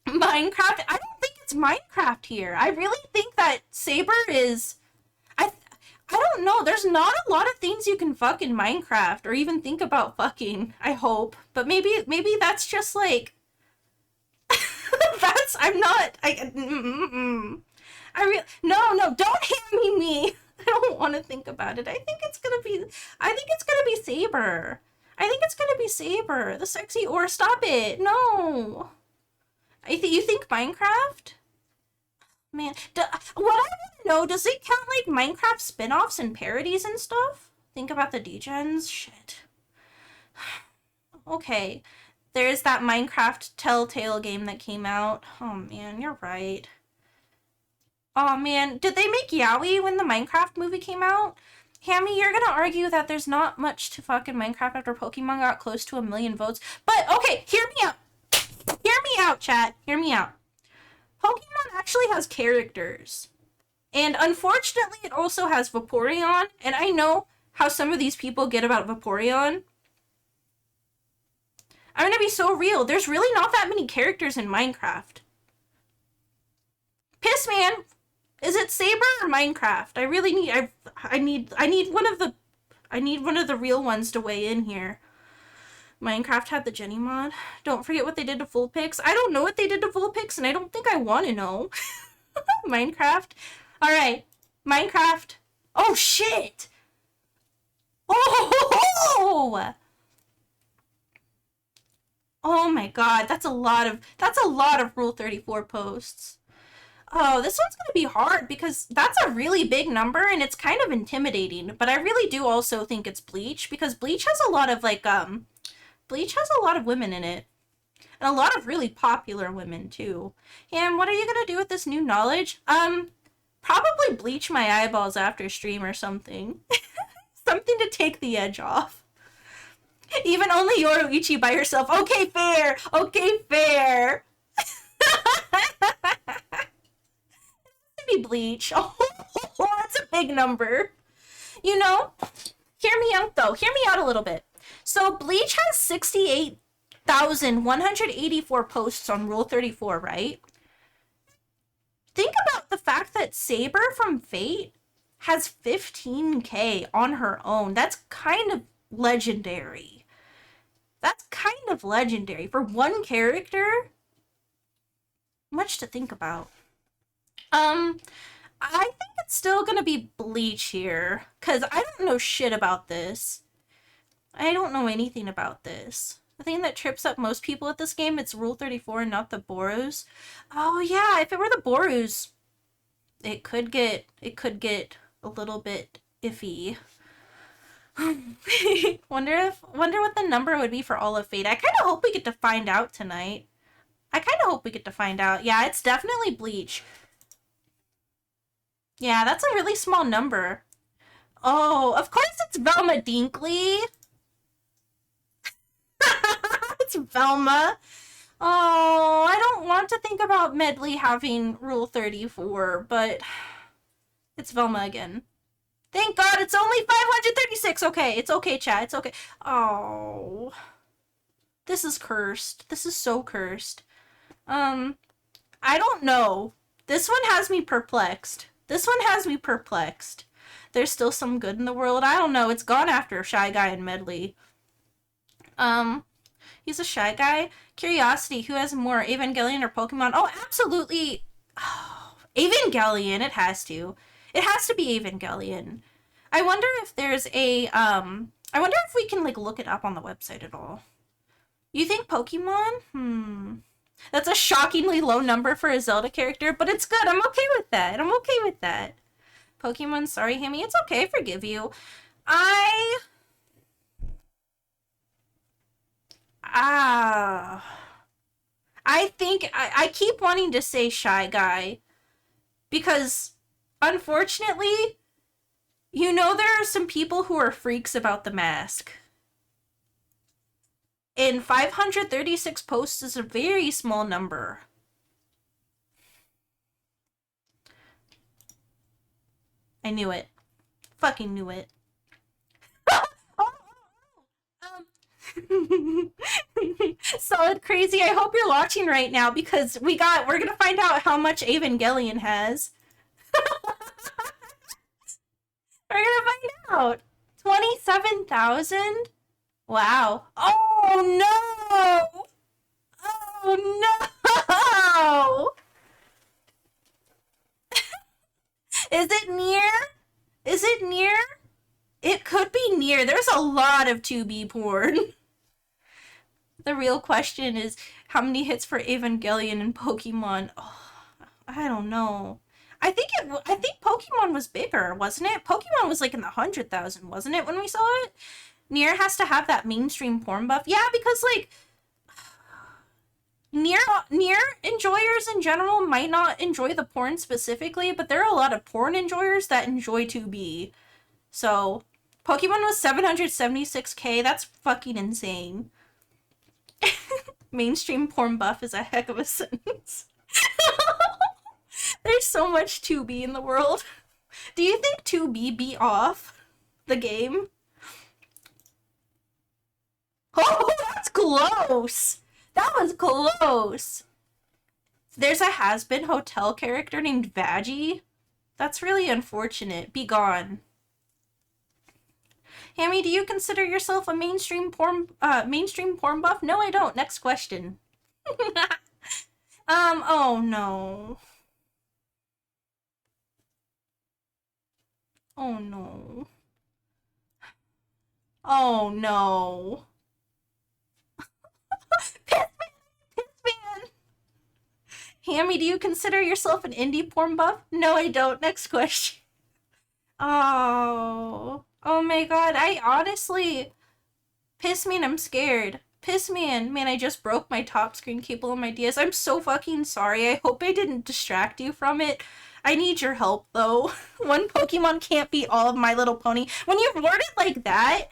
Minecraft, I don't think it's Minecraft here. I really think that Saber is... I don't know. There's not a lot of things you can fuck in Minecraft or even think about fucking, I hope. But maybe that's just like... No, don't hand me. I don't want to think about it. I think it's gonna be Saber. The sexy or stop it. No. You think Minecraft? Man, what I want to know, does it count like Minecraft spin-offs and parodies and stuff? Think about the degens? Shit. Okay. There's that Minecraft Telltale game that came out. Oh man, you're right. Oh man, did they make Yaoi when the Minecraft movie came out? Hammie, you're gonna argue that there's not much to fucking Minecraft after Pokemon got close to 1 million votes. But, okay, hear me out. Hear me out, chat. Hear me out. Pokemon actually has characters. And unfortunately, it also has Vaporeon. And I know how some of these people get about Vaporeon. I'm gonna be so real. There's really not that many characters in Minecraft. Pissman, is it Saber or Minecraft? I really need I need one of the real ones to weigh in here. Minecraft had the Jenny mod. Don't forget what they did to Vulpix. I don't know what they did to Vulpix, and I don't think I want to know. Minecraft. Alright. Minecraft. Oh, shit! Oh! Oh my god, that's a lot of Rule 34 posts. Oh, this one's gonna be hard because that's a really big number and it's kind of intimidating. But I really do also think it's Bleach because Bleach has a lot of Bleach has a lot of women in it. And a lot of really popular women too. And what are you gonna do with this new knowledge? Probably bleach my eyeballs after stream or something. Something to take the edge off. Even only Yoruichi by herself. Okay, fair. Okay, fair. Be bleach. Oh, that's a big number. You know, hear me out though. Hear me out a little bit. So Bleach has 68,184 posts on Rule 34, right? Think about the fact that Saber from Fate has 15k on her own. That's kind of legendary. That's kind of legendary. For one character, much to think about. I think it's still gonna be Bleach here, because I don't know shit about this. I don't know anything about this. The thing that trips up most people at this game, it's Rule 34 and not the Borus. Oh yeah, if it were the Borus, it could get a little bit iffy. Wonder what the number would be for all of Fate. I kind of hope we get to find out tonight. Yeah, it's definitely Bleach. Yeah, that's a really small number. Oh, of course it's Velma Dinkley. It's Velma. Oh, I don't want to think about Medley having Rule 34, but it's Velma again. Thank God it's only 536. Okay, it's okay, chat. It's okay. Oh. This is cursed. This is so cursed. I don't know. This one has me perplexed. There's still some good in the world. I don't know. It's gone after Shy Guy and Medley. He's a Shy Guy. Curiosity, who has more, Evangelion or Pokemon? Oh, absolutely. Oh, Evangelion, it has to. It has to be Evangelion. I wonder if there's a, I wonder if we can, like, look it up on the website at all. You think Pokemon? That's a shockingly low number for a Zelda character, but it's good. I'm okay with that. Pokemon, sorry, Hammie. It's okay. I forgive you. I think I keep wanting to say Shy Guy because, unfortunately, you know there are some people who are freaks about the mask. And 536 posts is a very small number. I knew it. Fucking knew it. Solid Crazy, I hope you're watching right now because we're gonna find out how much Evangelion has. We're gonna find out. 27,000? Wow. Oh no! Oh no! Is it near? It could be near. There's a lot of 2B porn. The real question is how many hits for Evangelion and Pokemon? Oh, I don't know. I think Pokemon was bigger, wasn't it? Pokemon was like in the 100,000, wasn't it, when we saw it? Nier has to have that mainstream porn buff. Yeah, because like Nier enjoyers in general might not enjoy the porn specifically, but there are a lot of porn enjoyers that enjoy 2B. So, Pokemon was 776k. That's fucking insane. Mainstream porn buff is a heck of a sentence. There's so much 2B in the world. Do you think 2B beat off the game? Oh, that's close! That was close! There's a has-been hotel character named Vaggie. That's really unfortunate. Be gone. Hammie, do you consider yourself a mainstream porn buff? No, I don't. Next question. Oh no. Oh no. Oh no. Pissman! Hammie, do you consider yourself an indie porn buff? No, I don't. Next question. Oh. Oh my god, I honestly... Pissman, I'm scared. Pissman, man, I just broke my top screen cable on my DS. I'm so fucking sorry. I hope I didn't distract you from it. I need your help, though. One Pokemon can't beat all of My Little Pony. When you word it like that,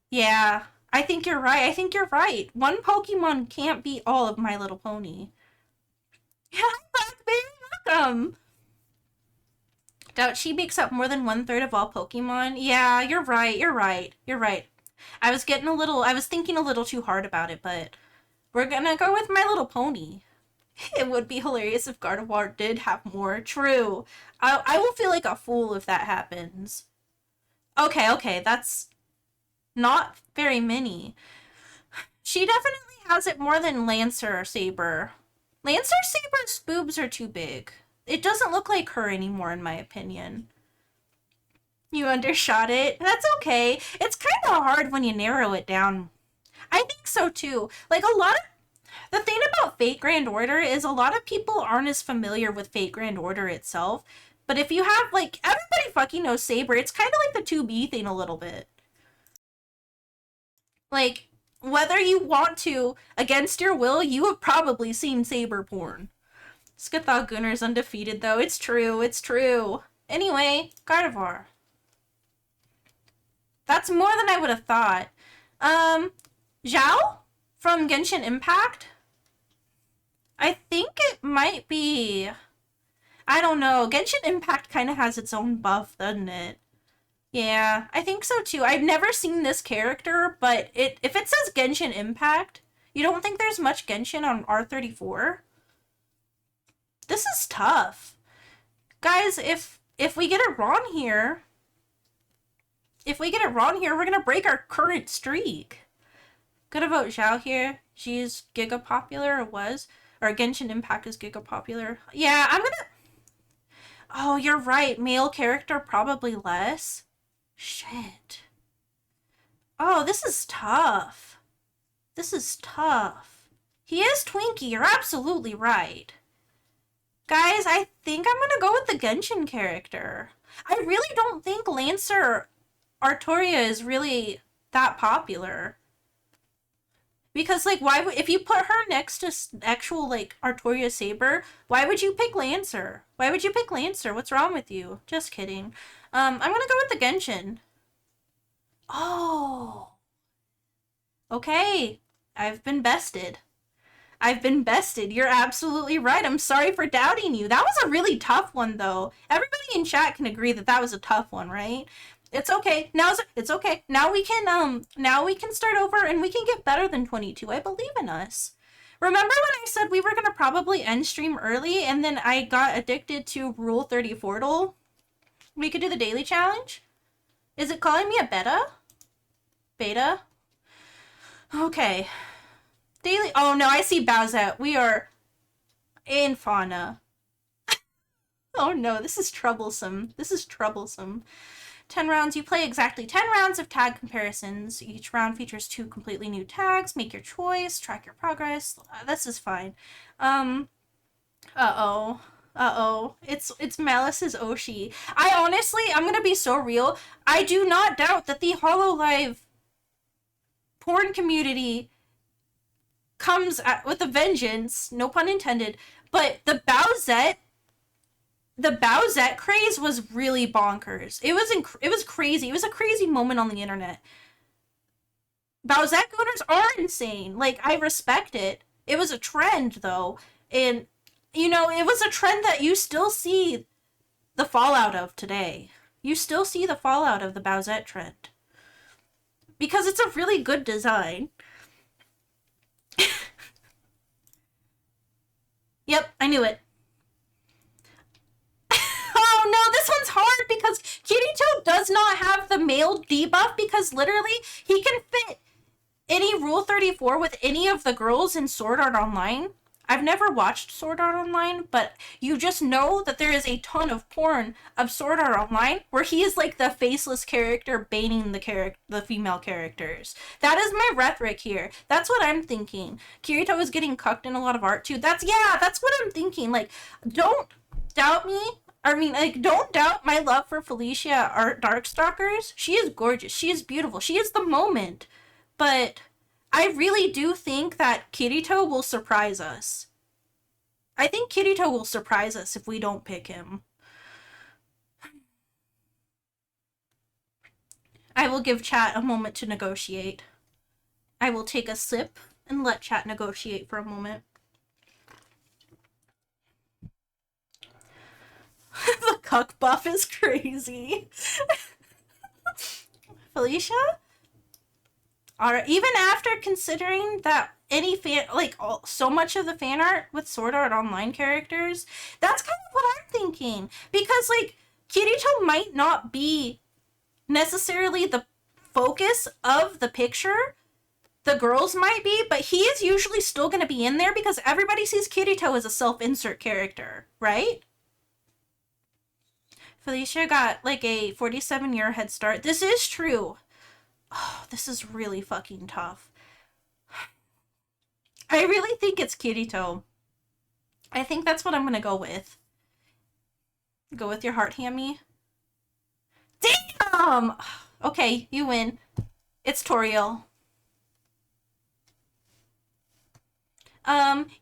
yeah, I think you're right. One Pokemon can't beat all of My Little Pony. Yeah, Blackberry, welcome! Doubt she makes up more than 1/3 of all Pokemon. Yeah, you're right. I was thinking a little too hard about it, but we're gonna go with My Little Pony. It would be hilarious if Gardevoir did have more. True. I will feel like a fool if that happens. Okay, that's not very many. She definitely has it more than Lancer Saber. Lancer Saber's boobs are too big. It doesn't look like her anymore, in my opinion. You undershot it? That's okay. It's kind of hard when you narrow it down. I think so, too. Like, the thing about Fate Grand Order is a lot of people aren't as familiar with Fate Grand Order itself. But if you have, like, everybody fucking knows Saber, it's kind of like the 2B thing a little bit. Like, whether you want to, against your will, you have probably seen Saber porn. Skithog Gunner's undefeated, though. It's true. Anyway, Gardevoir. That's more than I would have thought. Zhao? From Genshin Impact? I think it might be... I don't know. Genshin Impact kind of has its own buff, doesn't it? Yeah, I think so, too. I've never seen this character, but if it says Genshin Impact, you don't think there's much Genshin on R34? This is tough. Guys, if we get it wrong here, we're gonna break our current streak. Gonna vote Zhao here. She's giga popular, or was. Or Genshin Impact is giga popular. Yeah, I'm gonna... Oh, you're right. Male character, probably less. Shit. Oh, this is tough. He is Twinkie. You're absolutely right. Guys, I think I'm gonna go with the Genshin character. I really don't think Lancer Artoria is really that popular. Because, like, why would... If you put her next to actual, like, Artoria Saber, why would you pick Lancer? What's wrong with you? Just kidding. I'm gonna go with the Genshin. Oh. Okay. I've been bested. You're absolutely right. I'm sorry for doubting you. That was a really tough one, though. Everybody in chat can agree that that was a tough one, right? It's okay. It's okay. Now we can start over and we can get better than 22. I believe in us. Remember when I said we were going to probably end stream early and then I got addicted to Rule 34'dle? We could do the daily challenge? Is it calling me a beta? Beta? Okay. Daily... Oh, no, I see Bowsette. We are in fauna. Oh, no, this is troublesome. 10 rounds. You play exactly 10 rounds of tag comparisons. Each round features 2 completely new tags. Make your choice. Track your progress. This is fine. Uh-oh. Uh-oh. It's Malice's Oshi. I'm gonna be so real. I do not doubt that the HoloLive porn community comes with a vengeance, no pun intended, but the Bowsette craze was really bonkers. It was crazy. It was a crazy moment on the internet. Bowsette owners are insane. Like, I respect it. It was a trend, though, and it was a trend that you still see the fallout of today. You still see the fallout of the Bowsette trend. Because it's a really good design. Yep, I knew it. Oh no, this one's hard because Kirito does not have the male debuff because literally he can fit any Rule 34 with any of the girls in Sword Art Online. I've never watched Sword Art Online, but you just know that there is a ton of porn of Sword Art Online where he is like the faceless character baiting the female characters. That is my rhetoric here. That's what I'm thinking. Kirito is getting cucked in a lot of art too. That's what I'm thinking. Like, don't doubt me. Don't doubt my love for Felicia Art Darkstalkers. She is gorgeous. She is beautiful. She is the moment. But I really do think that Kirito will surprise us. I think Kirito will surprise us if we don't pick him. I will give chat a moment to negotiate. I will take a sip and let chat negotiate for a moment. The cuck buff is crazy. Felicia? Even after considering that any so much of the fan art with Sword Art Online characters, that's kind of what I'm thinking. Because, Kirito might not be necessarily the focus of the picture. The girls might be, but he is usually still going to be in there because everybody sees Kirito as a self-insert character, right? Felicia got, a 47-year head start. This is true. Oh, this is really fucking tough. I really think it's Kirito. I think that's what I'm gonna go with. Go with your heart, Hammie. Damn! Okay, you win. It's Toriel.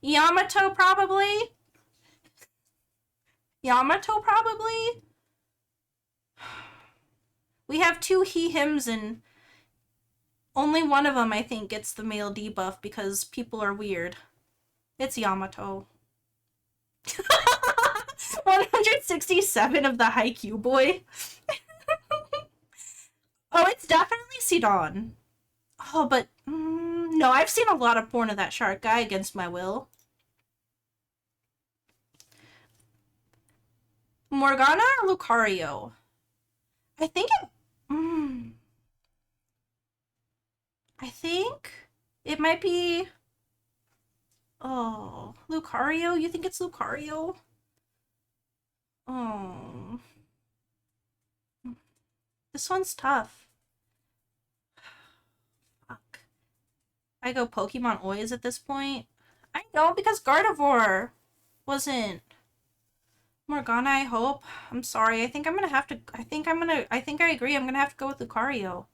Yamato probably? We have 2 he-hims and only one of them, I think, gets the male debuff because people are weird. It's Yamato. 167 of the Haikyuu boy. Oh, it's definitely Sidon. Oh, but no, I've seen a lot of porn of that shark guy against my will. Morgana or Lucario? I think it might be... Oh, Lucario? You think it's Lucario? Oh. This one's tough. Fuck. I go Pokemon Oys at this point. I know, because Gardevoir wasn't... Morgana, I hope. I'm sorry. I think I agree. I'm gonna have to go with Lucario.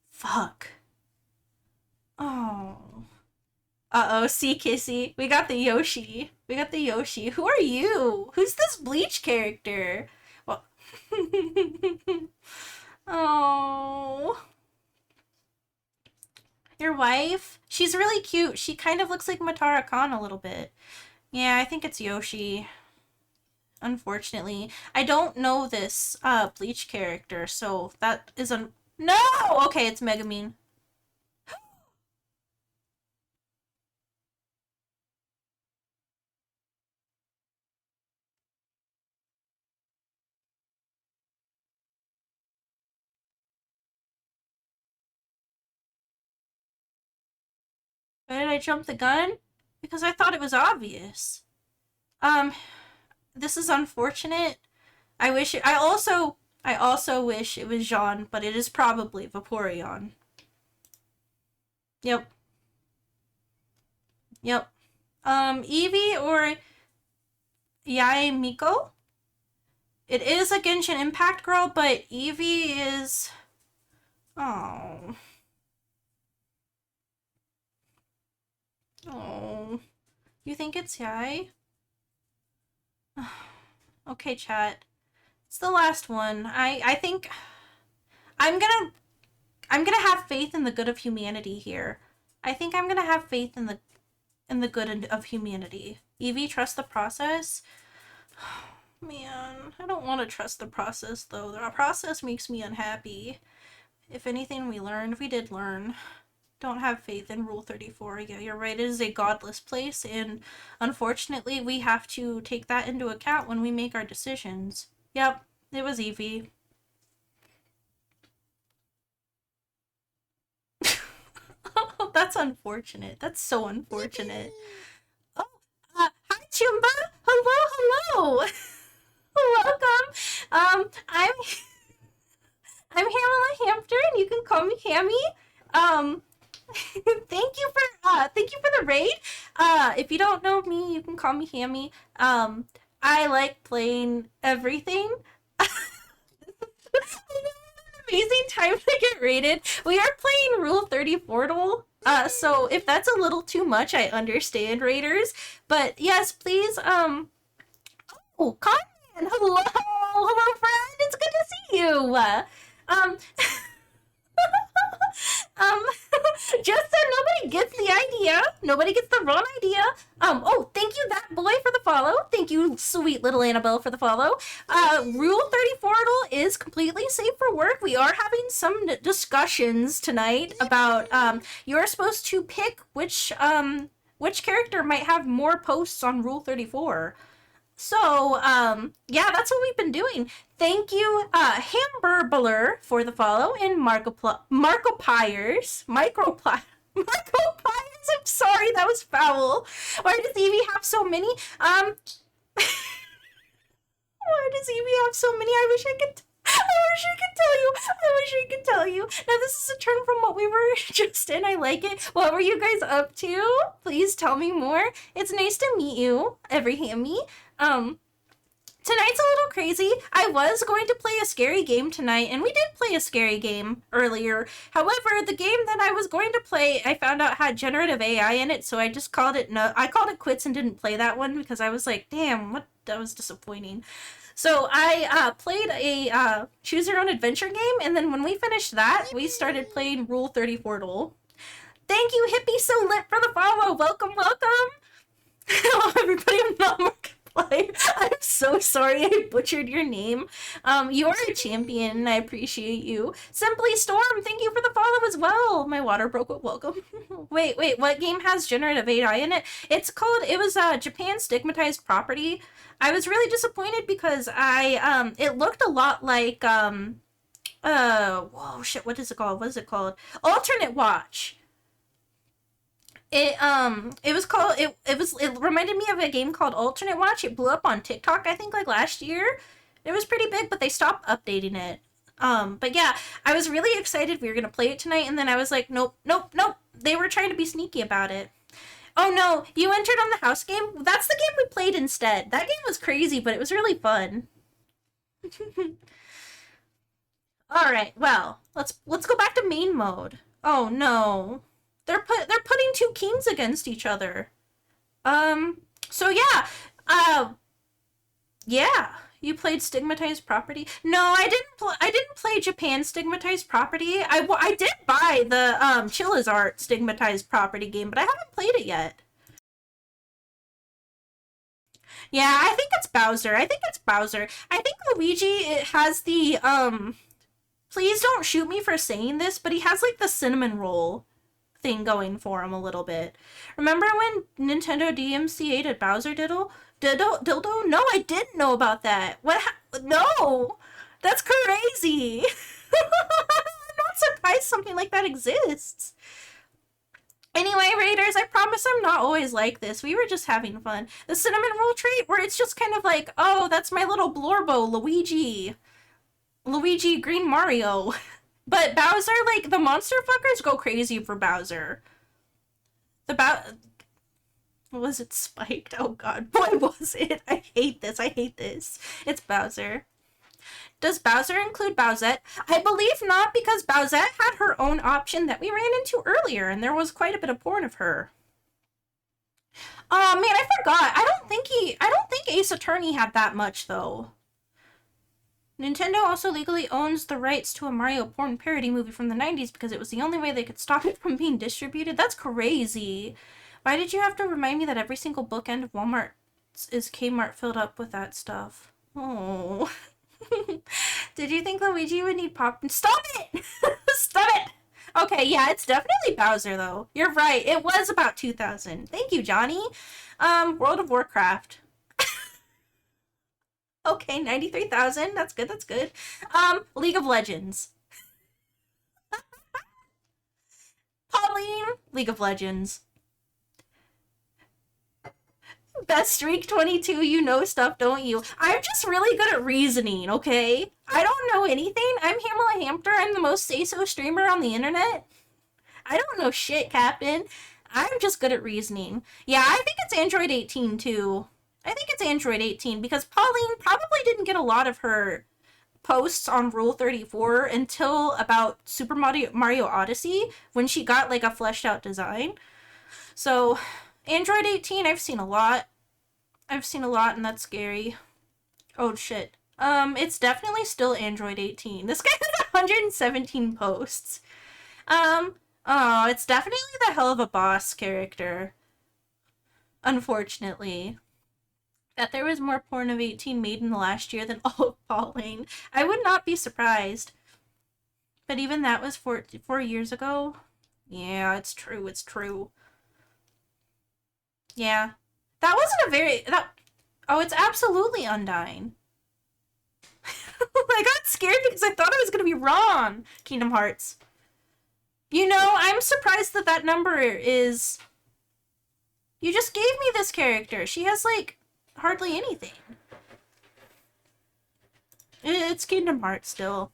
Fuck. Oh. Uh-oh, see, Kissy. We got the Yoshi. Who are you? Who's this Bleach character? Well... Oh. Your wife? She's really cute. She kind of looks like Matara Khan a little bit. Yeah, I think it's Yoshi. Unfortunately. I don't know this Bleach character, so that is a... No! Okay, it's Megumin. Why did I jump the gun? Because I thought it was obvious. This is unfortunate. I also I also wish it was Jean, but it is probably Vaporeon. Yep. Yep. Eevee or Yae Miko? It is a Genshin Impact girl, but Eevee is... Oh. Oh. You think it's Yae? Okay, chat. It's the last one. I think I'm gonna have faith in the good of humanity here. I think I'm gonna have faith in the good of humanity. Eevee, trust the process. Man, I don't want to trust the process though. The process makes me unhappy. If anything we did learn. Don't have faith in Rule 34. Yeah, you're right. It is a godless place, and unfortunately, we have to take that into account when we make our decisions. Yep, it was Eevee. Oh, that's unfortunate. That's so unfortunate. Oh, hi, Chumba. Hello. Welcome. I'm Hamela Hampter, and you can call me Hammie. Thank you for the raid. If you don't know me, you can call me Hammie. I like playing everything. Amazing time to get raided. We are playing Rule 34'dle. So if that's a little too much, I understand, raiders. But yes, please, oh, Conman, hello, friend. It's good to see you. Just so nobody gets the idea, nobody gets the wrong idea. Oh, thank you, that boy, for the follow. Thank you, sweet little Annabelle, for the follow. Rule 34'dle is completely safe for work. We are having some discussions tonight about, you're supposed to pick which character might have more posts on Rule 34. So, yeah, that's what we've been doing. Thank you, Hamburglar, for the follow, and Marco Pyers. I'm sorry, that was foul. Why does Eevee have so many? Why does Eevee have so many? I wish I could tell you. Now, this is a turn from what we were just in. I like it. What were you guys up to? Please tell me more. It's nice to meet you, every Hammie. Tonight's a little crazy. I was going to play a scary game tonight, and we did play a scary game earlier. However, the game that I was going to play, I found out had generative AI in it, so I just called it I called it quits and didn't play that one because I was like, damn, that was disappointing. So I played a choose your own adventure game, and then when we finished that, we started playing Rule 34'dle. Thank you, Hippie So Lit, for the follow. Welcome. Hello, everybody. I'm not Markiplier. I'm so sorry I butchered your name. You are a champion, and I appreciate you. Simply Storm, thank you for the follow as well. My water broke. Welcome. Wait. What game has generative AI in it? It was Japan Stigmatized Property. I was really disappointed because it looked a lot like, whoa, shit, what is it called? Alternate Watch. It reminded me of a game called Alternate Watch. It blew up on TikTok, I think, like last year. It was pretty big, but they stopped updating it. But yeah, I was really excited we were gonna play it tonight, and then I was like, nope. They were trying to be sneaky about it. Oh no, you entered on the house game? That's the game we played instead. That game was crazy, but it was really fun. Alright, well, let's go back to main mode. Oh no. They're putting two kings against each other. So yeah. Yeah. You played Stigmatized Property? No, I didn't play Japan Stigmatized Property. I did buy the Chillizart Stigmatized Property game, but I haven't played it yet. Yeah, I think it's Bowser. I think Luigi has the please don't shoot me for saying this, but he has like the cinnamon roll thing going for him a little bit. Remember when Nintendo DMCA'd a Bowser Dildo? No, I didn't know about that. No! That's crazy! I'm not surprised something like that exists. Anyway, Raiders, I promise I'm not always like this. We were just having fun. The cinnamon roll trait, where it's just kind of like, oh, that's my little Blorbo, Luigi. Luigi, Green Mario. But Bowser, like, the monster fuckers go crazy for Bowser. Was it Spiked? Oh god, what was it? I hate this. It's Bowser. Does Bowser include Bowsette? I believe not, because Bowsette had her own option that we ran into earlier, and there was quite a bit of porn of her. Oh man, I forgot. I don't think Ace Attorney had that much, though. Nintendo also legally owns the rights to a Mario porn parody movie from the 90s because it was the only way they could stop it from being distributed. That's crazy. Why did you have to remind me that every single bookend of Walmart is Kmart filled up with that stuff? Oh. Did you think Luigi would need pop? Stop it! Stop it! Okay, yeah, it's definitely Bowser, though. You're right. It was about 2000. Thank you, Johnny. World of Warcraft. Okay, 93,000. That's good. League of Legends. Pauline, League of Legends. Best Streak 22, you know stuff, don't you? I'm just really good at reasoning, okay? I don't know anything. I'm Hamela Hampter. I'm the most seiso streamer on the internet. I don't know shit, Captain. I'm just good at reasoning. Yeah, I think it's Android 18, too. I think it's Android 18, because Pauline probably didn't get a lot of her posts on Rule 34 until about Super Mario Odyssey, when she got, like, a fleshed out design. So, Android 18, I've seen a lot. And that's scary. Oh, shit. It's definitely still Android 18. This guy has 117 posts. Oh, it's definitely the hell of a boss character. Unfortunately. That there was more porn of 18 made in the last year than all of Pauline. I would not be surprised. But even that was 4 years ago. Yeah, it's true. Yeah. That wasn't a very... Oh, it's absolutely Undyne. I got scared because I thought I was going to be wrong. Kingdom Hearts. You know, I'm surprised that number is... You just gave me this character. She has, like, hardly anything. It's Kingdom Hearts still.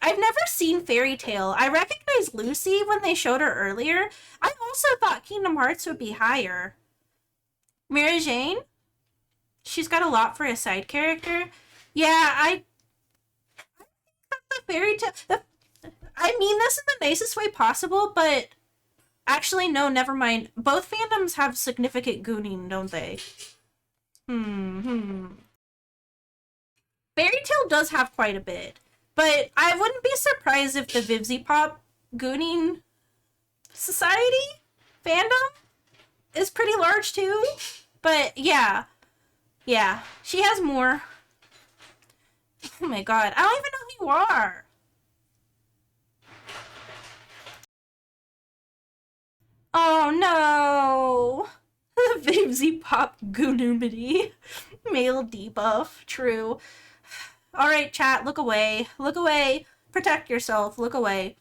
I've never seen Fairy Tail. I recognized Lucy when they showed her earlier. I also thought Kingdom Hearts would be higher. Mary Jane? She's got a lot for a side character. Yeah, I the Fairy Tail... I mean this in the nicest way possible, but... Actually, no, never mind. Both fandoms have significant gooning, don't they? Fairy Tail does have quite a bit. But I wouldn't be surprised if the Vivzy Pop gooning society fandom is pretty large too. But yeah. Yeah. She has more. Oh my god. I don't even know who you are. Oh no. Vivzy Pop goonumity. Male debuff. True. Alright, chat, look away. Look away. Protect yourself. Look away.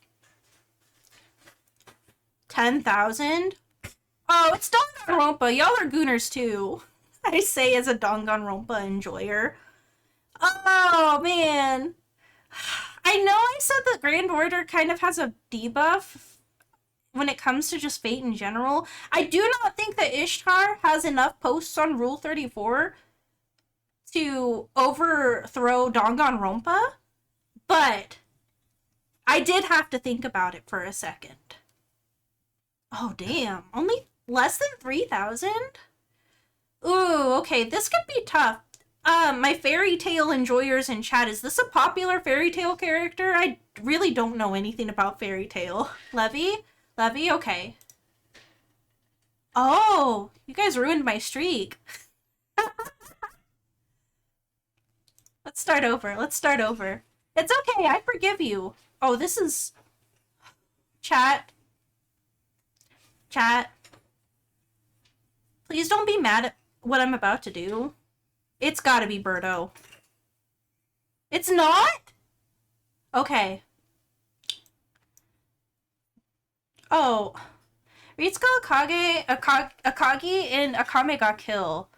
10,000? Oh, it's Danganronpa. Y'all are gooners too. I say as a Danganronpa enjoyer. Oh, man. I know I said that Grand Order kind of has a debuff when it comes to just Fate in general. I do not think that Ishtar has enough posts on Rule 34 to overthrow Danganronpa, but I did have to think about it for a second. Oh, damn. Only less than 3,000? Ooh, okay, this could be tough. My Fairy Tail enjoyers in chat, is this a popular Fairy Tail character? I really don't know anything about Fairy Tail. Levy? Okay. Oh, you guys ruined my streak. Let's start over. It's okay, I forgive you. Oh, this is... Chat. Please don't be mad at what I'm about to do. It's gotta be Birdo. It's not? Okay. Oh. Ritsuka Akagi and Akame got killed.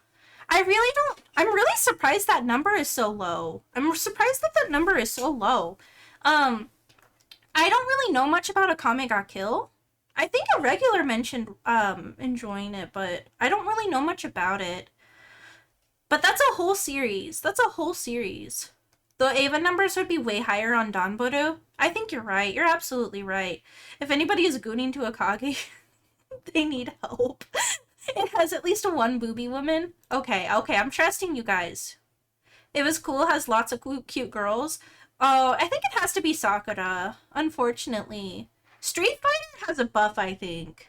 I'm really surprised that number is so low. I'm surprised that that number is so low. I don't really know much about Akame ga Kill. I think a regular mentioned enjoying it, but I don't really know much about it. But that's a whole series. That's a whole series. The Ava numbers would be way higher on Danboru. I think you're right. You're absolutely right. If anybody is gooning to Akage, they need help. It has at least one booby woman. Okay, I'm trusting you guys. It was cool, has lots of cute girls. Oh, I think it has to be Sakura, unfortunately. Street Fighter has a buff, I think.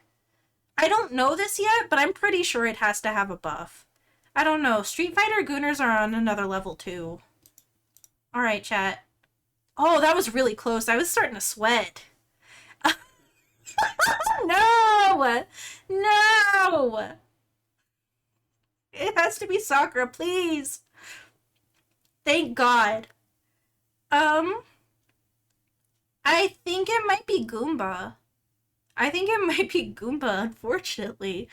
I don't know this yet, but I'm pretty sure it has to have a buff. I don't know. Street Fighter Gooners are on another level, too. Alright, chat. Oh, that was really close. I was starting to sweat. No! No! It has to be Sakura, please. Thank God. I think it might be Goomba. I think it might be Goomba, unfortunately.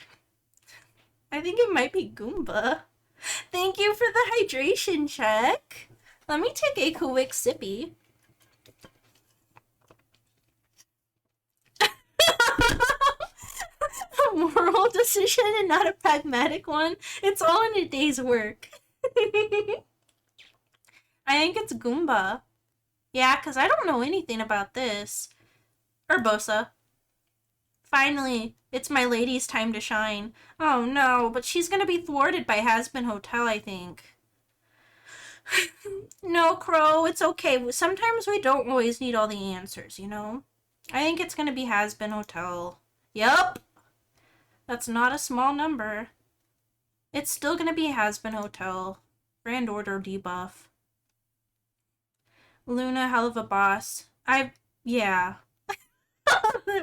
I think it might be Goomba. Thank you for the hydration check. Let me take a quick sippy. A moral decision and not a pragmatic one. It's all in a day's work. I think it's Goomba. Yeah, because I don't know anything about this. Urbosa. Finally, it's my lady's time to shine. Oh no, but she's gonna be thwarted by Hazbin Hotel, I think. No, Crow, it's okay. Sometimes we don't always need all the answers, you know? I think it's gonna be Hazbin Hotel. Yup! That's not a small number. It's still gonna be Hazbin Hotel. Grand Order debuff. Luna, hell of a boss. Yeah.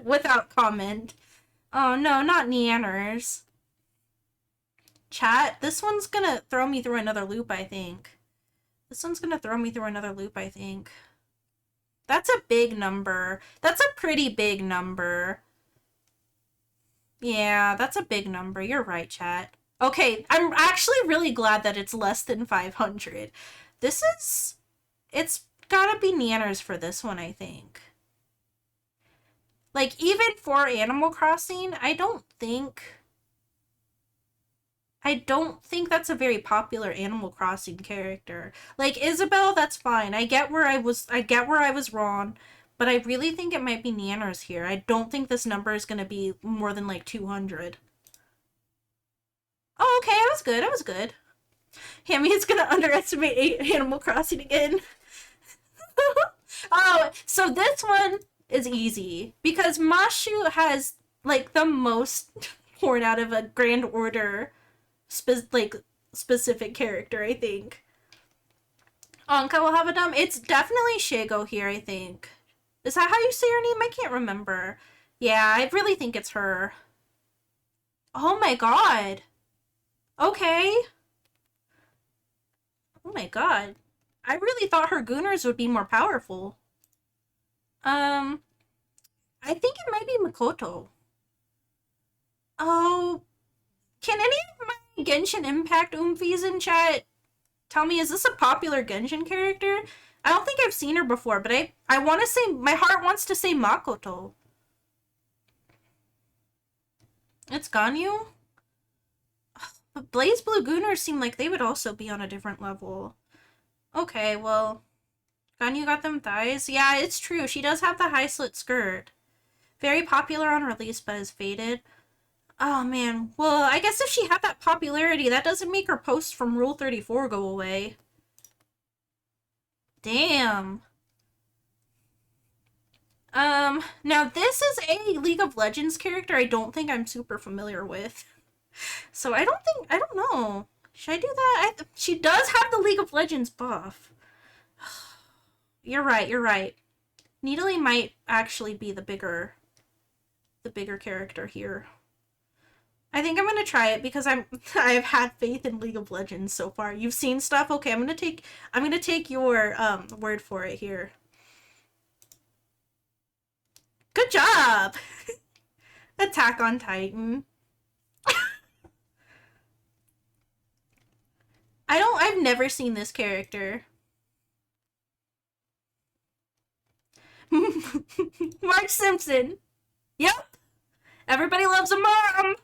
Without comment. Oh no, not Neanners. Chat, this one's gonna throw me through another loop, I think. This one's gonna throw me through another loop, I think. That's a big number. That's a pretty big number. Yeah, that's a big number. You're right, chat. Okay, I'm actually really glad that it's less than 500. It's gotta be Neanners for this one, I think. Like, even for Animal Crossing, I don't think that's a very popular Animal Crossing character. Like, Isabelle, that's fine. I get where I was wrong, but I really think it might be Neanners here. I don't think this number is gonna be more than, like, 200. Oh, okay, I was good. Hammie is gonna underestimate Animal Crossing again. Oh, so this one is easy because Mashu has like the most poured out of a Grand Order specific character, I think. Anka will have a dumb. It's definitely Shago here, I think. Is that how you say her name? I can't remember. Yeah, I really think it's her. Oh my god. Okay. Oh my god. I really thought her Gooners would be more powerful. I think it might be Makoto. Oh, can any of my Genshin Impact oomfies in chat tell me, is this a popular Genshin character? I don't think I've seen her before, but I want to say, my heart wants to say Makoto. It's Ganyu? But Blaze Blue Gooners seem like they would also be on a different level. Okay, well, Ganyu got them thighs. Yeah, it's true. She does have the high slit skirt. Very popular on release, but has faded. Oh, man. Well, I guess if she had that popularity, that doesn't make her posts from Rule 34 go away. Damn. Now this is a League of Legends character I don't think I'm super familiar with. So I don't know. Should I do that? She does have the League of Legends buff. You're right. Nidalee might actually be the bigger character here. I think I'm gonna try it because I've had faith in League of Legends so far. You've seen stuff? Okay, I'm gonna take your word for it here. Good job! Attack on Titan. I've never seen this character. Marge Simpson. Yep. Everybody loves a mom.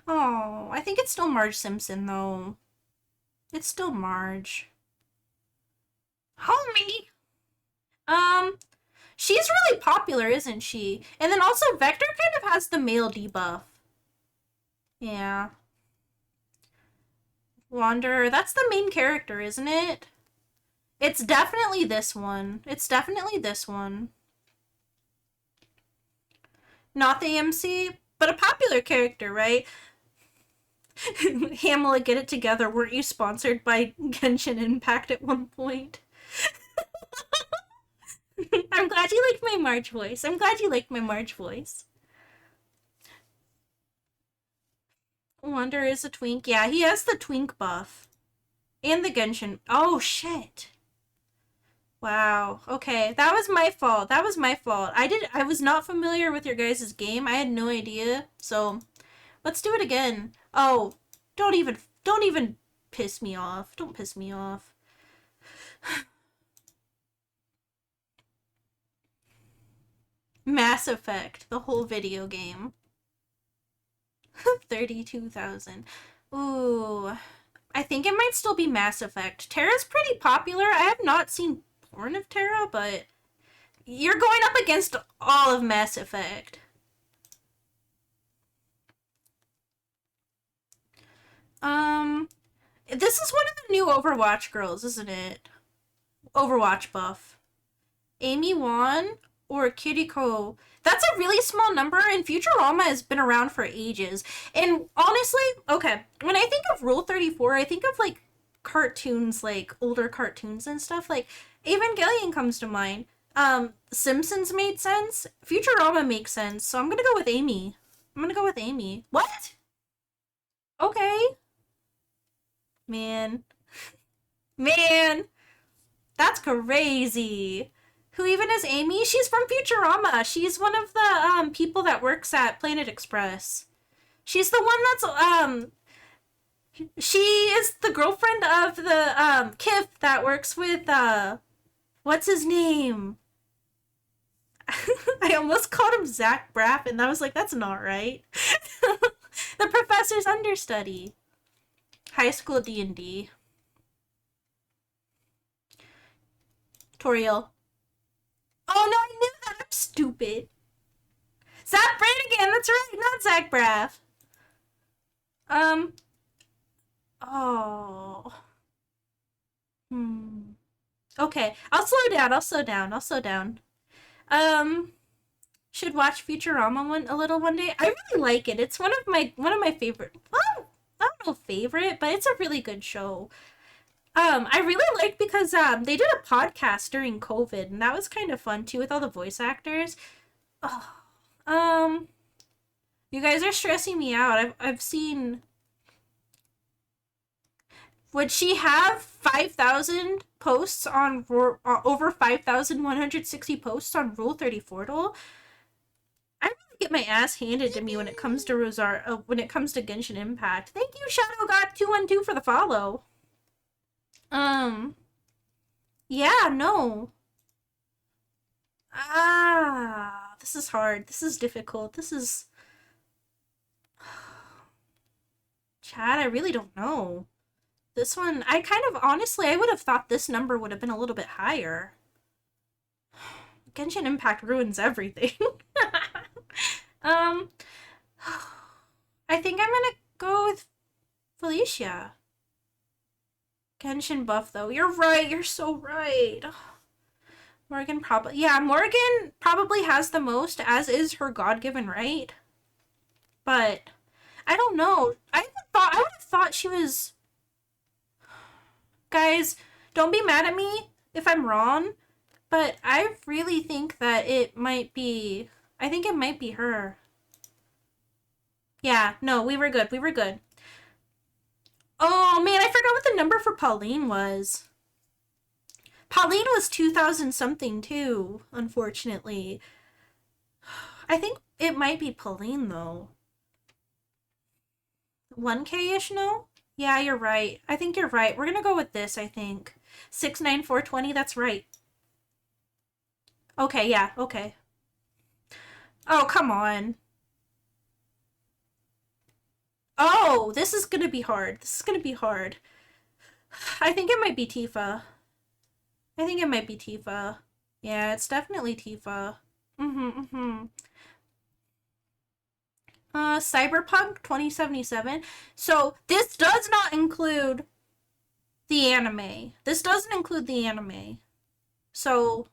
Oh, I think it's still Marge Simpson, though. It's still Marge. Homie! She's really popular, isn't she? And then also, Vector kind of has the male debuff. Yeah. Wanderer, that's the main character, isn't it? It's definitely this one. It's definitely this one. Not the MC, but a popular character, right? Hamela, get it together. Weren't you sponsored by Genshin Impact at one point? I'm glad you liked my March voice. I'm glad you liked my March voice. Wonder is a twink. Yeah, he has the twink buff. And the Genshin. Oh, shit. Wow. Okay, that was my fault. That was my fault. I was not familiar with your guys' game. I had no idea. So, let's do it again. Oh, don't even piss me off. Don't piss me off. Mass Effect, the whole video game. 32,000. Ooh. I think it might still be Mass Effect. Terra's pretty popular. I have not seen porn of Terra, but you're going up against all of Mass Effect. This is one of the new Overwatch girls, isn't it? Overwatch buff. Amy Wan or Kiriko. That's a really small number, and Futurama has been around for ages. And honestly, okay, when I think of Rule 34, I think of, like, cartoons, like, older cartoons and stuff. Like, Evangelion comes to mind. Simpsons made sense. Futurama makes sense, so I'm gonna go with Amy. I'm gonna go with Amy. What? Okay. Man. Man. That's crazy. Who even is Amy? She's from Futurama. She's one of the people that works at Planet Express. She's the one that's she is the girlfriend of the Kif that works with what's his name? I almost called him Zach Braff, and I was like, that's not right. The professor's understudy. High school D&D. Toriel. Oh no, I knew that. I'm stupid. Zach Brannigan, that's right, not Zach Braff. Oh. Okay, I'll slow down. Should watch Futurama a little one day. I really like it. It's one of my favorite. Well, I don't know favorite, but it's a really good show. I really liked because they did a podcast during COVID, and that was kind of fun too with all the voice actors. Oh, you guys are stressing me out. I've seen. Would she have 5,000 posts on over 5,160 posts on Rule 34'dle? I really get my ass handed to me when it comes to when it comes to Genshin Impact. Thank you, Shadow God 212 for the follow. Yeah, no. This is hard. This is difficult. This is... Chad, I really don't know. This one, I kind of, honestly, I would have thought this number would have been a little bit higher. Genshin Impact ruins everything. I think I'm gonna go with Felicia. Genshin buff, though. You're right. You're so right. Morgan probably... Yeah, Morgan probably has the most, as is her God-given right. But, I don't know. I would have thought she was... Guys, don't be mad at me if I'm wrong, but I really think that it might be... I think it might be her. Yeah, no, we were good. We were good. Oh, man, I forgot what the number for Pauline was. Pauline was 2,000 something, too, unfortunately. I think it might be Pauline, though. 1K-ish, no? Yeah, you're right. I think you're right. We're gonna go with this, I think. 69420, that's right. Okay, yeah, okay. Oh, come on. Oh, this is gonna be hard. This is gonna be hard. I think it might be Tifa. I think it might be Tifa. Yeah, it's definitely Tifa. Cyberpunk 2077. So, this does not include the anime. This doesn't include the anime. So,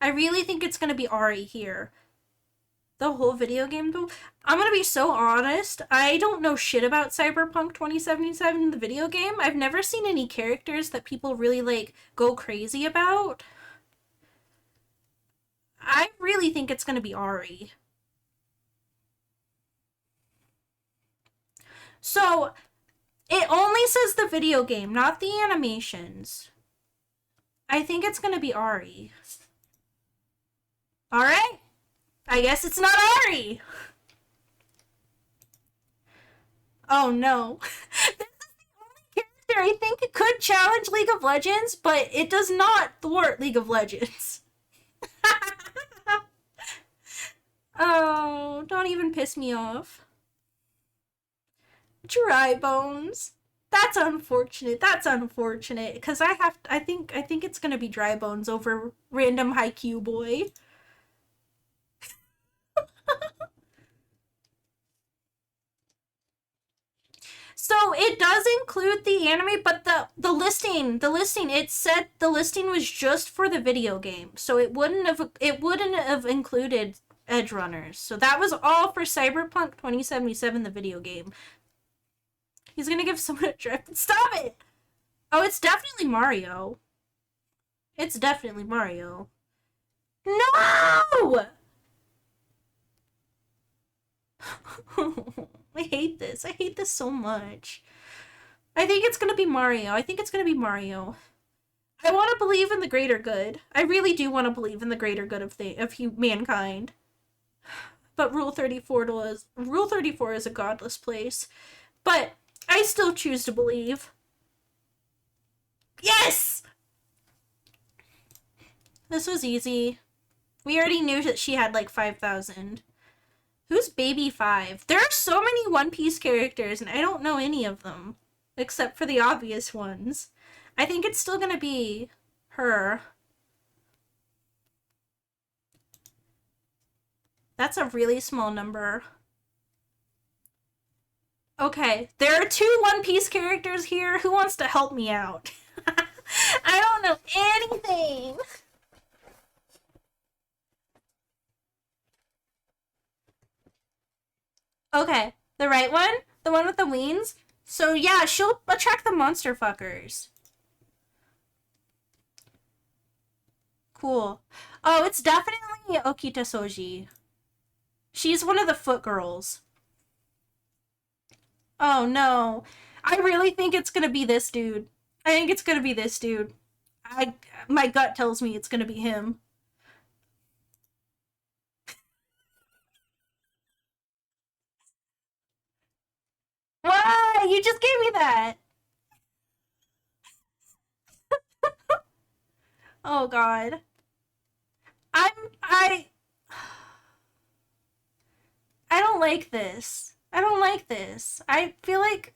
I really think it's gonna be Ari here. The whole video game, though? I'm gonna be so honest. I don't know shit about Cyberpunk 2077, the video game. I've never seen any characters that people really, like, go crazy about. I really think it's gonna be Ari. So, it only says the video game, not the animations. I think it's gonna be Ari. Alright? I guess it's not Ari! Oh no. This is the only character I think it could challenge League of Legends, but it does not thwart League of Legends. Oh, don't even piss me off. Dry bones. That's unfortunate. That's unfortunate. Because I think it's gonna be dry bones over random Haikyuu boy. So it does include the anime, but the listing, it said the listing was just for the video game. So it wouldn't have included Edge Runners. So that was all for Cyberpunk 2077, the video game. He's gonna give someone a drift. Stop it! Oh, it's definitely Mario. It's definitely Mario. No! I hate this. I hate this so much. I think it's gonna be Mario. I think it's gonna be Mario. I want to believe in the greater good. I really do want to believe in the greater good of mankind. But Rule 34 is a godless place. But I still choose to believe. Yes! This was easy. We already knew that she had like 5,000. Who's Baby 5? There are so many One Piece characters, and I don't know any of them. Except for the obvious ones. I think it's still gonna be her. That's a really small number. Okay, there are 2 One Piece characters here. Who wants to help me out? I don't know anything. Okay, the right one? The one with the wings? So yeah, she'll attract the monster fuckers. Cool. Oh, it's definitely Okita Soji. She's one of the foot girls. Oh no. I really think it's gonna be this dude. I think it's gonna be this dude. My gut tells me it's gonna be him. Why? You just gave me that. Oh god. I'm I don't like this. I don't like this. I feel like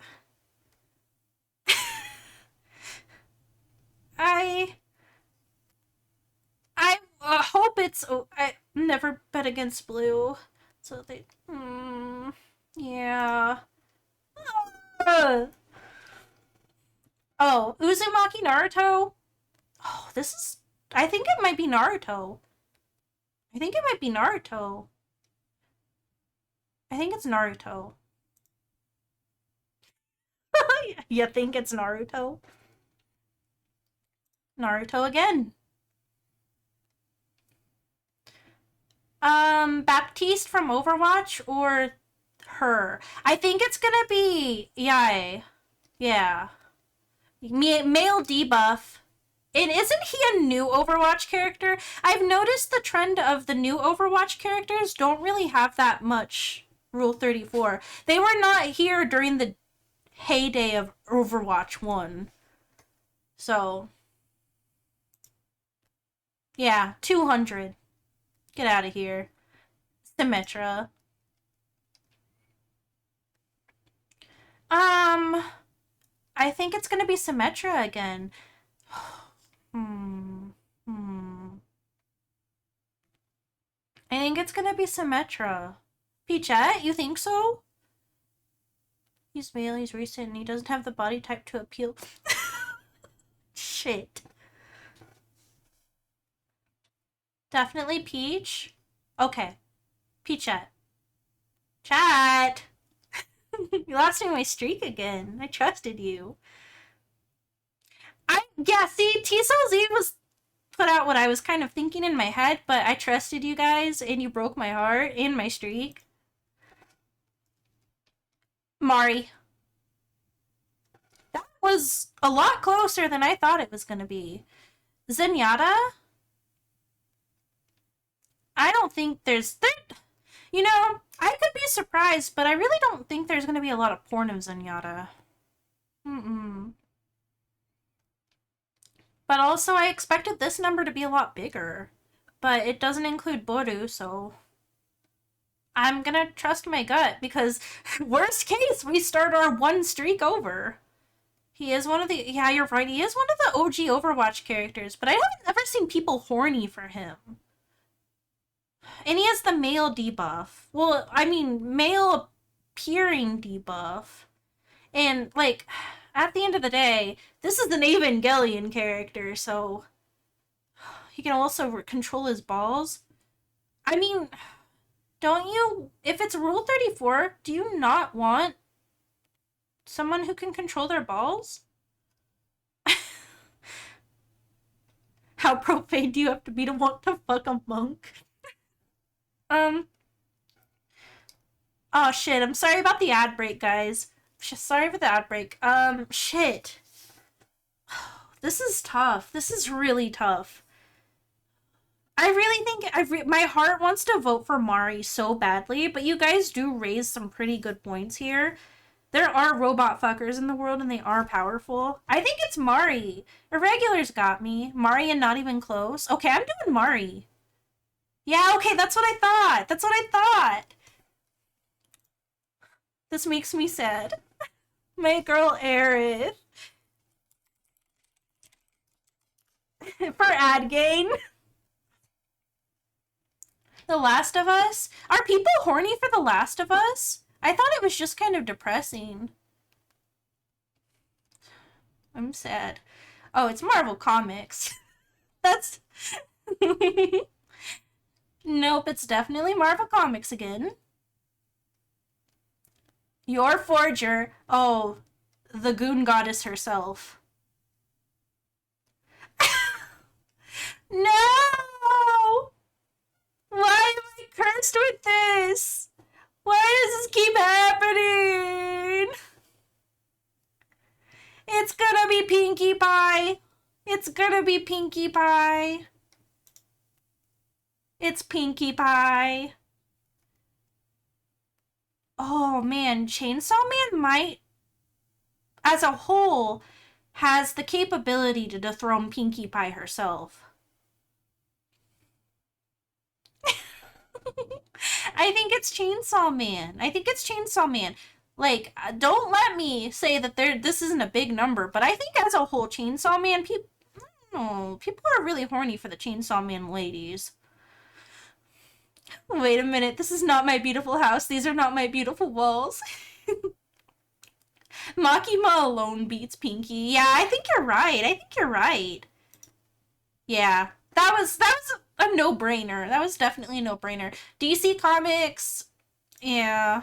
I hope it's I never bet against blue. So they yeah. Oh, Uzumaki Naruto? Oh, this is I think it might be Naruto. I think it might be Naruto. I think it's Naruto. You think it's Naruto? Naruto again. Baptiste from Overwatch or her? I think it's gonna be Yae. Yeah. Male debuff. And isn't he a new Overwatch character? I've noticed the trend of the new Overwatch characters don't really have that much Rule 34. They were not here during the heyday of Overwatch 1. So, yeah, 200. Get out of here. Symmetra. I think it's gonna be Symmetra again. I think it's gonna be Symmetra. Peachette, you think so? He's male, he's recent, and he doesn't have the body type to appeal. Shit. Definitely Peach? Okay. Peachette. Chat! You lost me my streak again. I trusted you. Yeah, see, T-Cell-Z was put out what I was kind of thinking in my head, but I trusted you guys, and you broke my heart and my streak. Mari. That was a lot closer than I thought it was gonna be. Zenyatta? I don't think there's... You know, I could be surprised, but I really don't think there's gonna be a lot of porn of Zenyatta. But also, I expected this number to be a lot bigger. But it doesn't include Boru, so... I'm gonna trust my gut, because worst case, we start our one streak over. He is one of the... Yeah, you're right, he is one of the OG Overwatch characters, but I haven't ever seen people horny for him. And he has the male debuff. Well, I mean, male appearing debuff. And, like... At the end of the day, this is an Evangelion character, so he can also control his balls. I mean, don't you, if it's Rule 34, do you not want someone who can control their balls? How profane do you have to be to want to fuck a monk? Oh shit, I'm sorry about the ad break, guys. Sorry for the ad break. Shit. This is tough. This is really tough. I really think my heart wants to vote for Mari so badly, but you guys do raise some pretty good points here. There are robot fuckers in the world, and they are powerful. I think it's Mari. Irregulars got me. Mari and not even close. Okay, I'm doing Mari. Yeah, okay, that's what I thought. That's what I thought. This makes me sad. My girl Aerith. For ad gain. The Last of Us? Are people horny for The Last of Us? I thought it was just kind of depressing. I'm sad. Oh, it's Marvel Comics. That's... Nope, it's definitely Marvel Comics again. Your Forger. Oh, the Goon Goddess herself. No! Why am I cursed with this? Why does this keep happening? It's gonna be Pinkie Pie. It's gonna be Pinkie Pie. It's Pinkie Pie. Oh man, Chainsaw Man might, as a whole, has the capability to dethrone Pinkie Pie herself. I think it's Chainsaw Man. I think it's Chainsaw Man. Like, don't let me say that this isn't a big number, but I think as a whole, Chainsaw Man, people are really horny for the Chainsaw Man ladies. Wait a minute, this is not my beautiful house. These are not my beautiful walls. Makima alone beats Pinky. Yeah, I think you're right. I think you're right. Yeah, that was a no-brainer. That was definitely a no-brainer. DC Comics, yeah.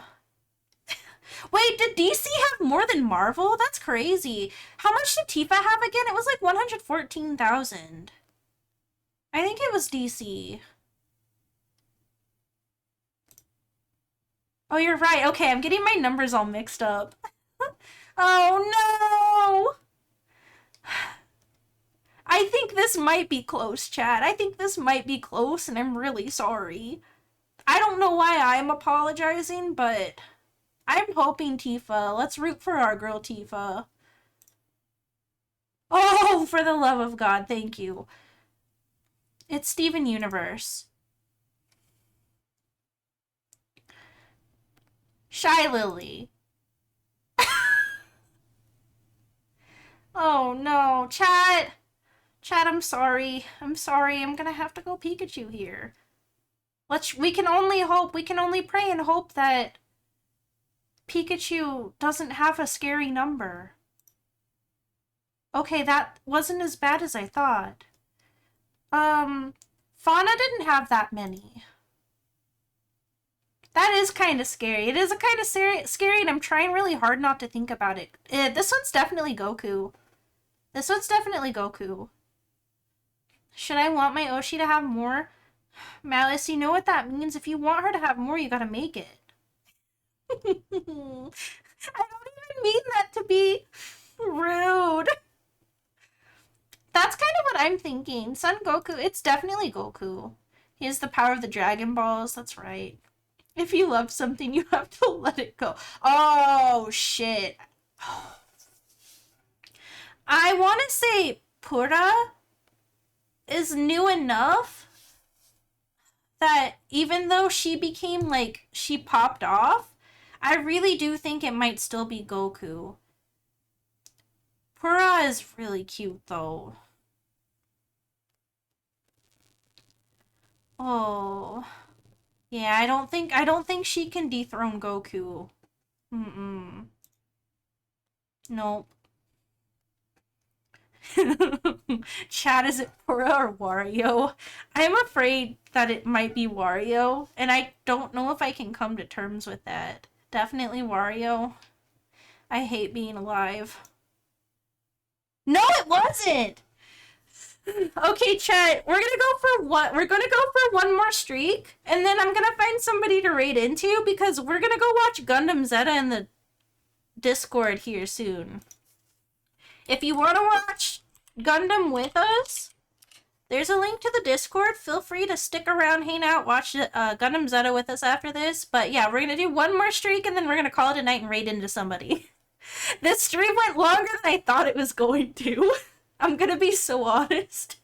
Wait, did DC have more than Marvel? That's crazy. How much did Tifa have again? It was like 114,000. I think it was DC. Oh, you're right. Okay, I'm getting my numbers all mixed up. Oh, no! I think this might be close, chat. I think this might be close, and I'm really sorry. I don't know why I'm apologizing, but I'm hoping Tifa. Let's root for our girl Tifa. Oh, for the love of God, thank you. It's Steven Universe. Shy Lily. Oh no, chat. Chat, I'm sorry. I'm sorry. I'm gonna have to go Pikachu here. We can only hope, we can only pray and hope that Pikachu doesn't have a scary number. Okay, that wasn't as bad as I thought. Fauna didn't have that many. That is kind of scary. It is a kind of scary, and I'm trying really hard not to think about it. This one's definitely Goku. This one's definitely Goku. Should I want my Oshi to have more? Malice, you know what that means. If you want her to have more, you gotta make it. I don't even mean that to be rude. That's kind of what I'm thinking. Son Goku, it's definitely Goku. He has the power of the Dragon Balls, that's right. If you love something, you have to let it go. Oh, shit. I want to say Pura is new enough that even though she became, like, she popped off, I really do think it might still be Goku. Pura is really cute, though. Oh. Yeah, I don't think she can dethrone Goku. Nope. Chat, is it Pura or Wario? I'm afraid that it might be Wario, and I don't know if I can come to terms with that. Definitely Wario. I hate being alive. No, it wasn't! Okay, chat, we're gonna go for one more streak, and then I'm gonna find somebody to raid into, because we're gonna go watch Gundam Zeta in the Discord here soon. If you want to watch Gundam with us, there's a link to the Discord. Feel free to stick around, hang out, watch Gundam Zeta with us after this. But yeah, we're gonna do one more streak, and then we're gonna call it a night and raid into somebody. This stream went longer than I thought it was going to. I'm gonna be so honest.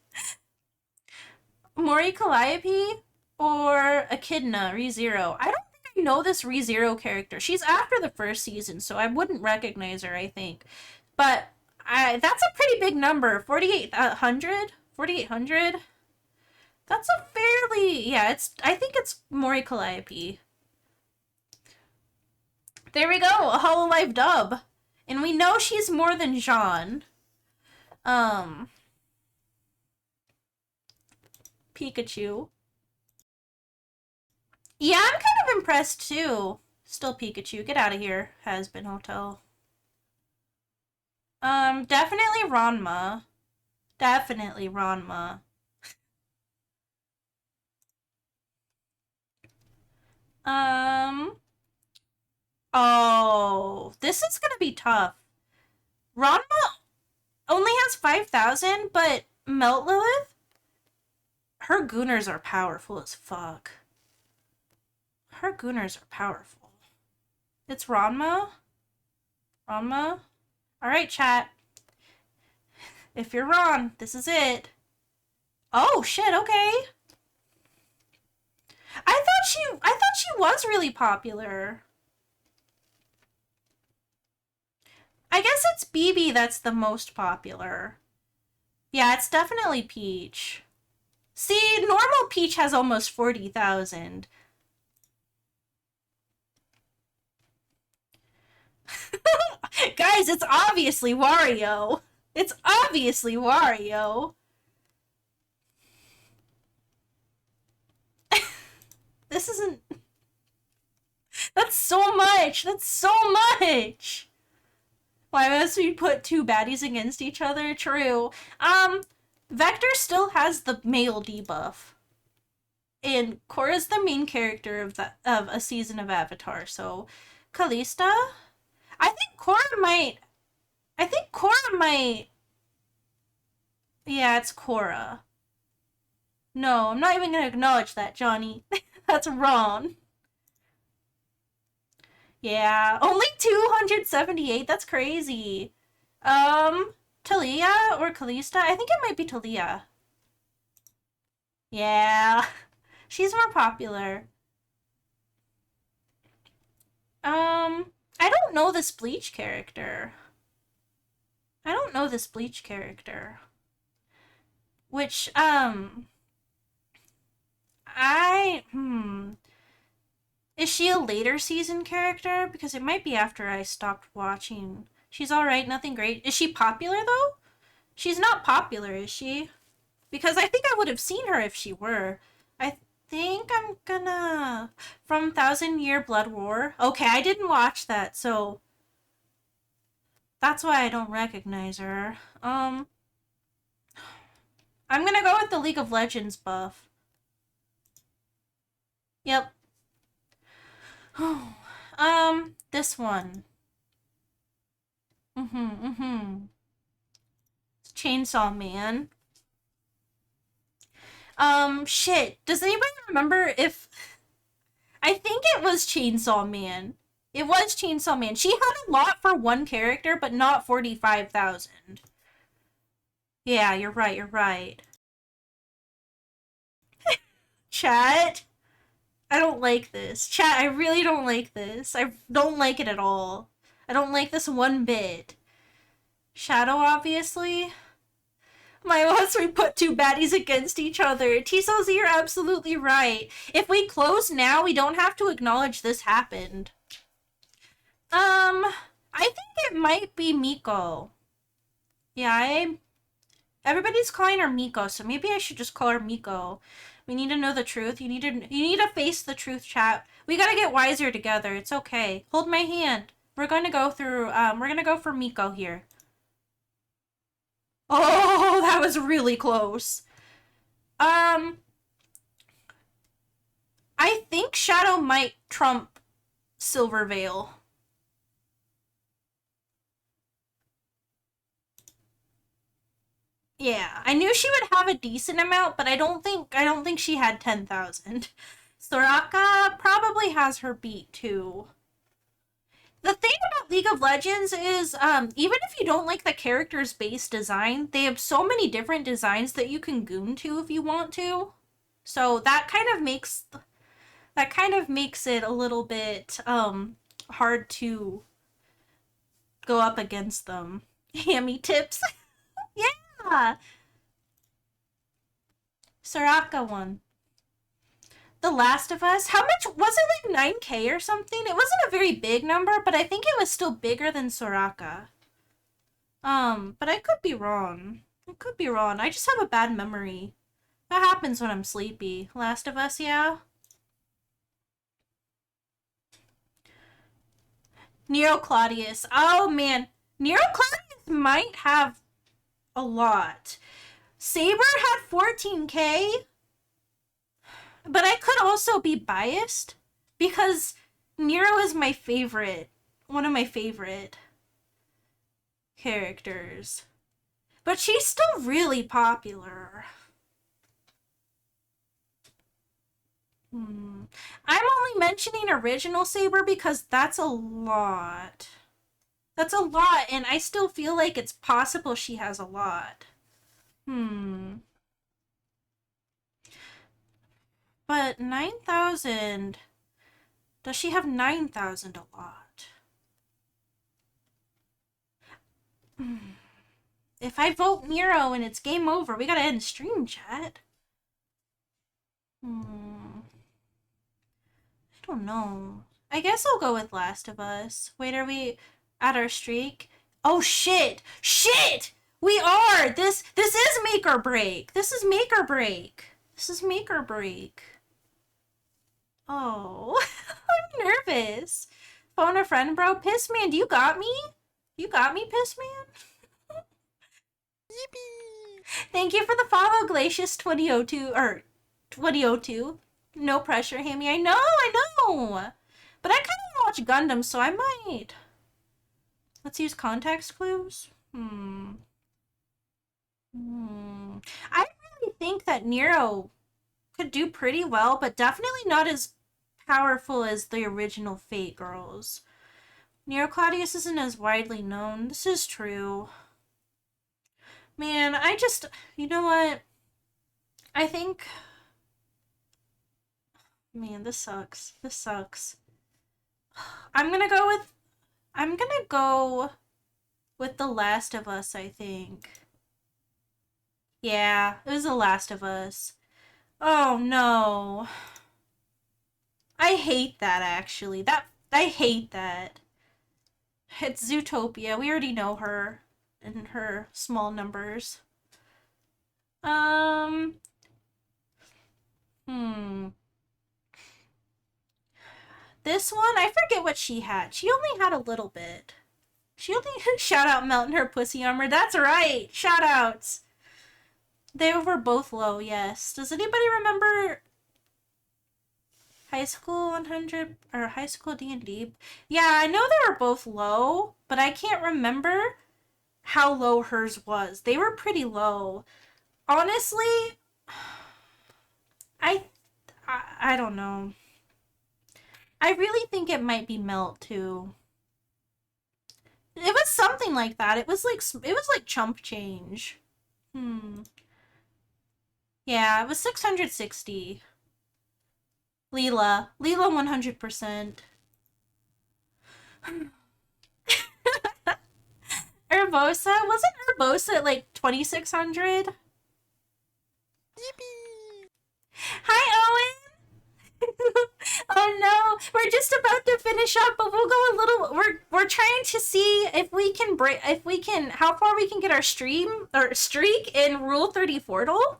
Mori Calliope or Echidna, ReZero. I don't think I know this ReZero character. She's after the first season, so I wouldn't recognize her, I think. But that's a pretty big number. 4,800? 4,800? That's a fairly... Yeah, I think it's Mori Calliope. There we go, a Hololive dub. And we know she's more than Jean. Pikachu. Yeah, I'm kind of impressed too. Still Pikachu. Get out of here, Has-Been Hotel. Definitely Ranma. Definitely Ranma. Oh, this is gonna be tough. Ranma only has 5,000, but Melt Lilith? Her Gooners are powerful as fuck. Her Gooners are powerful. It's Ranma? Ranma? Alright, chat. If you're Ron, this is it. Oh, shit, okay. I thought she was really popular. I guess it's BB that's the most popular. Yeah, it's definitely Peach. See, normal Peach has almost 40,000. Guys, it's obviously Wario. It's obviously Wario. This isn't... That's so much! That's so much! Why must we put two baddies against each other? True. Vector still has the male debuff. And Korra's the main character of a season of Avatar, so... Kalista? I think Korra might... Yeah, it's Korra. No, I'm not even gonna acknowledge that, Johnny. That's wrong. Yeah, only 278. That's crazy. Talia or Kalista? I think it might be Talia. Yeah, she's more popular. I don't know this Bleach character. I don't know this Bleach character. Which, Is she a later season character? Because it might be after I stopped watching. She's alright, nothing great. Is she popular, though? She's not popular, is she? Because I think I would have seen her if she were. I think I'm gonna... From Thousand Year Blood War? Okay, I didn't watch that, so... That's why I don't recognize her. I'm gonna go with the League of Legends buff. Yep. This one. Chainsaw Man. Shit. Does anybody remember if... I think it was Chainsaw Man. It was Chainsaw Man. She had a lot for one character, but not 45,000. Yeah, you're right, you're right. Chat? I don't like this. Chat, I really don't like this. I don't like it at all. I don't like this one bit. Shadow, obviously. My once we put two baddies against each other. Tiso's, you're absolutely right. If we close now, we don't have to acknowledge this happened. I think it might be Miko. Yeah, everybody's calling her Miko, so maybe I should just call her Miko. We need to know the truth. You need to face the truth, chat. We gotta get wiser together. It's okay. Hold my hand. We're gonna go through, we're gonna go for Miko here. Oh, that was really close. I think Shadow might trump Silver Veil. Yeah, I knew she would have a decent amount, but I don't think she had 10,000. Soraka probably has her beat too. The thing about League of Legends is, even if you don't like the character's base design, they have so many different designs that you can goon to if you want to. So that kind of makes it a little bit hard to go up against them. Hammie tips. Yeah. Soraka won. The Last of Us? How much? Was it like 9K or something? It wasn't a very big number, but I think it was still bigger than Soraka. But I could be wrong. I could be wrong. I just have a bad memory. That happens when I'm sleepy. Last of Us, yeah? Nero Claudius. Oh, man. Nero Claudius might have a lot. Saber had 14K? But I could also be biased because Nero is my favorite, one of my favorite characters. But she's still really popular. I'm only mentioning original Saber because that's a lot. That's a lot, and I still feel like it's possible she has a lot. But 9,000... Does she have 9,000 a lot? If I vote Nero and it's game over, we gotta end stream, chat. I don't know. I guess I'll go with Last of Us. Wait, are we at our streak? Oh, shit! Shit! We are! This is make or break. This is make or break. This is make or break. Oh, I'm nervous. Phone a friend, bro. Pissman, do you got me? You got me, Pissman? Yippee! Thank you for the follow, Glacius2002, or 2002. No pressure, Hammie. I know! But I kind of watch Gundam, so I might. Let's use context clues. I really think that Nero could do pretty well, but definitely not as powerful as the original Fate girls. Nero Claudius isn't as widely known. This is true. Man, you know what? I think... Man, this sucks. This sucks. I'm gonna go with The Last of Us, I think. Yeah, it was The Last of Us. Oh, no. I hate that, actually. I hate that. It's Zootopia. We already know her in her small numbers. This one, I forget what she had. She only had a little bit. She only shout out melting her pussy armor. That's right. Shout outs. They were both low, yes. Does anybody remember High School 100 or High School D&D? Yeah, I know they were both low, but I can't remember how low hers was. They were pretty low. Honestly, I don't know. I really think it might be Melt too. It was something like that. It was like chump change. Yeah, it was 660. Leela 100%. Urbosa? Wasn't Urbosa at like 2600? Yippee! Hi, Owen! Oh no, we're just about to finish up, but we'll go a little. We're trying to see if we can how far we can get our streak in Rule 34'dle.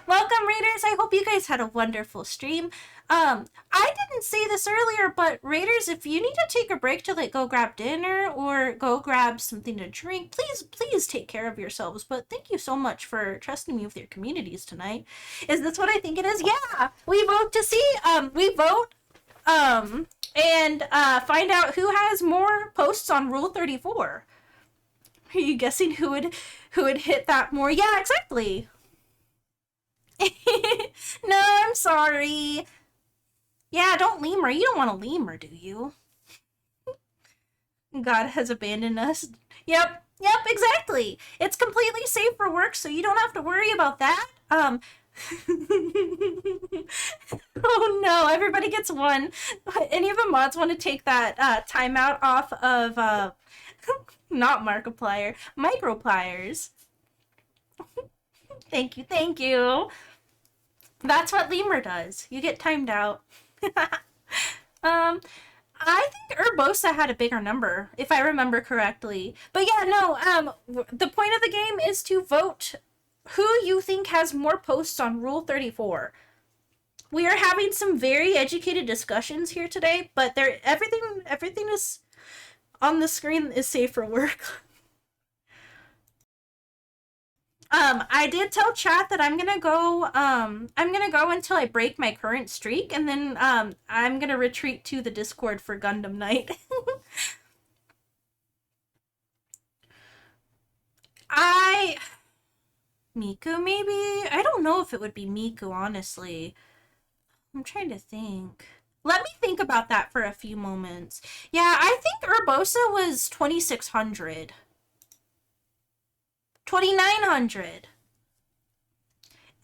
Welcome, Raiders. I hope you guys had a wonderful stream. I didn't say this earlier, but Raiders, if you need to take a break to like go grab dinner or go grab something to drink, please take care of yourselves. But thank you so much for trusting me with your communities tonight. Is this what I think it is? Yeah, we vote to see. We vote and find out who has more posts on Rule 34. Are you guessing who would hit that more? Yeah, exactly. No, I'm sorry. Yeah, don't lemur. You don't want a lemur, do you? God has abandoned us. Yep, exactly. It's completely safe for work, so you don't have to worry about that. Oh no, everybody gets one. Any of the mods want to take that timeout off of not Markiplier, Micropliers. Thank you. That's what lemur does. You get timed out. I think Urbosa had a bigger number, if I remember correctly. But yeah, no, the point of the game is to vote who you think has more posts on Rule 34. We are having some very educated discussions here today, but everything is on the screen is safe for work. I did tell chat that I'm gonna go until I break my current streak, and then I'm gonna retreat to the Discord for Gundam Night. Miku, maybe? I don't know if it would be Miku, honestly. I'm trying to think. Let me think about that for a few moments. Yeah, I think Urbosa was 2600. 2900.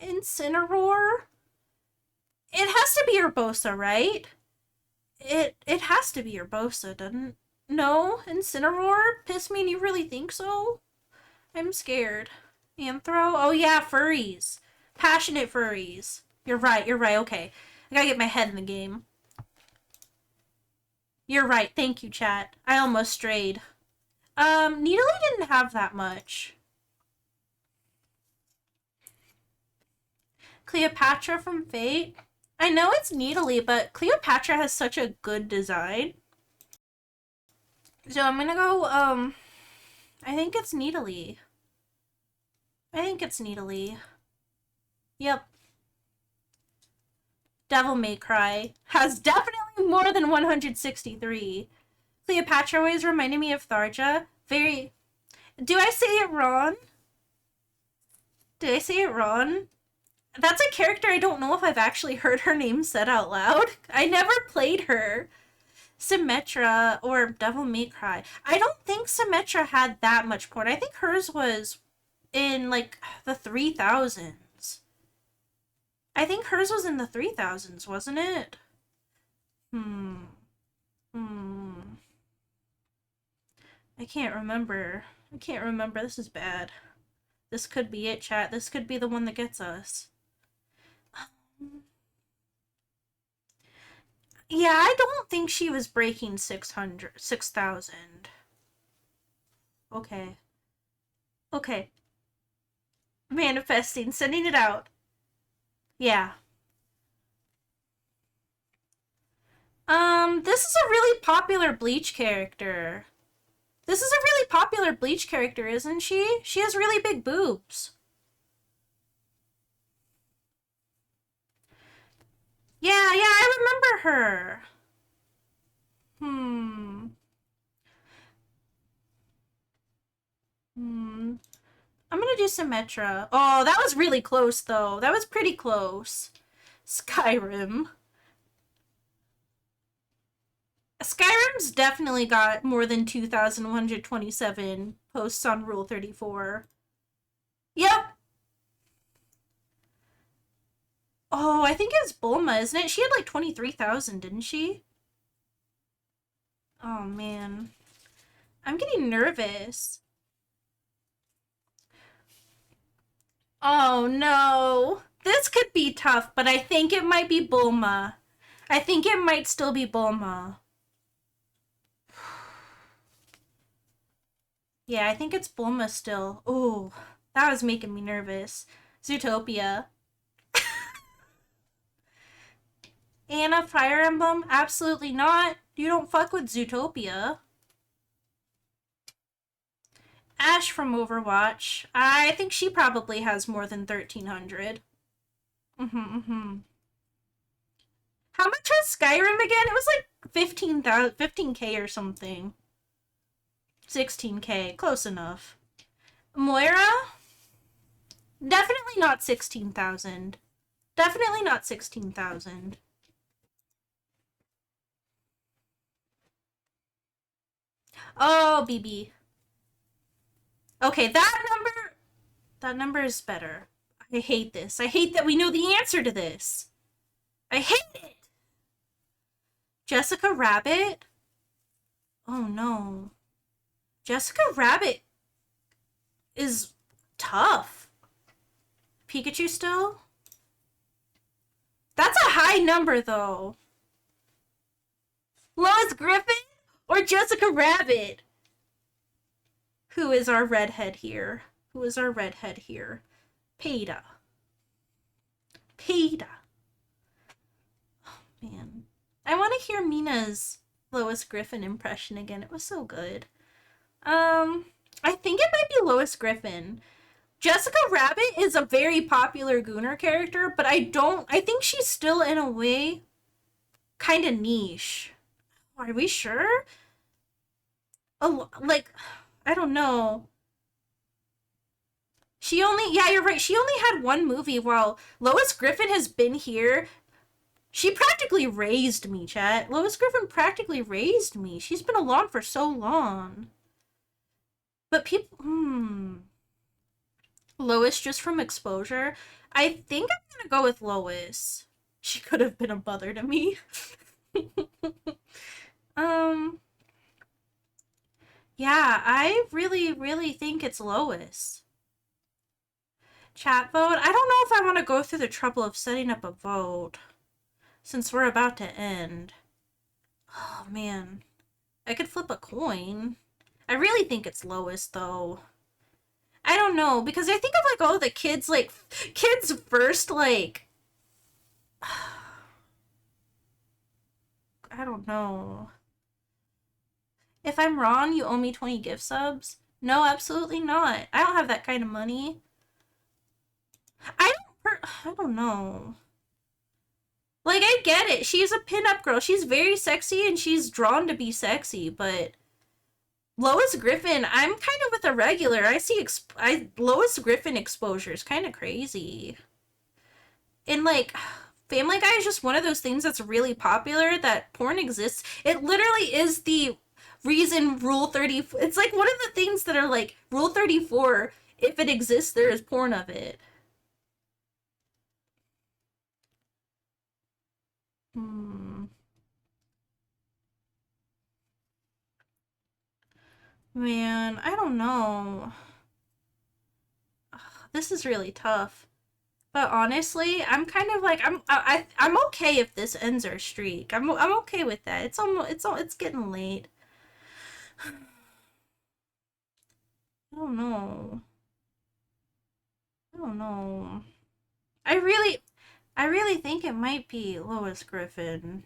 Incineroar? It has to be Urbosa, right? It has to be Urbosa, doesn't it? No? Incineroar? Pissmean, you really think so? I'm scared. Anthro? Oh yeah, furries. Passionate furries. You're right, okay. I gotta get my head in the game. You're right, thank you, chat. I almost strayed. Nidalee didn't have that much. Cleopatra from Fate? I know it's Nidalee, but Cleopatra has such a good design. So I'm gonna go, I think it's Nidalee. Yep. Devil May Cry has definitely more than 163. Cleopatra always reminded me of Tharja. Very... Do I say it wrong? Did I say it wrong? That's a character I don't know if I've actually heard her name said out loud. I never played her. Symmetra or Devil May Cry. I don't think Symmetra had that much porn. I think hers was in like the 3000s. I think hers was in the 3000s, wasn't it? I can't remember. This is bad. This could be it, chat. This could be the one that gets us. Yeah, I don't think she was breaking 6,000. Okay. Okay. Manifesting, sending it out. Yeah. This is a really popular Bleach character. Isn't she? She has really big boobs. Yeah, I remember her. I'm gonna do Symmetra. Oh, that was really close, though. That was pretty close. Skyrim. Skyrim's definitely got more than 2,127 posts on Rule 34. Yep. Oh, I think it's Bulma, isn't it? She had like 23,000, didn't she? Oh, man. I'm getting nervous. Oh, no. This could be tough, but I think it might be Bulma. I think it might still be Bulma. Yeah, I think it's Bulma still. Ooh, that was making me nervous. Zootopia. Anna Fire Emblem? Absolutely not. You don't fuck with Zootopia. Ash from Overwatch. I think she probably has more than 1,300. How much was Skyrim again? It was like 15K or something. 16K. Close enough. Moira? Definitely not 16,000. Definitely not 16,000. Oh, BB. Okay, that number is better. I hate this. I hate that we know the answer to this. I hate it. Jessica Rabbit? Oh no. Jessica Rabbit is tough. Pikachu still? That's a high number though. Lois Griffin or Jessica Rabbit? Who is our redhead here? Peeta. Oh, man. I want to hear Mina's Lois Griffin impression again. It was so good. I think it might be Lois Griffin. Jessica Rabbit is a very popular Gooner character, but I think she's still, in a way, kind of niche. Are we sure? Like, I don't know. Yeah, you're right. She only had one movie, while Lois Griffin has been here. She practically raised me, chat. Lois Griffin practically raised me. She's been along for so long. But people, Lois just from exposure. I think I'm gonna go with Lois. She could have been a mother to me. Yeah, I really, really think it's Lois. Chat vote? I don't know if I want to go through the trouble of setting up a vote, since we're about to end. Oh, man. I could flip a coin. I really think it's Lois, though. I don't know, because I think of, like, all the kids, like, kids first, like... I don't know. If I'm wrong, you owe me 20 gift subs? No, absolutely not. I don't have that kind of money. I don't know. Like, I get it. She's a pinup girl. She's very sexy and she's drawn to be sexy, but Lois Griffin, I'm kind of with a regular. I see Lois Griffin exposure is kind of crazy. And, like, Family Guy is just one of those things that's really popular, that porn exists. It literally is the reason Rule 30... It's like one of the things that are like, Rule 34, if it exists, there is porn of it. Man, I don't know. Ugh, this is really tough. But honestly, I'm kind of like I'm okay if this ends our streak. I'm okay with that. It's getting late. I don't know. I don't know. I really think it might be Lois Griffin.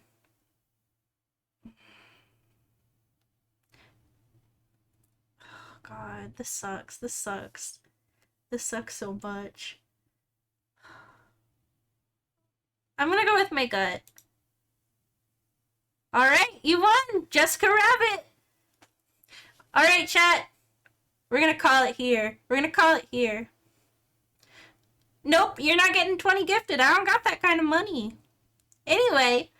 Oh God, this sucks. This sucks. This sucks so much. I'm gonna go with my gut. Alright, you won! Jessica Rabbit! Alright, chat. We're gonna call it here. We're gonna call it here. Nope, you're not getting 20 gifted. I don't got that kind of money. Anyway,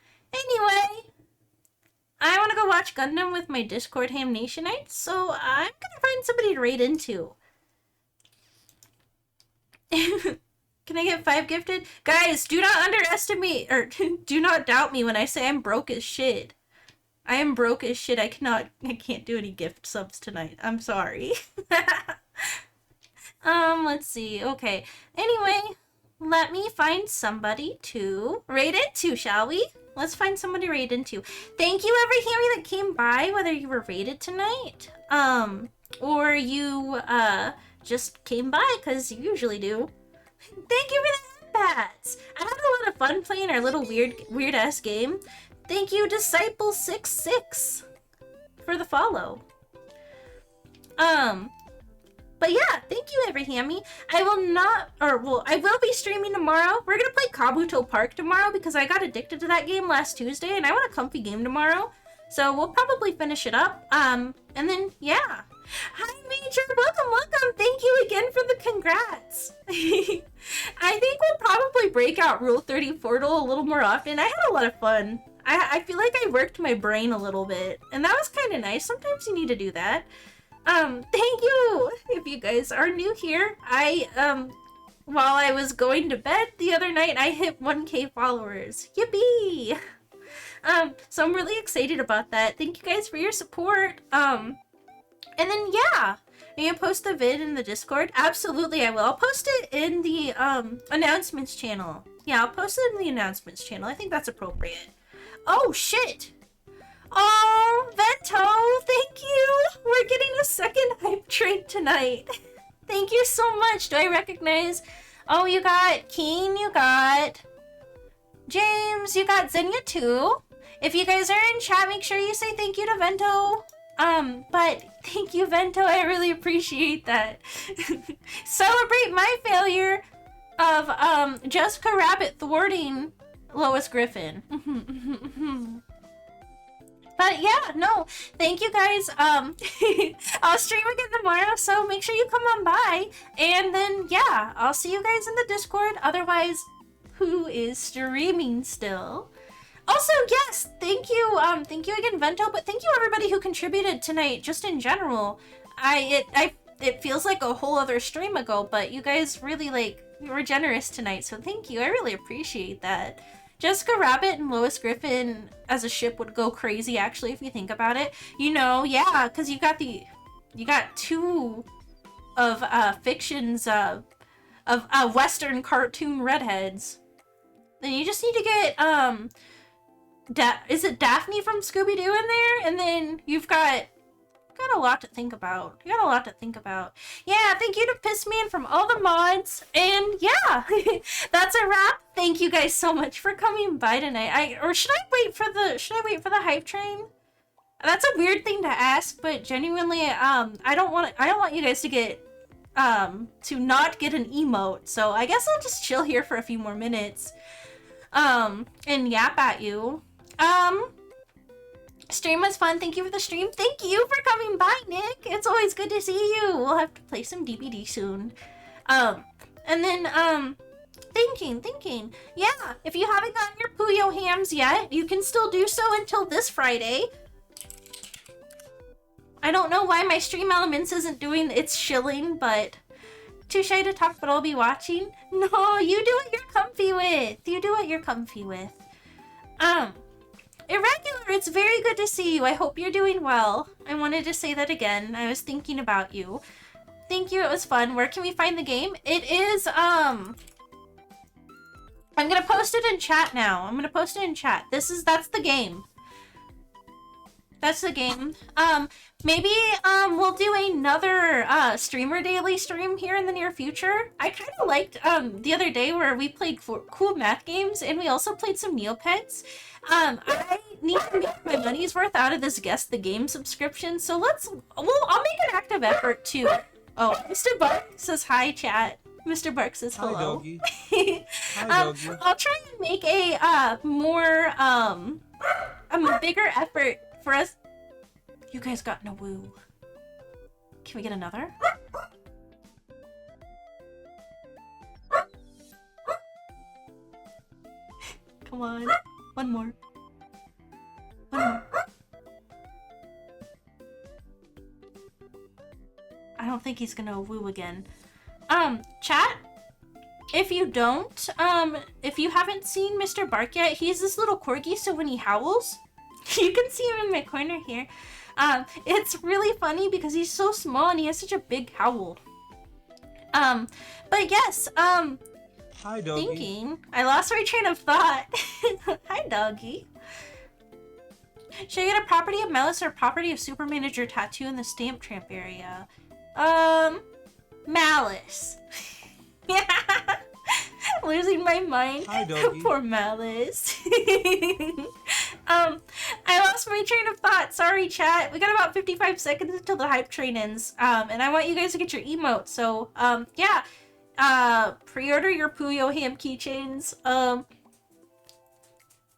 I want to go watch Gundam with my Discord Ham Nationites, so I'm gonna find somebody to raid into. Can I get 5 gifted? Guys, do not underestimate, or do not doubt me when I say I'm broke as shit. I am broke as shit. I can't do any gift subs tonight. I'm sorry. Let's see. Okay. Anyway, let me find somebody to raid into, shall we? Let's find somebody to raid into. Thank you, every Hammy that came by, whether you were raided tonight, or you, just came by, because you usually do. Thank you for the bats! I had a lot of fun playing our little weird-ass game. Thank you, Disciple66, for the follow. But yeah, thank you, every Hammy. I will be streaming tomorrow. We're gonna play Kabuto Park tomorrow because I got addicted to that game last Tuesday and I want a comfy game tomorrow. So we'll probably finish it up. And then, yeah. Hi, Major. Welcome. Thank you again for the congrats. I think we'll probably break out Rule 34'dle a little more often. I had a lot of fun. I feel like I worked my brain a little bit, and that was kind of nice. Sometimes you need to do that. Thank you! If you guys are new here, while I was going to bed the other night, I hit 1K followers. Yippee! So I'm really excited about that. Thank you guys for your support. And then, yeah, are you gonna post the vid in the Discord? Absolutely, I will. I'll post it in the, announcements channel. Yeah, I'll post it in the announcements channel. I think that's appropriate. Oh, shit! Oh, Vento, thank you! We're getting a second hype train tonight. Thank you so much. Do I recognize? Oh, you got Keen, you got James, you got Xenia too. If you guys are in chat, make sure you say thank you to Vento. But thank you, Vento. I really appreciate that. Celebrate my failure of Jessica Rabbit thwarting Lois Griffin. But yeah, no, thank you guys. I'll stream again tomorrow, so make sure you come on by. And then, yeah, I'll see you guys in the Discord. Otherwise, who is streaming still? Also, yes, thank you again, Vento, but thank you everybody who contributed tonight, just in general. It feels like a whole other stream ago, but you guys really, you were generous tonight, so thank you. I really appreciate that. Jessica Rabbit and Lois Griffin as a ship would go crazy, actually, if you think about it. You know, yeah, because you got two of fictions of Western cartoon redheads. Then you just need to get is it Daphne from Scooby-Doo in there? And then you've got a lot to think about. You got a lot to think about. Yeah, thank you to Pissman from all the mods. And yeah, that's a wrap. Thank you guys so much for coming by tonight. Should I wait for the hype train? That's a weird thing to ask, but genuinely, I don't want you guys to get to not get an emote. So I guess I'll just chill here for a few more minutes. And yap at you. Stream was fun. Thank you for the stream. Thank you for coming by, Nick. It's always good to see you. We'll have to play some DBD soon. And then, thinking. Yeah, if you haven't gotten your Puyo hams yet, you can still do so until this Friday. I don't know why my stream elements isn't doing its shilling, but too shy to talk, but I'll be watching. No, you do what you're comfy with. You do what you're comfy with. Irregular, it's very good to see you. I hope you're doing well. I wanted to say that again. I was thinking about you. Thank you, it was fun. Where can we find the game? It is, I'm gonna post it in chat now. I'm gonna post it in chat. That's the game. That's the game. Maybe, we'll do another, streamer daily stream here in the near future. I kind of liked, the other day where we played cool math games and we also played some Neopets. I need to make my money's worth out of this Guess the Game subscription, so I'll make an active effort to... Oh, Mr. Bark says hi, chat. Mr. Bark says hello. Hi, doggy. Hi, doggy. I'll try and make a, a bigger effort for us. You guys got no woo. Can we get another? Come on. One more. One more. I don't think he's gonna woo again. Chat? If you don't, if you haven't seen Mr. Bark yet, he's this little corgi, so when he howls, you can see him in my corner here. It's really funny because he's so small and he has such a big howl. But yes, hi, doggy. Thinking. I lost my train of thought. Hi, doggy. Should I get a property of Malice or property of Super Manager tattoo in the Stamp Tramp area? Malice. Losing my mind. Hi, doggy. Poor Malice. I lost my train of thought. Sorry, chat. We got about 55 seconds until the hype train ends. And I want you guys to get your emotes. So, yeah. Pre-order your Puyo ham keychains.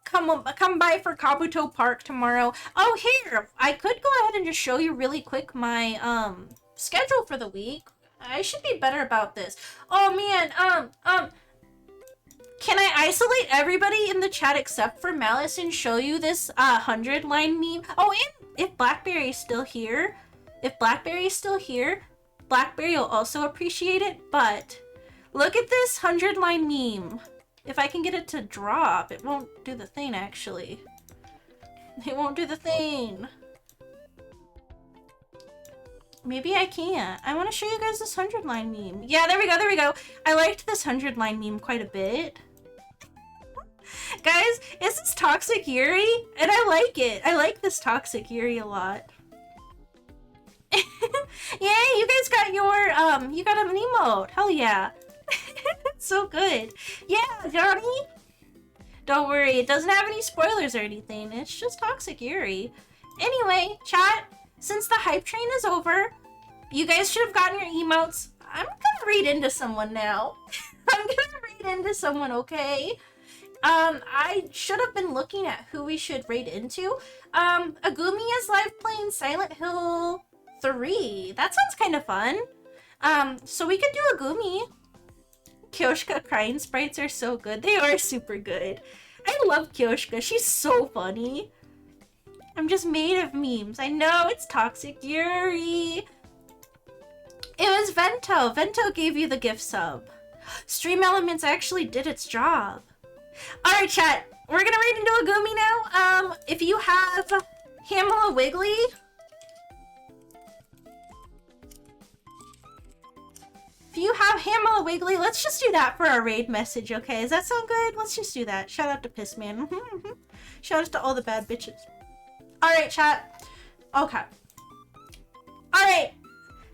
Come by for Kabuto Park tomorrow. Oh, here! I could go ahead and just show you really quick my, schedule for the week. I should be better about this. Oh, man, can I isolate everybody in the chat except for Malice and show you this, 100-line meme? Oh, and if Blackberry's still here, Blackberry will also appreciate it, but look at this 100-line meme. If I can get it to drop, it won't do the thing, actually. It won't do the thing. Maybe I can't. I want to show you guys this 100-line meme. Yeah, there we go. I liked this 100-line meme quite a bit. Guys, is this Toxic Yuri? And I like it. I like this Toxic Yuri a lot. Yeah, you guys got your, you got an emote. Hell yeah. It's so good. Yeah, Johnny. Don't worry, it doesn't have any spoilers or anything. It's just Toxic Yuri. Anyway, chat, since the hype train is over, you guys should have gotten your emotes. I'm gonna read into someone now. I'm gonna read into someone, okay? I should have been looking at who we should raid into. Agumi is live playing Silent Hill 3. That sounds kind of fun. So we could do Agumi. Kyoshka crying sprites are so good. They are super good. I love Kyoshka. She's so funny. I'm just made of memes. I know, it's Toxic Yuri. It was Vento. Vento gave you the gift sub. Stream Elements actually did its job. Alright, chat. We're gonna raid into Agumi now. If you have Hamela Wiggly... If you have Hamela Wiggly, let's just do that for our raid message, okay? Does that sound good? Let's just do that. Shout out to Pissman. Shout out to all the bad bitches. Alright, chat. Okay. Alright.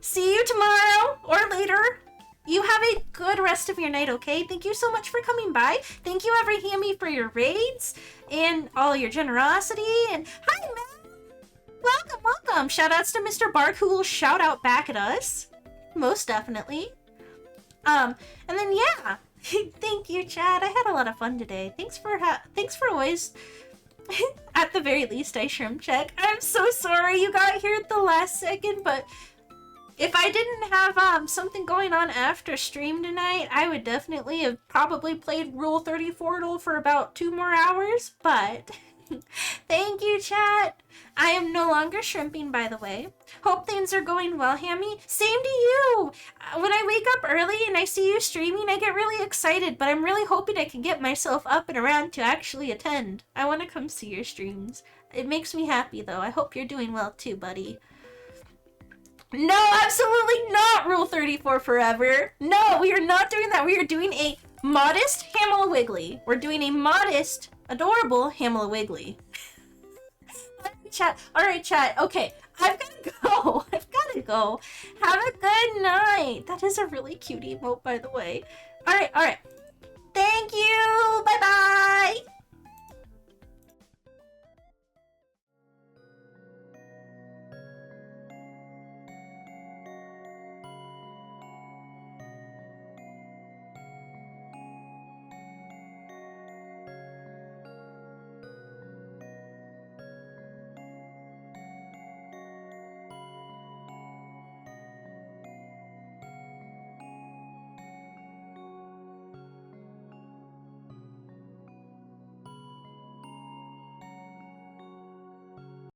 See you tomorrow or later. You have a good rest of your night, okay? Thank you so much for coming by. Thank you, every Hammie, for your raids and all your generosity. And hi, man. Welcome. Shout outs to Mr. Bark, who will shout out back at us. Most definitely. And then yeah, thank you, Chad. I had a lot of fun today. Thanks for always, at the very least, I shrimp check. I'm so sorry you got here at the last second, but If I didn't have something going on after stream tonight, I would definitely have probably played Rule 34'dle for about 2 more hours, but thank you, chat. I am no longer shrimping, by the way. Hope things are going well, Hammie. Same to you. When I wake up early and I see you streaming, I get really excited, but I'm really hoping I can get myself up and around to actually attend. I want to come see your streams. It makes me happy, though. I hope you're doing well, too, buddy. No, absolutely not Rule 34 forever. No, we are not doing that. We are doing a modest Hamela Wiggly. We're doing a modest, adorable Hamela Wiggly. Chat. Alright, chat. Okay, I've gotta go. I've gotta go. Have a good night. That is a really cute emote, by the way. Alright.